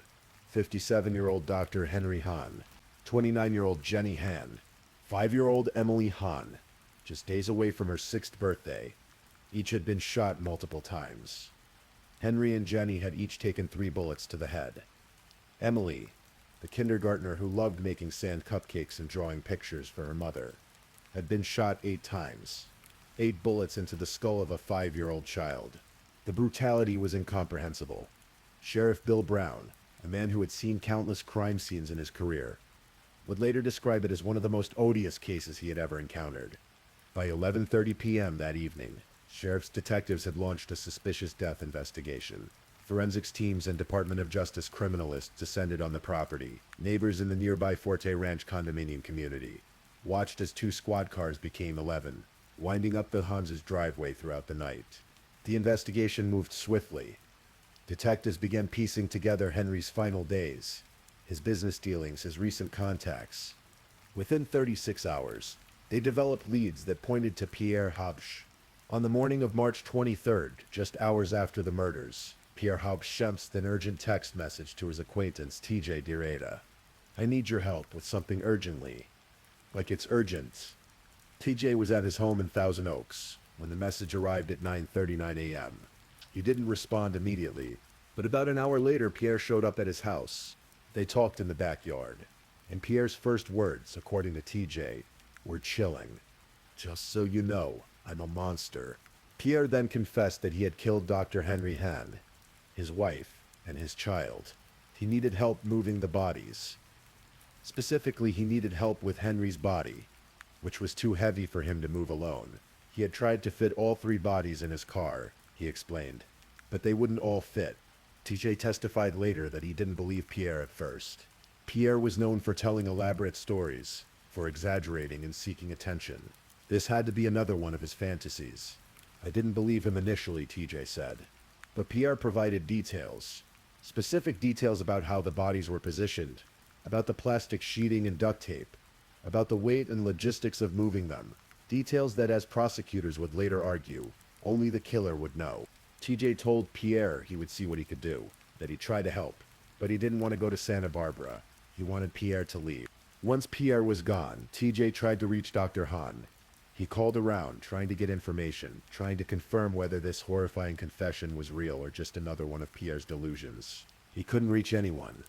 57-year-old Dr. Henry Hahn, 29-year-old Jenny Hahn, 5-year-old Emily Hahn, just days away from her 6th birthday. Each had been shot multiple times. Henry and Jenny had each taken 3 bullets to the head. Emily, the kindergartner who loved making sand cupcakes and drawing pictures for her mother, had been shot 8 times. 8 bullets into the skull of a 5-year-old child. The brutality was incomprehensible. Sheriff Bill Brown, a man who had seen countless crime scenes in his career, would later describe it as one of the most odious cases he had ever encountered. By 11:30 p.m. that evening, sheriff's detectives had launched a suspicious death investigation. Forensics teams and Department of Justice criminalists descended on the property. Neighbors in the nearby Forte Ranch condominium community watched as 2 squad cars became 11, winding up the Hahn's driveway throughout the night. The investigation moved swiftly. Detectives began piecing together Henry's final days, his business dealings, his recent contacts. Within 36 hours, they developed leads that pointed to Pierre Hauptsch. On the morning of March 23rd, just hours after the murders, Pierre Hauptsch sent an urgent text message to his acquaintance TJ Direda. "I need your help with something urgently." Like it's urgent. TJ was at his home in Thousand Oaks when the message arrived at 9:39 a.m. He didn't respond immediately, but about an hour later Pierre showed up at his house. They talked in the backyard, and Pierre's first words, according to TJ, were chilling. "Just so you know, I'm a monster." Pierre then confessed that he had killed Dr. Henry Hahn, his wife, and his child. He needed help moving the bodies. Specifically, he needed help with Henry's body, which was too heavy for him to move alone. He had tried to fit all 3 bodies in his car, he explained, but they wouldn't all fit. TJ testified later that he didn't believe Pierre at first. Pierre was known for telling elaborate stories, for exaggerating and seeking attention. This had to be another one of his fantasies. "I didn't believe him initially," TJ said. But Pierre provided details. Specific details about how the bodies were positioned, about the plastic sheeting and duct tape, about the weight and logistics of moving them. Details that, as prosecutors would later argue, only the killer would know. TJ told Pierre he would see what he could do, that he'd try to help, but he didn't want to go to Santa Barbara. He wanted Pierre to leave. Once Pierre was gone, TJ tried to reach Dr. Hahn. He called around, trying to get information, trying to confirm whether this horrifying confession was real or just another one of Pierre's delusions. He couldn't reach anyone.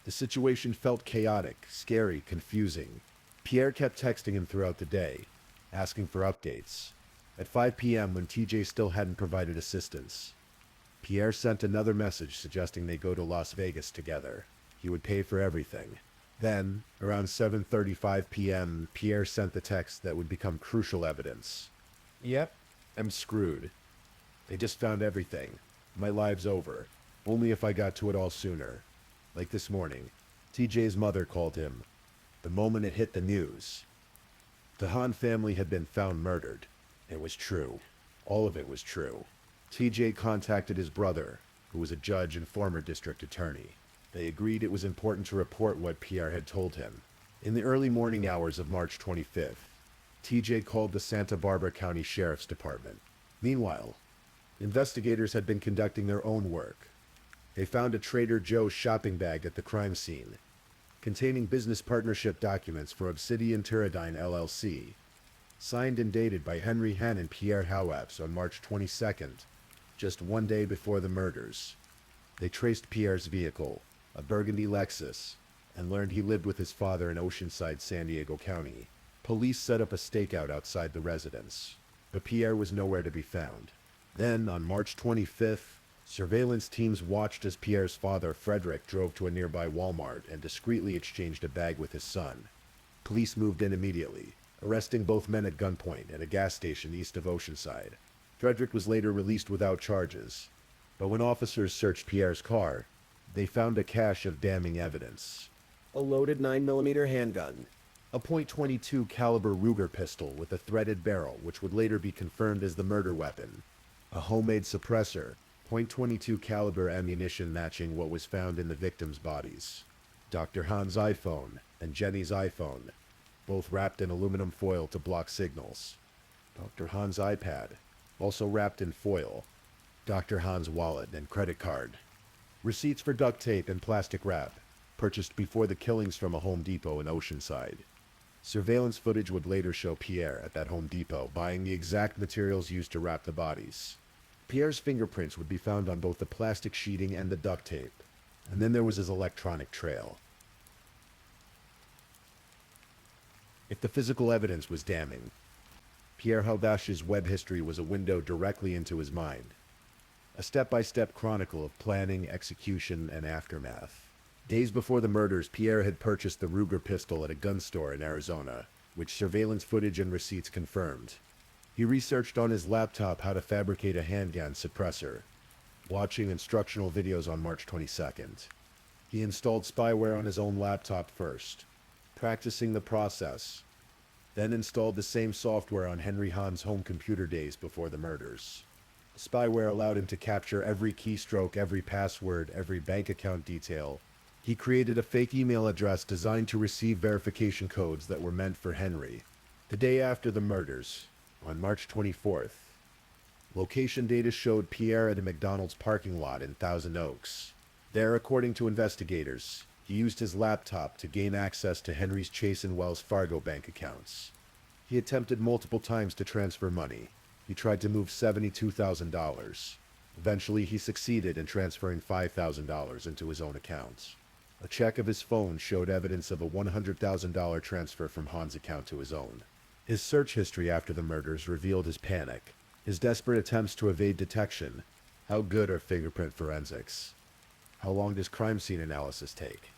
The situation felt chaotic, scary, confusing. Pierre kept texting him throughout the day, asking for updates. At 5 p.m., when TJ still hadn't provided assistance, Pierre sent another message suggesting they go to Las Vegas together. He would pay for everything. Then, around 7:35 p.m., Pierre sent the text that would become crucial evidence. "Yep, I'm screwed. They just found everything. My life's over. Only if I got to it all sooner." Like this morning, TJ's mother called him. The moment it hit the news, the Hahn family had been found murdered. It was true. All of it was true. TJ contacted his brother, who was a judge and former district attorney. They agreed it was important to report what Pierre had told him. In the early morning hours of March 25th, TJ called the Santa Barbara County Sheriff's Department. Meanwhile, investigators had been conducting their own work. They found a Trader Joe's shopping bag at the crime scene, containing business partnership documents for Obsidian Teradyne LLC, signed and dated by Henry Hahn and Pierre Hauptsch on March 22nd, just one day before the murders. They traced Pierre's vehicle, a burgundy Lexus, and learned he lived with his father in Oceanside, San Diego County. Police set up a stakeout outside the residence, but Pierre was nowhere to be found. Then, on March 25th, surveillance teams watched as Pierre's father, Frederick, drove to a nearby Walmart and discreetly exchanged a bag with his son. Police moved in immediately, arresting both men at gunpoint at a gas station east of Oceanside. Frederick was later released without charges, but when officers searched Pierre's car, they found a cache of damning evidence. A loaded 9mm handgun, a .22 caliber Ruger pistol with a threaded barrel which would later be confirmed as the murder weapon, a homemade suppressor, .22 caliber ammunition matching what was found in the victims' bodies, Dr. Hahn's iPhone and Jenny's iPhone, both wrapped in aluminum foil to block signals, Dr. Hahn's iPad, also wrapped in foil, Dr. Hahn's wallet and credit card, receipts for duct tape and plastic wrap, purchased before the killings from a Home Depot in Oceanside. Surveillance footage would later show Pierre at that Home Depot buying the exact materials used to wrap the bodies. Pierre's fingerprints would be found on both the plastic sheeting and the duct tape, and then there was his electronic trail. If the physical evidence was damning, Pierre Hauptsch's web history was a window directly into his mind. A step-by-step chronicle of planning, execution, and aftermath. Days before the murders, Pierre had purchased the Ruger pistol at a gun store in Arizona, which surveillance footage and receipts confirmed. He researched on his laptop how to fabricate a handgun suppressor, watching instructional videos on March 22nd. He installed spyware on his own laptop first, practicing the process, then installed the same software on Henry Hahn's home computer days before the murders. Spyware allowed him to capture every keystroke, every password, every bank account detail. He created a fake email address designed to receive verification codes that were meant for Henry. The day after the murders, on March 24th, location data showed Pierre at a McDonald's parking lot in Thousand Oaks. There, according to investigators, he used his laptop to gain access to Henry's Chase and Wells Fargo bank accounts. He attempted multiple times to transfer money. He tried to move $72,000. Eventually, he succeeded in transferring $5,000 into his own account. A check of his phone showed evidence of a $100,000 transfer from Han's account to his own. His search history after the murders revealed his panic, his desperate attempts to evade detection. How good are fingerprint forensics? How long does crime scene analysis take?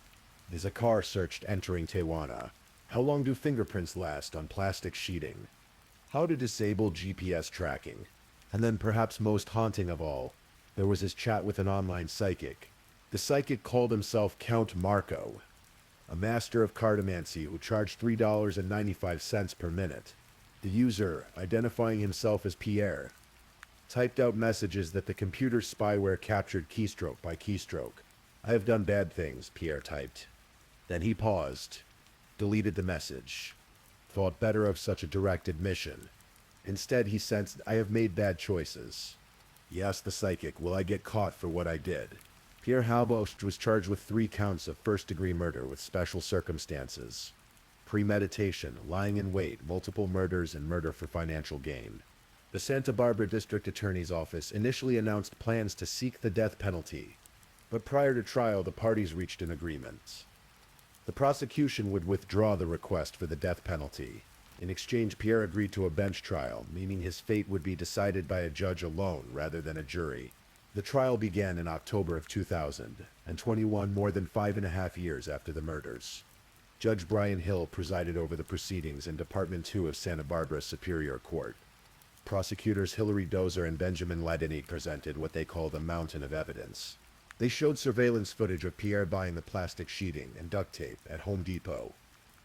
Is a car searched entering Tijuana? How long do fingerprints last on plastic sheeting? How to disable GPS tracking? And then perhaps most haunting of all, there was his chat with an online psychic. The psychic called himself Count Marco, a master of cartomancy who charged $3.95 per minute. The user, identifying himself as Pierre, typed out messages that the computer's spyware captured keystroke by keystroke. "I have done bad things," Pierre typed. Then he paused, deleted the message, thought better of such a direct admission. Instead, he sensed, "I have made bad choices." He asked the psychic, "Will I get caught for what I did?" Pierre Halbost was charged with 3 counts of first-degree murder with special circumstances: premeditation, lying in wait, multiple murders, and murder for financial gain. The Santa Barbara District Attorney's Office initially announced plans to seek the death penalty, but prior to trial, the parties reached an agreement. The prosecution would withdraw the request for the death penalty. In exchange, Pierre agreed to a bench trial, meaning his fate would be decided by a judge alone rather than a jury. The trial began in October of 2021, more than 5.5 years after the murders. Judge Brian Hill presided over the proceedings in Department 2 of Santa Barbara Superior Court. Prosecutors Hilary Dozer and Benjamin Ladini presented what they called a mountain of evidence. They showed surveillance footage of Pierre buying the plastic sheeting and duct tape at Home Depot.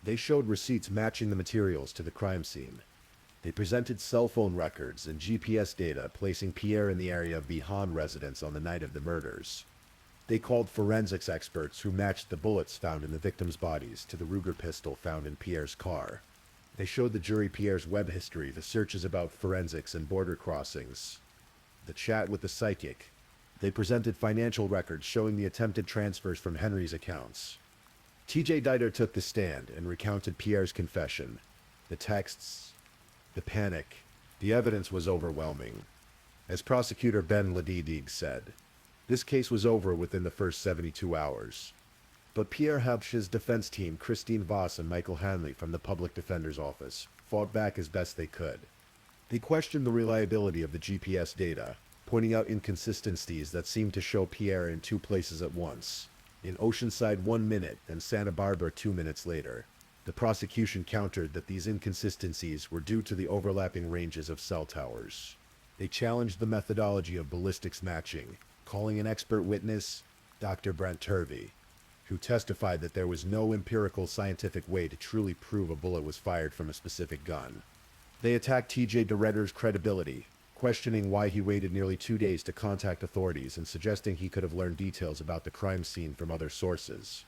They showed receipts matching the materials to the crime scene. They presented cell phone records and GPS data placing Pierre in the area of the Han residence on the night of the murders. They called forensics experts who matched the bullets found in the victims' bodies to the Ruger pistol found in Pierre's car. They showed the jury Pierre's web history, the searches about forensics and border crossings, the chat with the psychic. They presented financial records showing the attempted transfers from Henry's accounts. TJ Diter took the stand and recounted Pierre's confession. The texts, the panic, the evidence was overwhelming. As prosecutor Ben Ladidig said, this case was over within the first 72 hours. But Pierre Habsch's defense team, Christine Voss and Michael Hanley from the Public Defender's Office, fought back as best they could. They questioned the reliability of the GPS data, pointing out inconsistencies that seemed to show Pierre in 2 places at once. In Oceanside 1 minute and Santa Barbara 2 minutes later. The prosecution countered that these inconsistencies were due to the overlapping ranges of cell towers. They challenged the methodology of ballistics matching, calling an expert witness, Dr. Brent Turvey, who testified that there was no empirical scientific way to truly prove a bullet was fired from a specific gun. They attacked TJ DeRedder's credibility, questioning why he waited nearly 2 days to contact authorities and suggesting he could have learned details about the crime scene from other sources,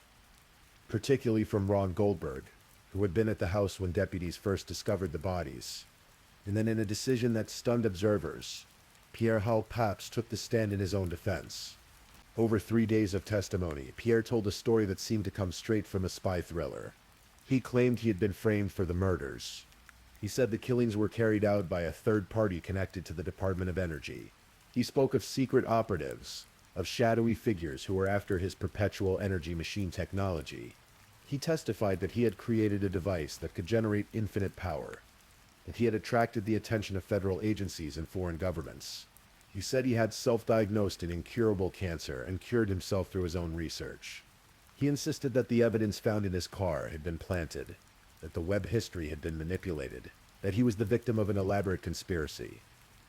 particularly from Ron Goldberg, who had been at the house when deputies first discovered the bodies. And then in a decision that stunned observers, Pierre Hal Paps took the stand in his own defense. Over 3 days of testimony, Pierre told a story that seemed to come straight from a spy thriller. He claimed he had been framed for the murders. He said the killings were carried out by a third party connected to the Department of Energy. He spoke of secret operatives, of shadowy figures who were after his perpetual energy machine technology. He testified that he had created a device that could generate infinite power, that he had attracted the attention of federal agencies and foreign governments. He said he had self-diagnosed an incurable cancer and cured himself through his own research. He insisted that the evidence found in his car had been planted, that the web history had been manipulated, that he was the victim of an elaborate conspiracy.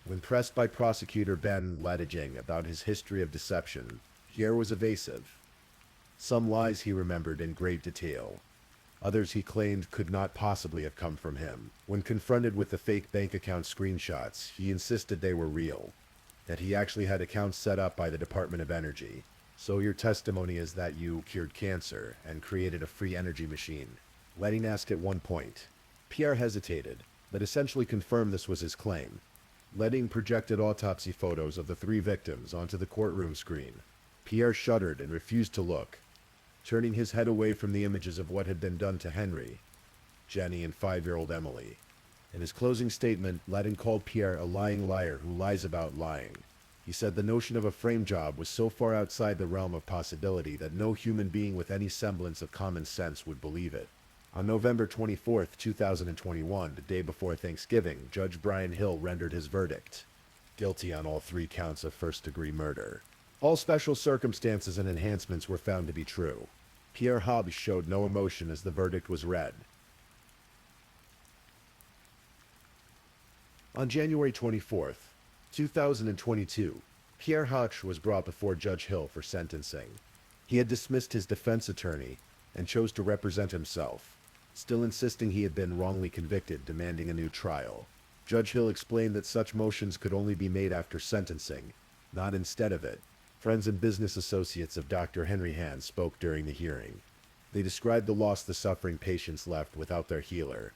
When pressed by prosecutor Ben Ladijing about his history of deception, Pierre was evasive. Some lies he remembered in great detail. Others he claimed could not possibly have come from him. When confronted with the fake bank account screenshots, he insisted they were real. that he actually had accounts set up by the Department of Energy. So your testimony is that you cured cancer and created a free energy machine. Letting asked at one point. Pierre hesitated, but essentially confirmed this was his claim. Letting projected autopsy photos of the three victims onto the courtroom screen. Pierre shuddered and refused to look, turning his head away from the images of what had been done to Henry, Jenny, and 5-year-old Emily. In his closing statement, Letting called Pierre a lying liar who lies about lying. He said the notion of a frame job was so far outside the realm of possibility that no human being with any semblance of common sense would believe it. On November 24, 2021, the day before Thanksgiving, Judge Brian Hill rendered his verdict. Guilty on all 3 counts of first-degree murder. All special circumstances and enhancements were found to be true. Pierre Hobbs showed no emotion as the verdict was read. On January 24, 2022, Pierre Hobbs was brought before Judge Hill for sentencing. He had dismissed his defense attorney and chose to represent himself, still insisting he had been wrongly convicted, demanding a new trial. Judge Hill explained that such motions could only be made after sentencing, not instead of it. Friends and business associates of Dr. Henry Hand spoke during the hearing. They described the loss the suffering patients left without their healer.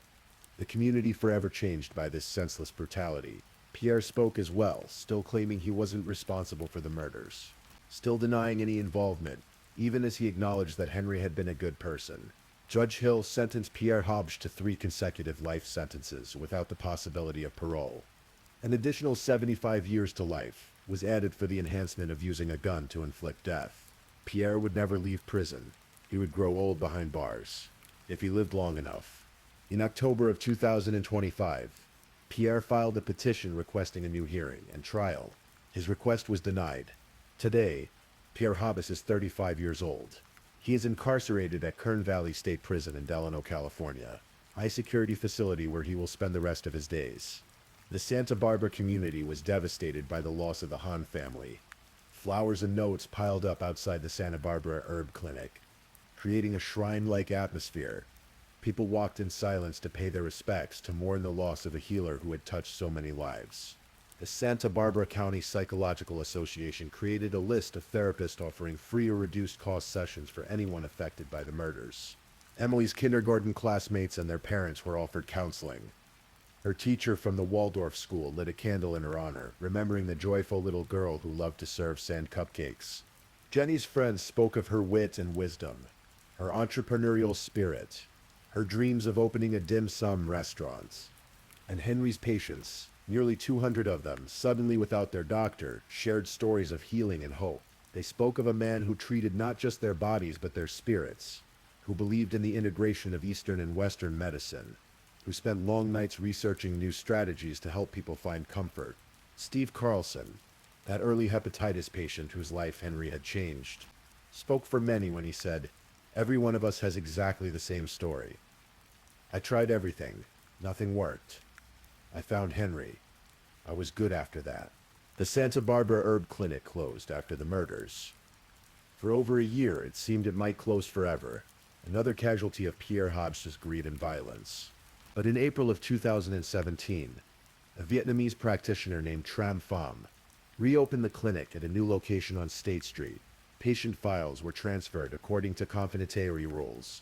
The community forever changed by this senseless brutality. Pierre spoke as well, still claiming he wasn't responsible for the murders, still denying any involvement, even as he acknowledged that Henry had been a good person. Judge Hill sentenced Pierre Hobbs to 3 consecutive life sentences without the possibility of parole. An additional 75 years to life was added for the enhancement of using a gun to inflict death. Pierre would never leave prison. He would grow old behind bars, if he lived long enough. In October of 2025, Pierre filed a petition requesting a new hearing and trial. His request was denied. Today, Pierre Hobbs is 35 years old. He is incarcerated at Kern Valley State Prison in Delano, California, a high-security facility where he will spend the rest of his days. The Santa Barbara community was devastated by the loss of the Hahn family. Flowers and notes piled up outside the Santa Barbara Herb Clinic, creating a shrine-like atmosphere. People walked in silence to pay their respects, to mourn the loss of a healer who had touched so many lives. The Santa Barbara County Psychological Association created a list of therapists offering free or reduced cost sessions for anyone affected by the murders. Emily's kindergarten classmates and their parents were offered counseling. Her teacher from the Waldorf school lit a candle in her honor, remembering the joyful little girl who loved to serve sand cupcakes. Jenny's friends spoke of her wit and wisdom, her entrepreneurial spirit, her dreams of opening a dim sum restaurant, and Henry's patients, nearly 200 of them, suddenly without their doctor, shared stories of healing and hope. They spoke of a man who treated not just their bodies but their spirits, who believed in the integration of Eastern and Western medicine, who spent long nights researching new strategies to help people find comfort. Steve Carlson, that early hepatitis patient whose life Henry had changed, spoke for many when he said, "Every one of us has exactly the same story. I tried everything. Nothing worked. I found Henry. I was good after that." The Santa Barbara Herb Clinic closed after the murders. For over a year, it seemed it might close forever, another casualty of Pierre Hobbs' greed and violence. But in April of 2017, a Vietnamese practitioner named Tram Pham reopened the clinic at a new location on State Street. Patient files were transferred according to confidentiality rules.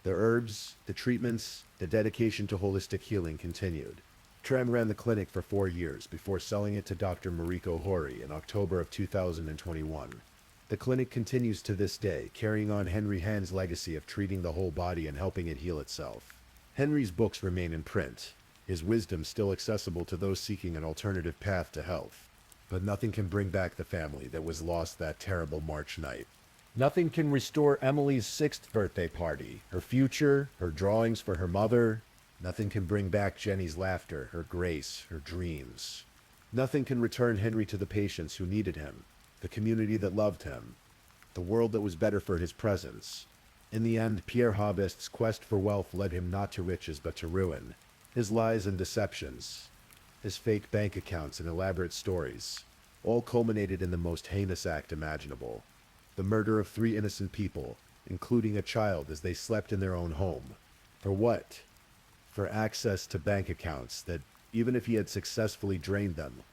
The herbs, the treatments, the dedication to holistic healing continued. Tram ran the clinic for 4 years before selling it to Dr. Mariko Hori in October of 2021. The clinic continues to this day, carrying on Henry Hand's legacy of treating the whole body and helping it heal itself. Henry's books remain in print, his wisdom still accessible to those seeking an alternative path to health. But nothing can bring back the family that was lost that terrible March night. Nothing can restore Emily's 6th birthday party, her future, her drawings for her mother. Nothing can bring back Jenny's laughter, her grace, her dreams. Nothing can return Henry to the patients who needed him, the community that loved him, the world that was better for his presence. In the end, Pierre Hobbs' quest for wealth led him not to riches but to ruin. His lies and deceptions, his fake bank accounts and elaborate stories, all culminated in the most heinous act imaginable. The murder of 3 innocent people, including a child as they slept in their own home. For what? For access to bank accounts that, even if he had successfully drained them,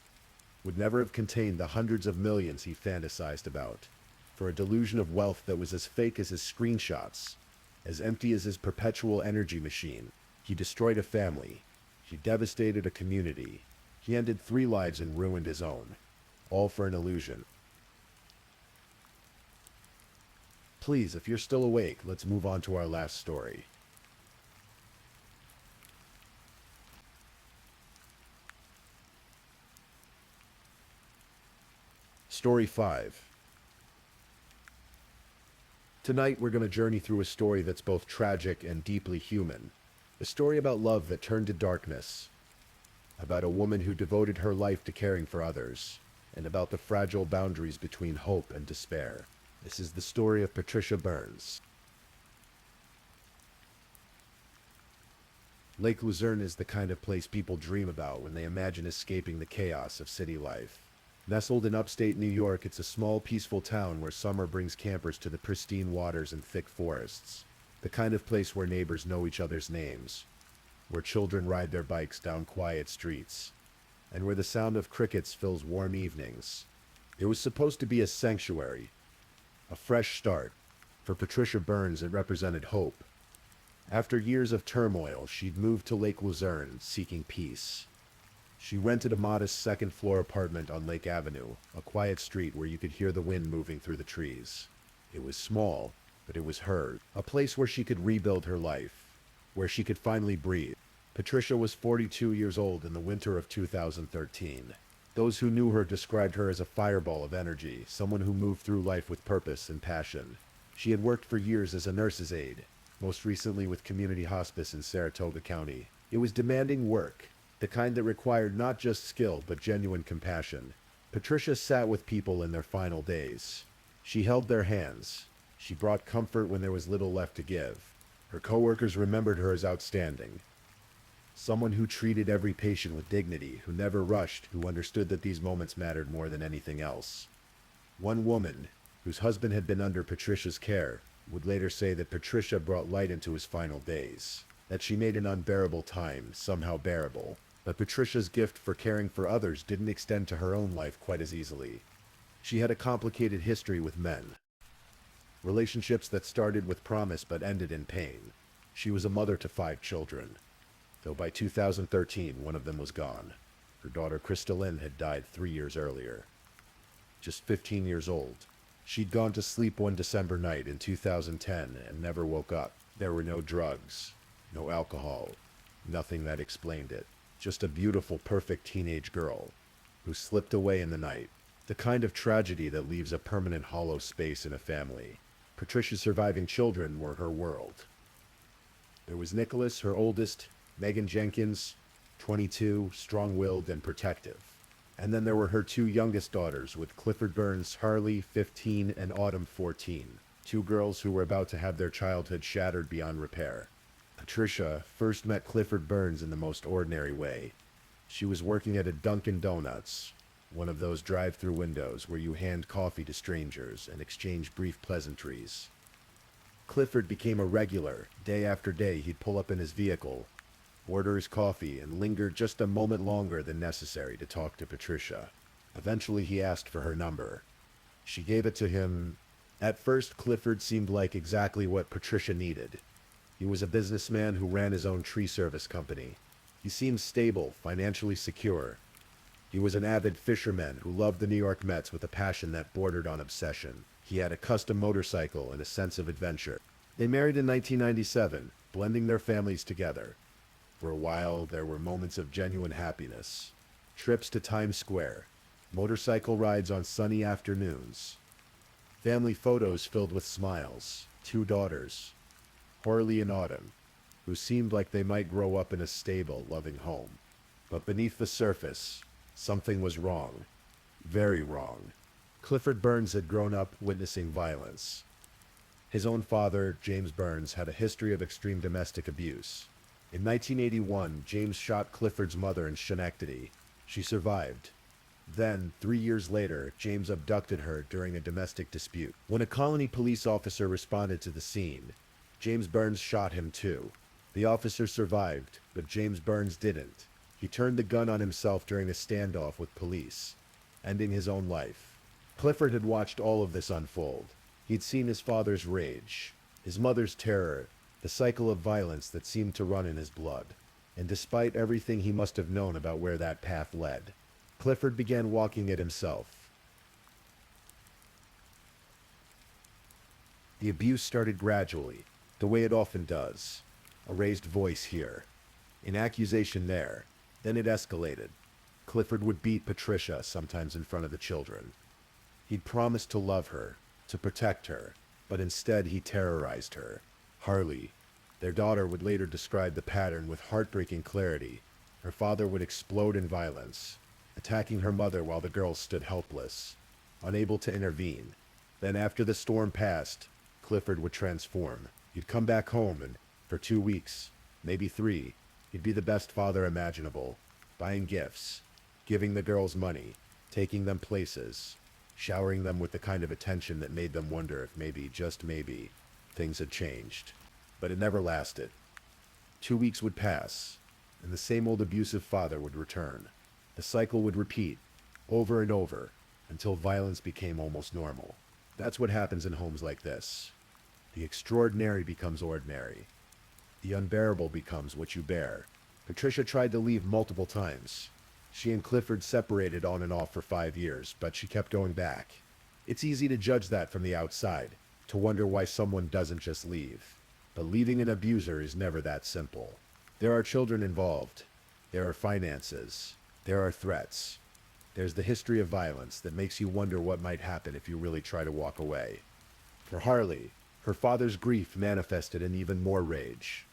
would never have contained the hundreds of millions he fantasized about. For a delusion of wealth that was as fake as his screenshots, as empty as his perpetual energy machine, he destroyed a family. He devastated a community. He ended 3 lives and ruined his own. All for an illusion. Please, if you're still awake, let's move on to our last story. Story 5. Tonight we're going to journey through a story that's both tragic and deeply human. A story about love that turned to darkness. About a woman who devoted her life to caring for others. And about the fragile boundaries between hope and despair. This is the story of Patricia Burns. Lake Luzerne is the kind of place people dream about when they imagine escaping the chaos of city life. Nestled in upstate New York, it's a small, peaceful town where summer brings campers to the pristine waters and thick forests. The kind of place where neighbors know each other's names, where children ride their bikes down quiet streets, and where the sound of crickets fills warm evenings. It was supposed to be a sanctuary, a fresh start. For Patricia Burns, it represented hope. After years of turmoil, she'd moved to Lake Luzerne, seeking peace. She rented a modest second-floor apartment on Lake Avenue, a quiet street where you could hear the wind moving through the trees. It was small, but it was hers, a place where she could rebuild her life, where she could finally breathe. Patricia was 42 years old in the winter of 2013. Those who knew her described her as a fireball of energy, someone who moved through life with purpose and passion. She had worked for years as a nurse's aide, most recently with community hospice in Saratoga County. It was demanding work, the kind that required not just skill but genuine compassion. Patricia sat with people in their final days. She held their hands. She brought comfort when there was little left to give. Her coworkers remembered her as outstanding. Someone who treated every patient with dignity, who never rushed, who understood that these moments mattered more than anything else. One woman, whose husband had been under Patricia's care, would later say that Patricia brought light into his final days, that she made an unbearable time somehow bearable. But Patricia's gift for caring for others didn't extend to her own life quite as easily. She had a complicated history with men. Relationships that started with promise but ended in pain. She was a mother to 5 children, though by 2013 one of them was gone. Her daughter Crystalline had died 3 years earlier. Just 15 years old. She'd gone to sleep one December night in 2010 and never woke up. There were no drugs, no alcohol, nothing that explained it. Just a beautiful, perfect teenage girl who slipped away in the night. The kind of tragedy that leaves a permanent hollow space in a family. Patricia's surviving children were her world. There was Nicholas, her oldest, Megan Jenkins, 22, strong-willed and protective. And then there were her 2 youngest daughters, with Clifford Burns, Harley, 15, and Autumn, 14. 2 girls who were about to have their childhood shattered beyond repair. Patricia first met Clifford Burns in the most ordinary way. She was working at a Dunkin' Donuts, one of those drive-through windows where you hand coffee to strangers and exchange brief pleasantries. Clifford became a regular. Day after day, he'd pull up in his vehicle, order his coffee, and linger just a moment longer than necessary to talk to Patricia. Eventually, he asked for her number. She gave it to him. At first, Clifford seemed like exactly what Patricia needed. He was a businessman who ran his own tree service company. He seemed stable, financially secure. He was an avid fisherman who loved the New York Mets with a passion that bordered on obsession. He had a custom motorcycle and a sense of adventure. They married in 1997, blending their families together. For a while, there were moments of genuine happiness. Trips to Times Square, motorcycle rides on sunny afternoons, family photos filled with smiles, 2 daughters, Harley and Autumn, who seemed like they might grow up in a stable, loving home. But beneath the surface, something was wrong. Very wrong. Clifford Burns had grown up witnessing violence. His own father, James Burns, had a history of extreme domestic abuse. In 1981, James shot Clifford's mother in Schenectady. She survived. Then, 3 years later, James abducted her during a domestic dispute. When a Colony police officer responded to the scene, James Burns shot him too. The officer survived, but James Burns didn't. He turned the gun on himself during a standoff with police. ending his own life. Clifford had watched all of this unfold. He'd seen his father's rage, his mother's terror, the cycle of violence that seemed to run in his blood. And despite everything he must have known about where that path led, Clifford began walking it himself. The abuse started gradually, the way it often does. A raised voice here, an accusation there, then it escalated. Clifford would beat Patricia, sometimes in front of the children. He'd promised to love her, to protect her, but instead he terrorized her. Harley, their daughter, would later describe the pattern with heartbreaking clarity. Her father would explode in violence, attacking her mother while the girls stood helpless, unable to intervene. Then after the storm passed, Clifford would transform. He'd come back home and, for 2 weeks, maybe 3, he'd be the best father imaginable, buying gifts, giving the girls money, taking them places, showering them with the kind of attention that made them wonder if maybe, just maybe, things had changed. But it never lasted. 2 weeks would pass, and the same old abusive father would return. The cycle would repeat, over and over, until violence became almost normal. That's what happens in homes like this. The extraordinary becomes ordinary. The unbearable becomes what you bear. Patricia tried to leave multiple times. She and Clifford separated on and off for 5 years, but she kept going back. It's easy to judge that from the outside, to wonder why someone doesn't just leave. But leaving an abuser is never that simple. There are children involved. There are finances. There are threats. There's the history of violence that makes you wonder what might happen if you really try to walk away. For Harley, her father's grief manifested in even more rage.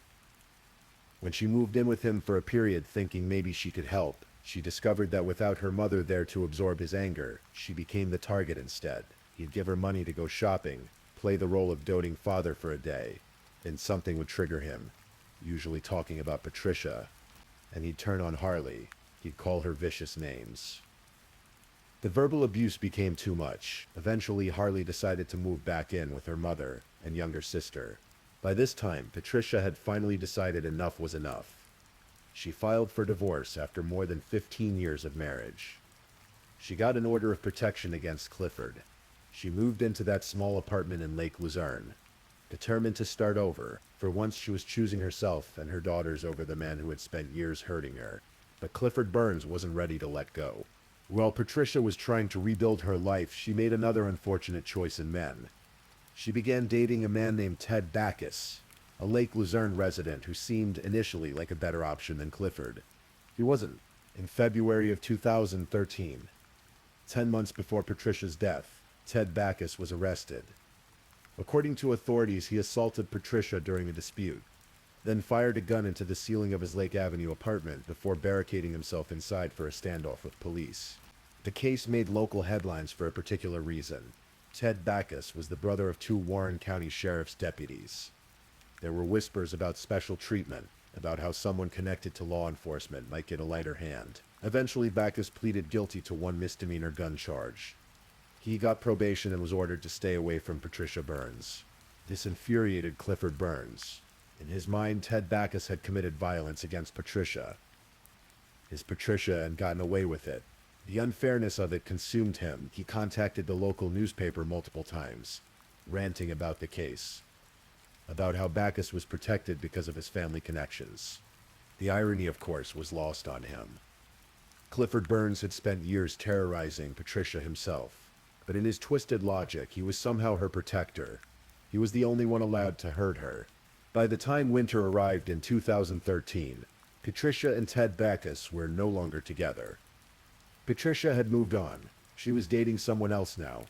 When she moved in with him for a period thinking maybe she could help, she discovered that without her mother there to absorb his anger, she became the target instead. He'd give her money to go shopping, play the role of doting father for a day, then something would trigger him, usually talking about Patricia, and he'd turn on Harley. He'd call her vicious names. The verbal abuse became too much. Eventually, Harley decided to move back in with her mother and younger sister. By this time, Patricia had finally decided enough was enough. She filed for divorce after more than 15 years of marriage. She got an order of protection against Clifford. She moved into that small apartment in Lake Luzerne, determined to start over. For once she was choosing herself and her daughters over the man who had spent years hurting her. But Clifford Burns wasn't ready to let go. While Patricia was trying to rebuild her life, she made another unfortunate choice in men. She began dating a man named Ted Backus, a Lake Luzerne resident who seemed initially like a better option than Clifford. He wasn't. In February of 2013, 10 months before Patricia's death, Ted Backus was arrested. According to authorities, he assaulted Patricia during a dispute, then fired a gun into the ceiling of his Lake Avenue apartment before barricading himself inside for a standoff with police. The case made local headlines for a particular reason. Ted Backus was the brother of 2 Warren County Sheriff's deputies. There were whispers about special treatment, about how someone connected to law enforcement might get a lighter hand. Eventually, Backus pleaded guilty to 1 misdemeanor gun charge. He got probation and was ordered to stay away from Patricia Burns. This infuriated Clifford Burns. In his mind, Ted Backus had committed violence against Patricia. His Patricia had gotten away with it. The unfairness of it consumed him. He contacted the local newspaper multiple times, ranting about the case, about how Backus was protected because of his family connections. The irony, of course, was lost on him. Clifford Burns had spent years terrorizing Patricia himself, but in his twisted logic, he was somehow her protector. He was the only one allowed to hurt her. By the time winter arrived in 2013, Patricia and Ted Backus were no longer together. Patricia had moved on. She was dating someone else now,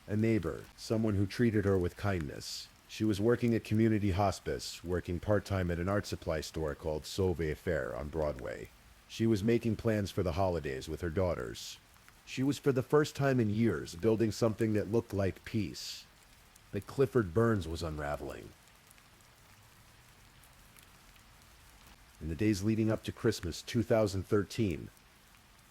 a neighbor, someone who treated her with kindness. She was working at community hospice, working part-time at an art supply store called Sauve Fair on Broadway. She was making plans for the holidays with her daughters. She was for the first time in years building something that looked like peace. But Clifford Burns was unraveling. In the days leading up to Christmas 2013,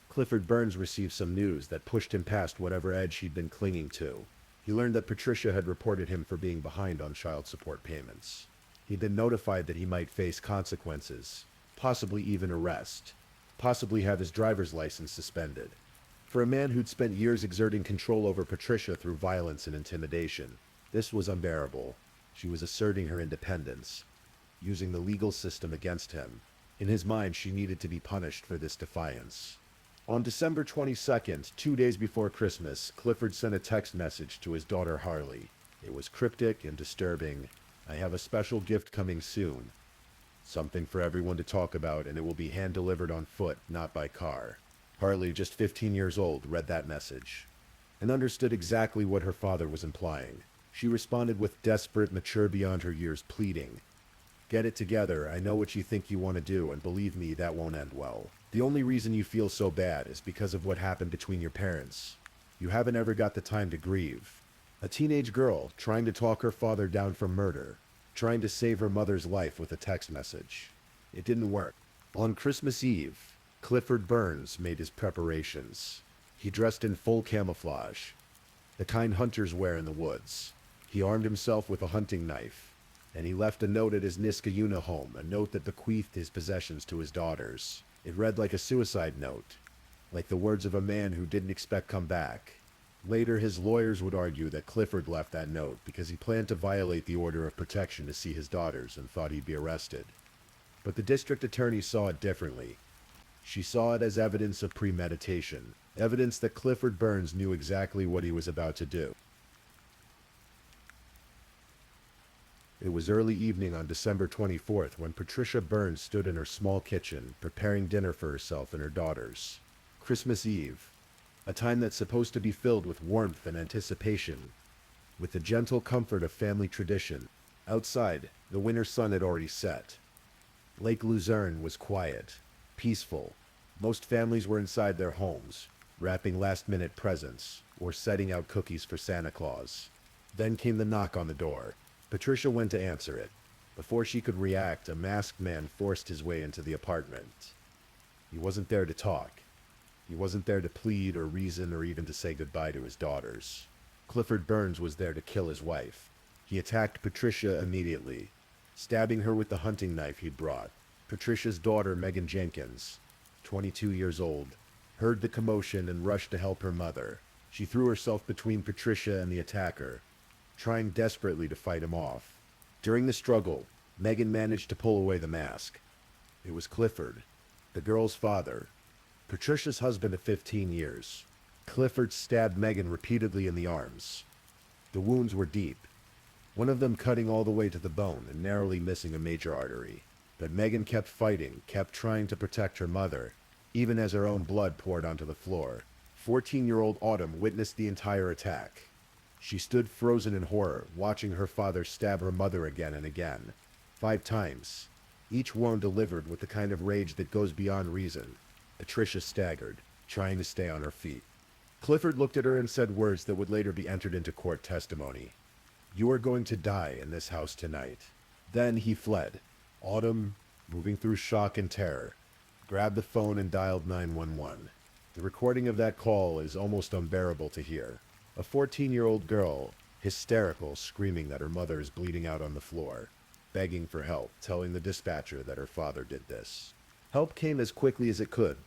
Clifford Burns received some news that pushed him past whatever edge he'd been clinging to. He learned that Patricia had reported him for being behind on child support payments. He'd been notified that he might face consequences, possibly even arrest, possibly have his driver's license suspended. For a man who'd spent years exerting control over Patricia through violence and intimidation, this was unbearable. She was asserting her independence, using the legal system against him. In his mind, she needed to be punished for this defiance. On December 22nd, 2 days before Christmas, Clifford sent a text message to his daughter Harley. It was cryptic and disturbing. "I have a special gift coming soon. Something for everyone to talk about, and it will be hand-delivered on foot, not by car." Harley, just 15 years old, read that message and understood exactly what her father was implying. She responded with desperate, mature beyond her years pleading. "Get it together. I know what you think you want to do, and believe me, that won't end well. The only reason you feel so bad is because of what happened between your parents. You haven't ever got the time to grieve." A teenage girl trying to talk her father down from murder, trying to save her mother's life with a text message. It didn't work. On Christmas Eve, Clifford Burns made his preparations. He dressed in full camouflage, the kind hunters wear in the woods. He armed himself with a hunting knife, and he left a note at his Niskayuna home, a note that bequeathed his possessions to his daughters. It read like a suicide note, like the words of a man who didn't expect come back. Later, his lawyers would argue that Clifford left that note because he planned to violate the order of protection to see his daughters and thought he'd be arrested. But the district attorney saw it differently. She saw it as evidence of premeditation, evidence that Clifford Burns knew exactly what he was about to do. It was early evening on December 24th when Patricia Burns stood in her small kitchen, preparing dinner for herself and her daughters. Christmas Eve, a time that's supposed to be filled with warmth and anticipation, with the gentle comfort of family tradition. Outside, the winter sun had already set. Lake Luzerne was quiet, peaceful. Most families were inside their homes, wrapping last-minute presents or setting out cookies for Santa Claus. Then came the knock on the door. Patricia went to answer it. Before she could react, a masked man forced his way into the apartment. He wasn't there to talk. He wasn't there to plead or reason or even to say goodbye to his daughters. Clifford Burns was there to kill his wife. He attacked Patricia immediately, stabbing her with the hunting knife he'd brought. Patricia's daughter, Megan Jenkins, 22 years old, heard the commotion and rushed to help her mother. She threw herself between Patricia and the attacker, trying desperately to fight him off. During the struggle, Megan managed to pull away the mask. It was Clifford, the girl's father, Patricia's husband of 15 years. Clifford stabbed Megan repeatedly in the arms. The wounds were deep, one of them cutting all the way to the bone and narrowly missing a major artery. But Megan kept fighting, kept trying to protect her mother, even as her own blood poured onto the floor. 14-year-old Autumn witnessed the entire attack. She stood frozen in horror, watching her father stab her mother again and again. 5 times, each wound delivered with the kind of rage that goes beyond reason. Patricia staggered, trying to stay on her feet. Clifford looked at her and said words that would later be entered into court testimony. "You are going to die in this house tonight." Then he fled. Autumn, moving through shock and terror, grabbed the phone and dialed 911. The recording of that call is almost unbearable to hear. A 14-year-old girl, hysterical, screaming that her mother is bleeding out on the floor, begging for help, telling the dispatcher that her father did this. Help came as quickly as it could.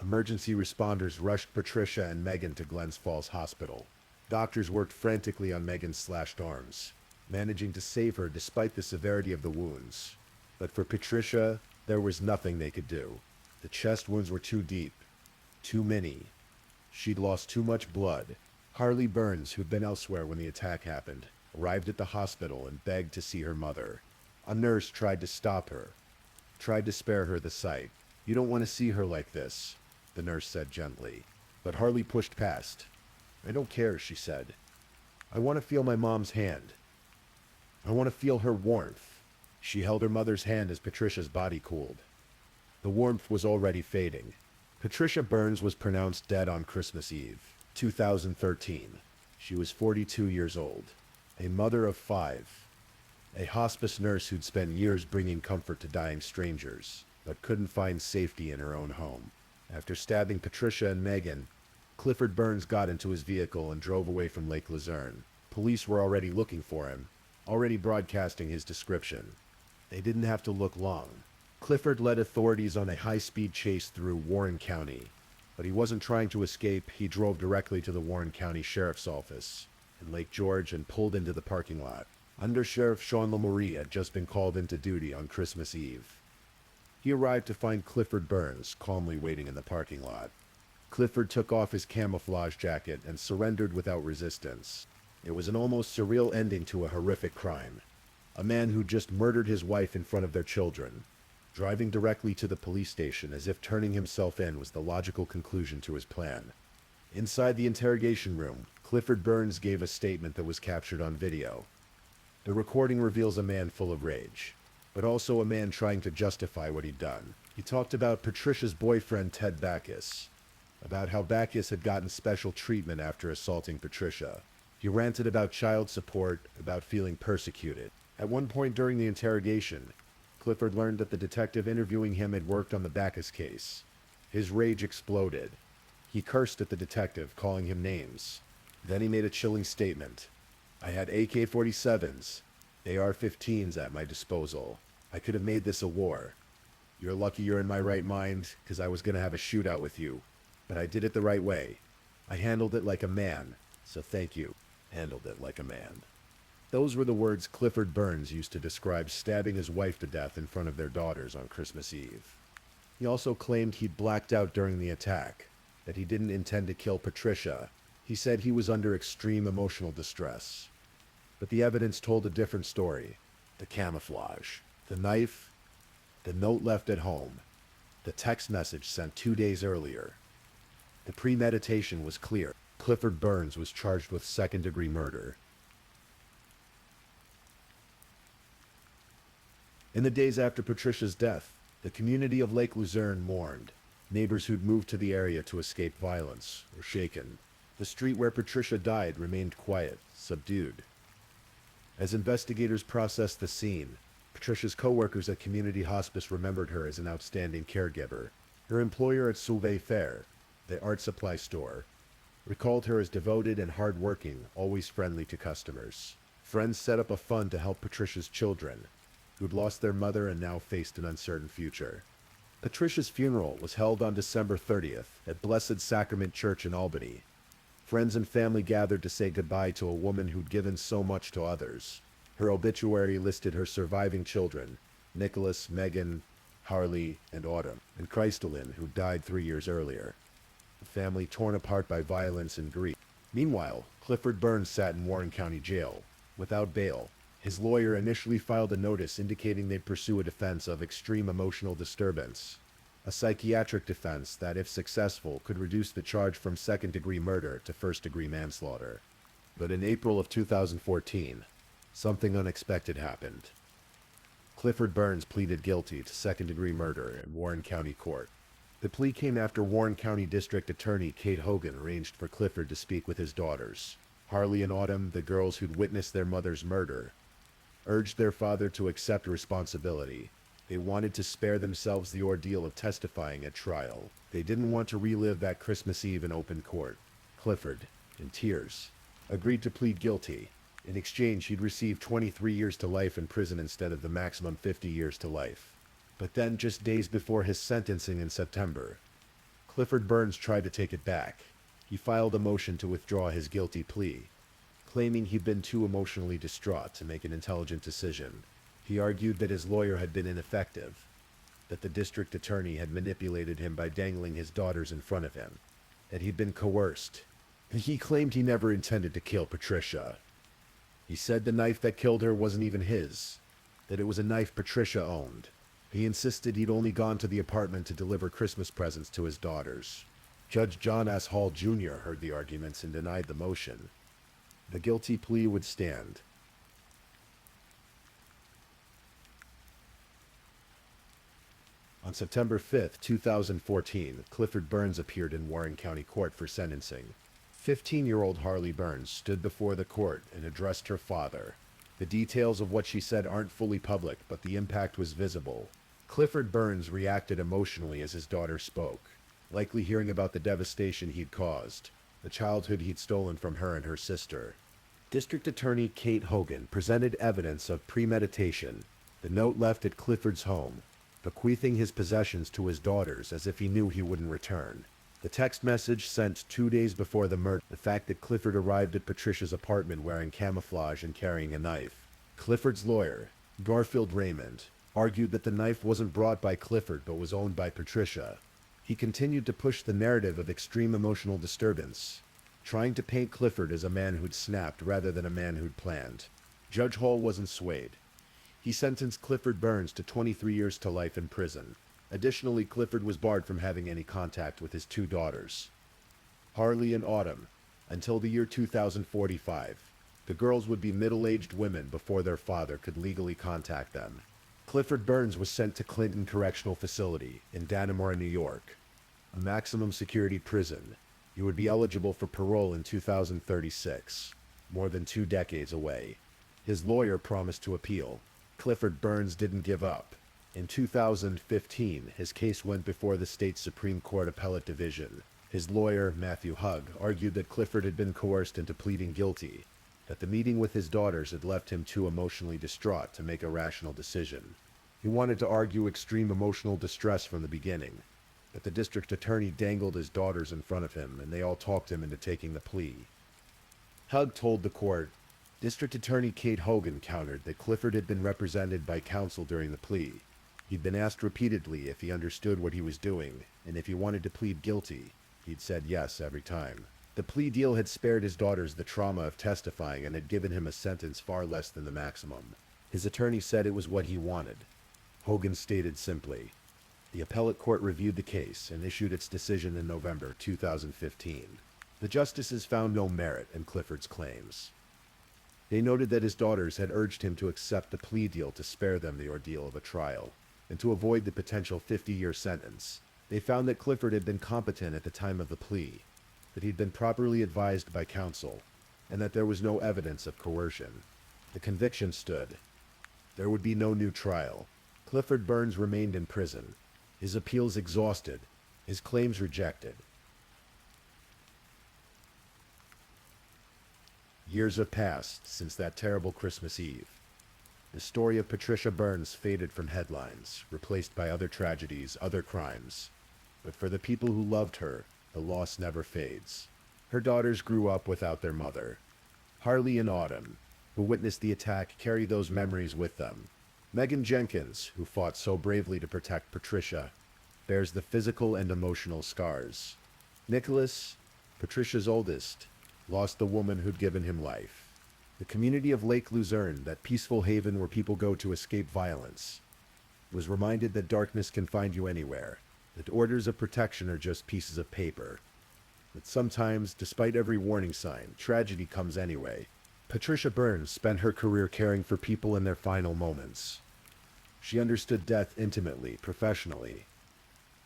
Emergency responders rushed Patricia and Megan to Glens Falls Hospital. Doctors worked frantically on Megan's slashed arms, managing to save her despite the severity of the wounds. But for Patricia, there was nothing they could do. The chest wounds were too deep, too many. She'd lost too much blood. Harley Burns, who'd been elsewhere when the attack happened, arrived at the hospital and begged to see her mother. A nurse tried to stop her, tried to spare her the sight. "You don't want to see her like this," the nurse said gently. But Harley pushed past. "I don't care," she said. "I want to feel my mom's hand. I want to feel her warmth." She held her mother's hand as Patricia's body cooled. The warmth was already fading. Patricia Burns was pronounced dead on Christmas Eve, 2013. She was 42 years old, a mother of 5, a hospice nurse who'd spent years bringing comfort to dying strangers, but couldn't find safety in her own home. After stabbing Patricia and Megan, Clifford Burns got into his vehicle and drove away from Lake Luzerne. Police were already looking for him, already broadcasting his description. They didn't have to look long. Clifford led authorities on a high-speed chase through Warren County, But he wasn't trying to escape. He drove directly to the Warren County Sheriff's Office in Lake George and pulled into the parking lot. Under Sheriff Sean Lamourie had just been called into duty on Christmas Eve. He arrived to find Clifford Burns calmly waiting in the parking lot. Clifford took off his camouflage jacket and surrendered without resistance. It was an almost surreal ending to a horrific crime. A man who just murdered his wife in front of their children, driving directly to the police station as if turning himself in was the logical conclusion to his plan. Inside the interrogation room, Clifford Burns gave a statement that was captured on video. The recording reveals a man full of rage, but also a man trying to justify what he'd done. He talked about Patricia's boyfriend, Ted Backus, about how Backus had gotten special treatment after assaulting Patricia. He ranted about child support, about feeling persecuted. At one point during the interrogation, Clifford learned that the detective interviewing him had worked on the Backus case. His rage exploded. He cursed at the detective, calling him names. Then he made a chilling statement. "I had AK-47s, AR-15s at my disposal. I could have made this a war. You're lucky you're in my right mind, because I was going to have a shootout with you. But I did it the right way. I handled it like a man, so thank you." Handled it like a man. Those were the words Clifford Burns used to describe stabbing his wife to death in front of their daughters on Christmas Eve. He also claimed he'd blacked out during the attack, that he didn't intend to kill Patricia. He said he was under extreme emotional distress. But the evidence told a different story. The camouflage, the knife, the note left at home, the text message sent 2 days earlier. The premeditation was clear. Clifford Burns was charged with second-degree murder. In the days after Patricia's death, the community of Lake Luzerne mourned. Neighbors who'd moved to the area to escape violence were shaken. The street where Patricia died remained quiet, subdued. As investigators processed the scene, Patricia's co-workers at Community Hospice remembered her as an outstanding caregiver. Her employer at Sauvé Fair, the art supply store, recalled her as devoted and hard-working, always friendly to customers. Friends set up a fund to help Patricia's children, who'd lost their mother and now faced an uncertain future. Patricia's funeral was held on December 30th at Blessed Sacrament Church in Albany. Friends and family gathered to say goodbye to a woman who'd given so much to others. Her obituary listed her surviving children, Nicholas, Megan, Harley, and Autumn, and Christalyn, who died 3 years earlier. The family torn apart by violence and grief. Meanwhile, Clifford Burns sat in Warren County Jail, without bail. His lawyer initially filed a notice indicating they'd pursue a defense of extreme emotional disturbance, a psychiatric defense that, if successful, could reduce the charge from second-degree murder to first-degree manslaughter. But in April of 2014, something unexpected happened. Clifford Burns pleaded guilty to second-degree murder in Warren County Court. The plea came after Warren County District Attorney Kate Hogan arranged for Clifford to speak with his daughters. Harley and Autumn, the girls who'd witnessed their mother's murder, urged their father to accept responsibility. They wanted to spare themselves the ordeal of testifying at trial. They didn't want to relive that Christmas Eve in open court. Clifford, in tears, agreed to plead guilty. In exchange, he'd receive 23 years to life in prison instead of the maximum 50 years to life. But then, just days before his sentencing in September, Clifford Burns tried to take it back. He filed a motion to withdraw his guilty plea, claiming he'd been too emotionally distraught to make an intelligent decision. He argued that his lawyer had been ineffective, that the district attorney had manipulated him by dangling his daughters in front of him, that he'd been coerced. He claimed he never intended to kill Patricia. He said the knife that killed her wasn't even his, that it was a knife Patricia owned. He insisted he'd only gone to the apartment to deliver Christmas presents to his daughters. Judge John S. Hall Jr. heard the arguments and denied the motion. The guilty plea would stand. On September 5, 2014, Clifford Burns appeared in Warren County Court for sentencing. 15-year-old Harley Burns stood before the court and addressed her father. The details of what she said aren't fully public, but the impact was visible. Clifford Burns reacted emotionally as his daughter spoke, likely hearing about the devastation he'd caused, the childhood he'd stolen from her and her sister. District Attorney Kate Hogan presented evidence of premeditation, the note left at Clifford's home, bequeathing his possessions to his daughters as if he knew he wouldn't return. The text message sent 2 days before the murder, the fact that Clifford arrived at Patricia's apartment wearing camouflage and carrying a knife. Clifford's lawyer, Garfield Raymond, argued that the knife wasn't brought by Clifford but was owned by Patricia. He continued to push the narrative of extreme emotional disturbance, trying to paint Clifford as a man who'd snapped rather than a man who'd planned. Judge Hall wasn't swayed. He sentenced Clifford Burns to 23 years to life in prison. Additionally, Clifford was barred from having any contact with his 2 daughters, Harley and Autumn, until the year 2045. The girls would be middle-aged women before their father could legally contact them. Clifford Burns was sent to Clinton Correctional Facility in Dannemora, New York, a maximum security prison. He would be eligible for parole in 2036, more than 2 decades away. His lawyer promised to appeal. Clifford Burns didn't give up. In 2015, his case went before the state's Supreme Court Appellate Division. His lawyer, Matthew Hugg, argued that Clifford had been coerced into pleading guilty, that the meeting with his daughters had left him too emotionally distraught to make a rational decision. He wanted to argue extreme emotional distress from the beginning, but the district attorney dangled his daughters in front of him, and they all talked him into taking the plea. Hugg told the court, District Attorney Kate Hogan countered that Clifford had been represented by counsel during the plea. He'd been asked repeatedly if he understood what he was doing, and if he wanted to plead guilty. He'd said yes every time. The plea deal had spared his daughters the trauma of testifying and had given him a sentence far less than the maximum. His attorney said it was what he wanted. Hogan stated simply. The appellate court reviewed the case and issued its decision in November 2015. The justices found no merit in Clifford's claims. They noted that his daughters had urged him to accept the plea deal to spare them the ordeal of a trial, and to avoid the potential 50-year sentence. They found that Clifford had been competent at the time of the plea, that he'd been properly advised by counsel, and that there was no evidence of coercion. The conviction stood. There would be no new trial. Clifford Burns remained in prison, his appeals exhausted, his claims rejected. Years have passed since that terrible Christmas Eve. The story of Patricia Burns faded from headlines, replaced by other tragedies, other crimes. But for the people who loved her, the loss never fades. Her daughters grew up without their mother. Harley and Autumn, who witnessed the attack, carry those memories with them. Megan Jenkins, who fought so bravely to protect Patricia, bears the physical and emotional scars. Nicholas, Patricia's oldest, lost the woman who'd given him life. The community of Lake Luzerne, that peaceful haven where people go to escape violence, was reminded that darkness can find you anywhere, that orders of protection are just pieces of paper, that sometimes, despite every warning sign, tragedy comes anyway. Patricia Burns spent her career caring for people in their final moments. She understood death intimately, professionally.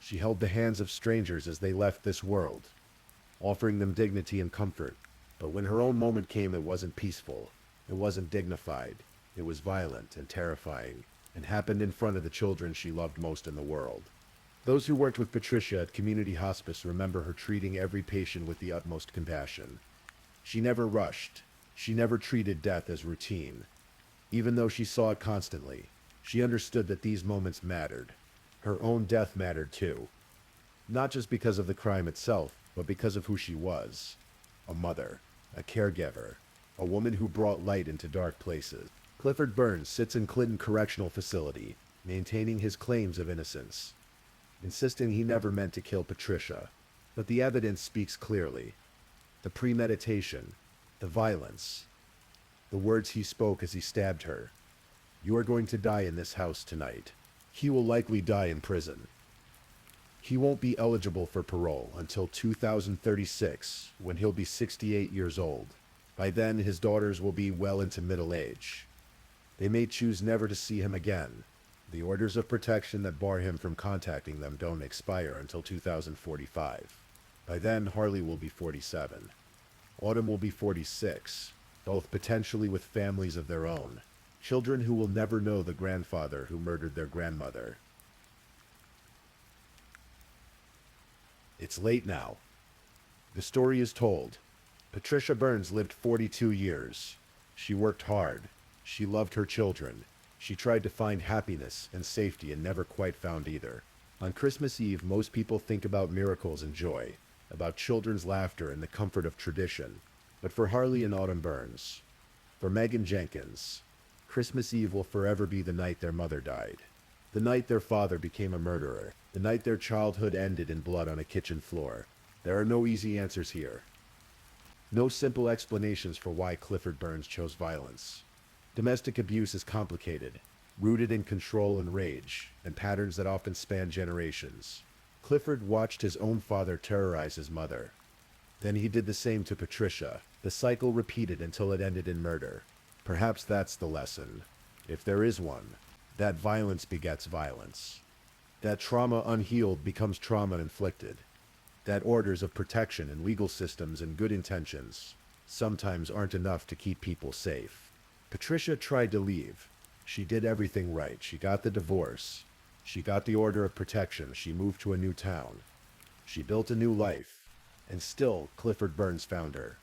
She held the hands of strangers as they left this world, offering them dignity and comfort. But when her own moment came, it wasn't peaceful. It wasn't dignified. It was violent and terrifying, and happened in front of the children she loved most in the world. Those who worked with Patricia at Community Hospice remember her treating every patient with the utmost compassion. She never rushed. She never treated death as routine. Even though she saw it constantly, she understood that these moments mattered. Her own death mattered too. Not just because of the crime itself, but because of who she was. A mother, a caregiver, a woman who brought light into dark places. Clifford Burns sits in Clinton Correctional Facility, maintaining his claims of innocence, insisting he never meant to kill Patricia. But the evidence speaks clearly. The premeditation, the violence, the words he spoke as he stabbed her. You are going to die in this house tonight. He will likely die in prison. He won't be eligible for parole until 2036, when he'll be 68 years old. By then, his daughters will be well into middle age. They may choose never to see him again. The orders of protection that bar him from contacting them don't expire until 2045. By then, Harley will be 47. Autumn will be 46, both potentially with families of their own. Children who will never know the grandfather who murdered their grandmother. It's late now. The story is told. Patricia Burns lived 42 years. She worked hard. She loved her children. She tried to find happiness and safety and never quite found either. On Christmas Eve, most people think about miracles and joy, about children's laughter and the comfort of tradition. But for Harley and Autumn Burns, for Megan Jenkins, Christmas Eve will forever be the night their mother died. The night their father became a murderer. The night their childhood ended in blood on a kitchen floor. There are no easy answers here. No simple explanations for why Clifford Burns chose violence. Domestic abuse is complicated, rooted in control and rage, and patterns that often span generations. Clifford watched his own father terrorize his mother. Then he did the same to Patricia. The cycle repeated until it ended in murder. Perhaps that's the lesson, if there is one, that violence begets violence. That trauma unhealed becomes trauma inflicted. That orders of protection and legal systems and good intentions sometimes aren't enough to keep people safe. Patricia tried to leave. She did everything right. She got the divorce. She got the order of protection. She moved to a new town. She built a new life. And still, Clifford Burns found her.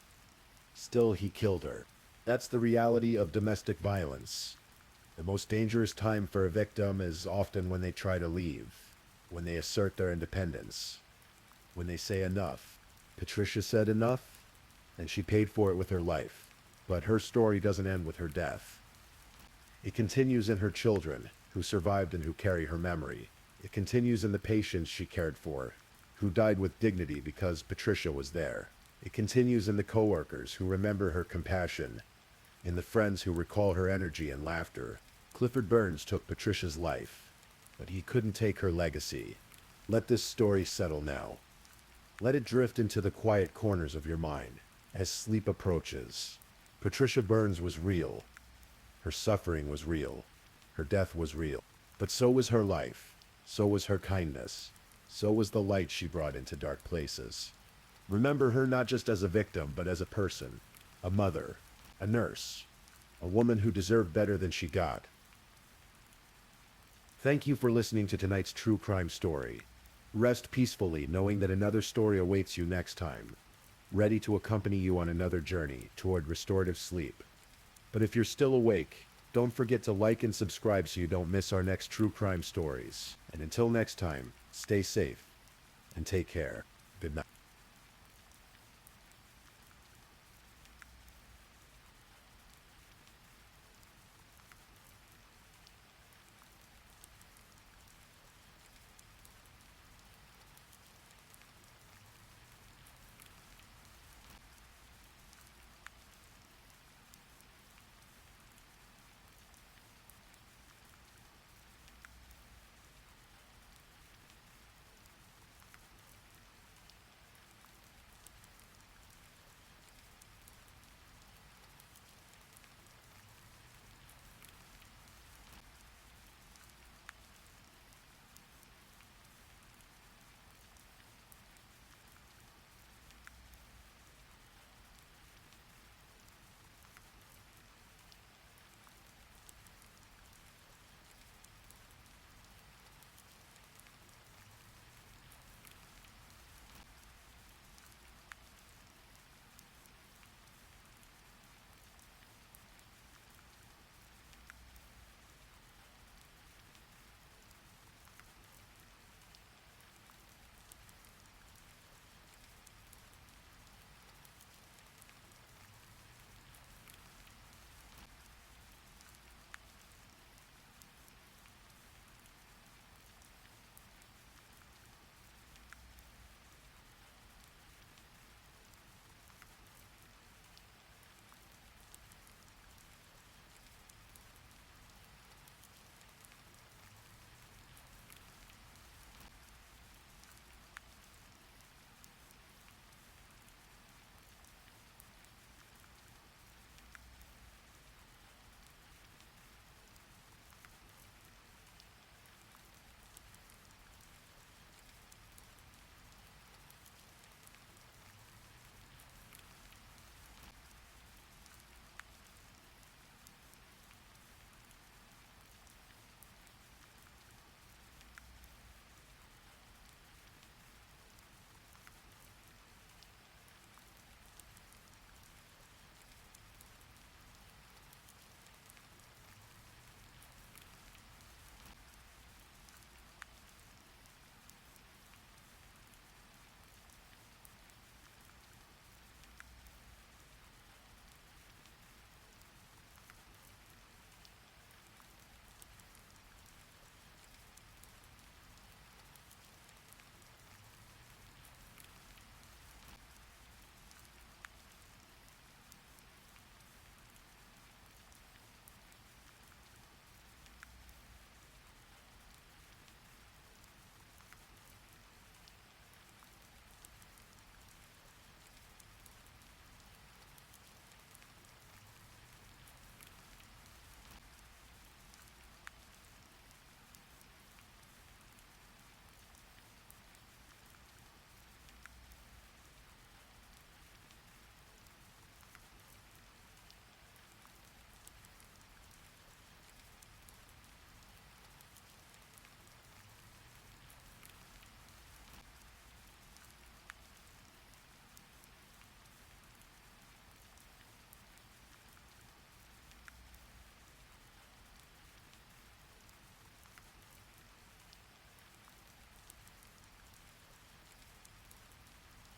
Still, he killed her. That's the reality of domestic violence. The most dangerous time for a victim is often when they try to leave, when they assert their independence, when they say enough. Patricia said enough, and she paid for it with her life. But her story doesn't end with her death. It continues in her children, who survived and who carry her memory. It continues in the patients she cared for, who died with dignity because Patricia was there. It continues in the coworkers who remember her compassion, in the friends who recall her energy and laughter. Clifford Burns took Patricia's life, but he couldn't take her legacy. Let this story settle now. Let it drift into the quiet corners of your mind as sleep approaches. Patricia Burns was real. Her suffering was real. Her death was real. But so was her life. So was her kindness. So was the light she brought into dark places. Remember her not just as a victim, but as a person, a mother, a nurse, a woman who deserved better than she got. Thank you for listening to tonight's true crime story. Rest peacefully knowing that another story awaits you next time, ready to accompany you on another journey toward restorative sleep. But if you're still awake, don't forget to like and subscribe so you don't miss our next true crime stories. And until next time, stay safe and take care. Good night.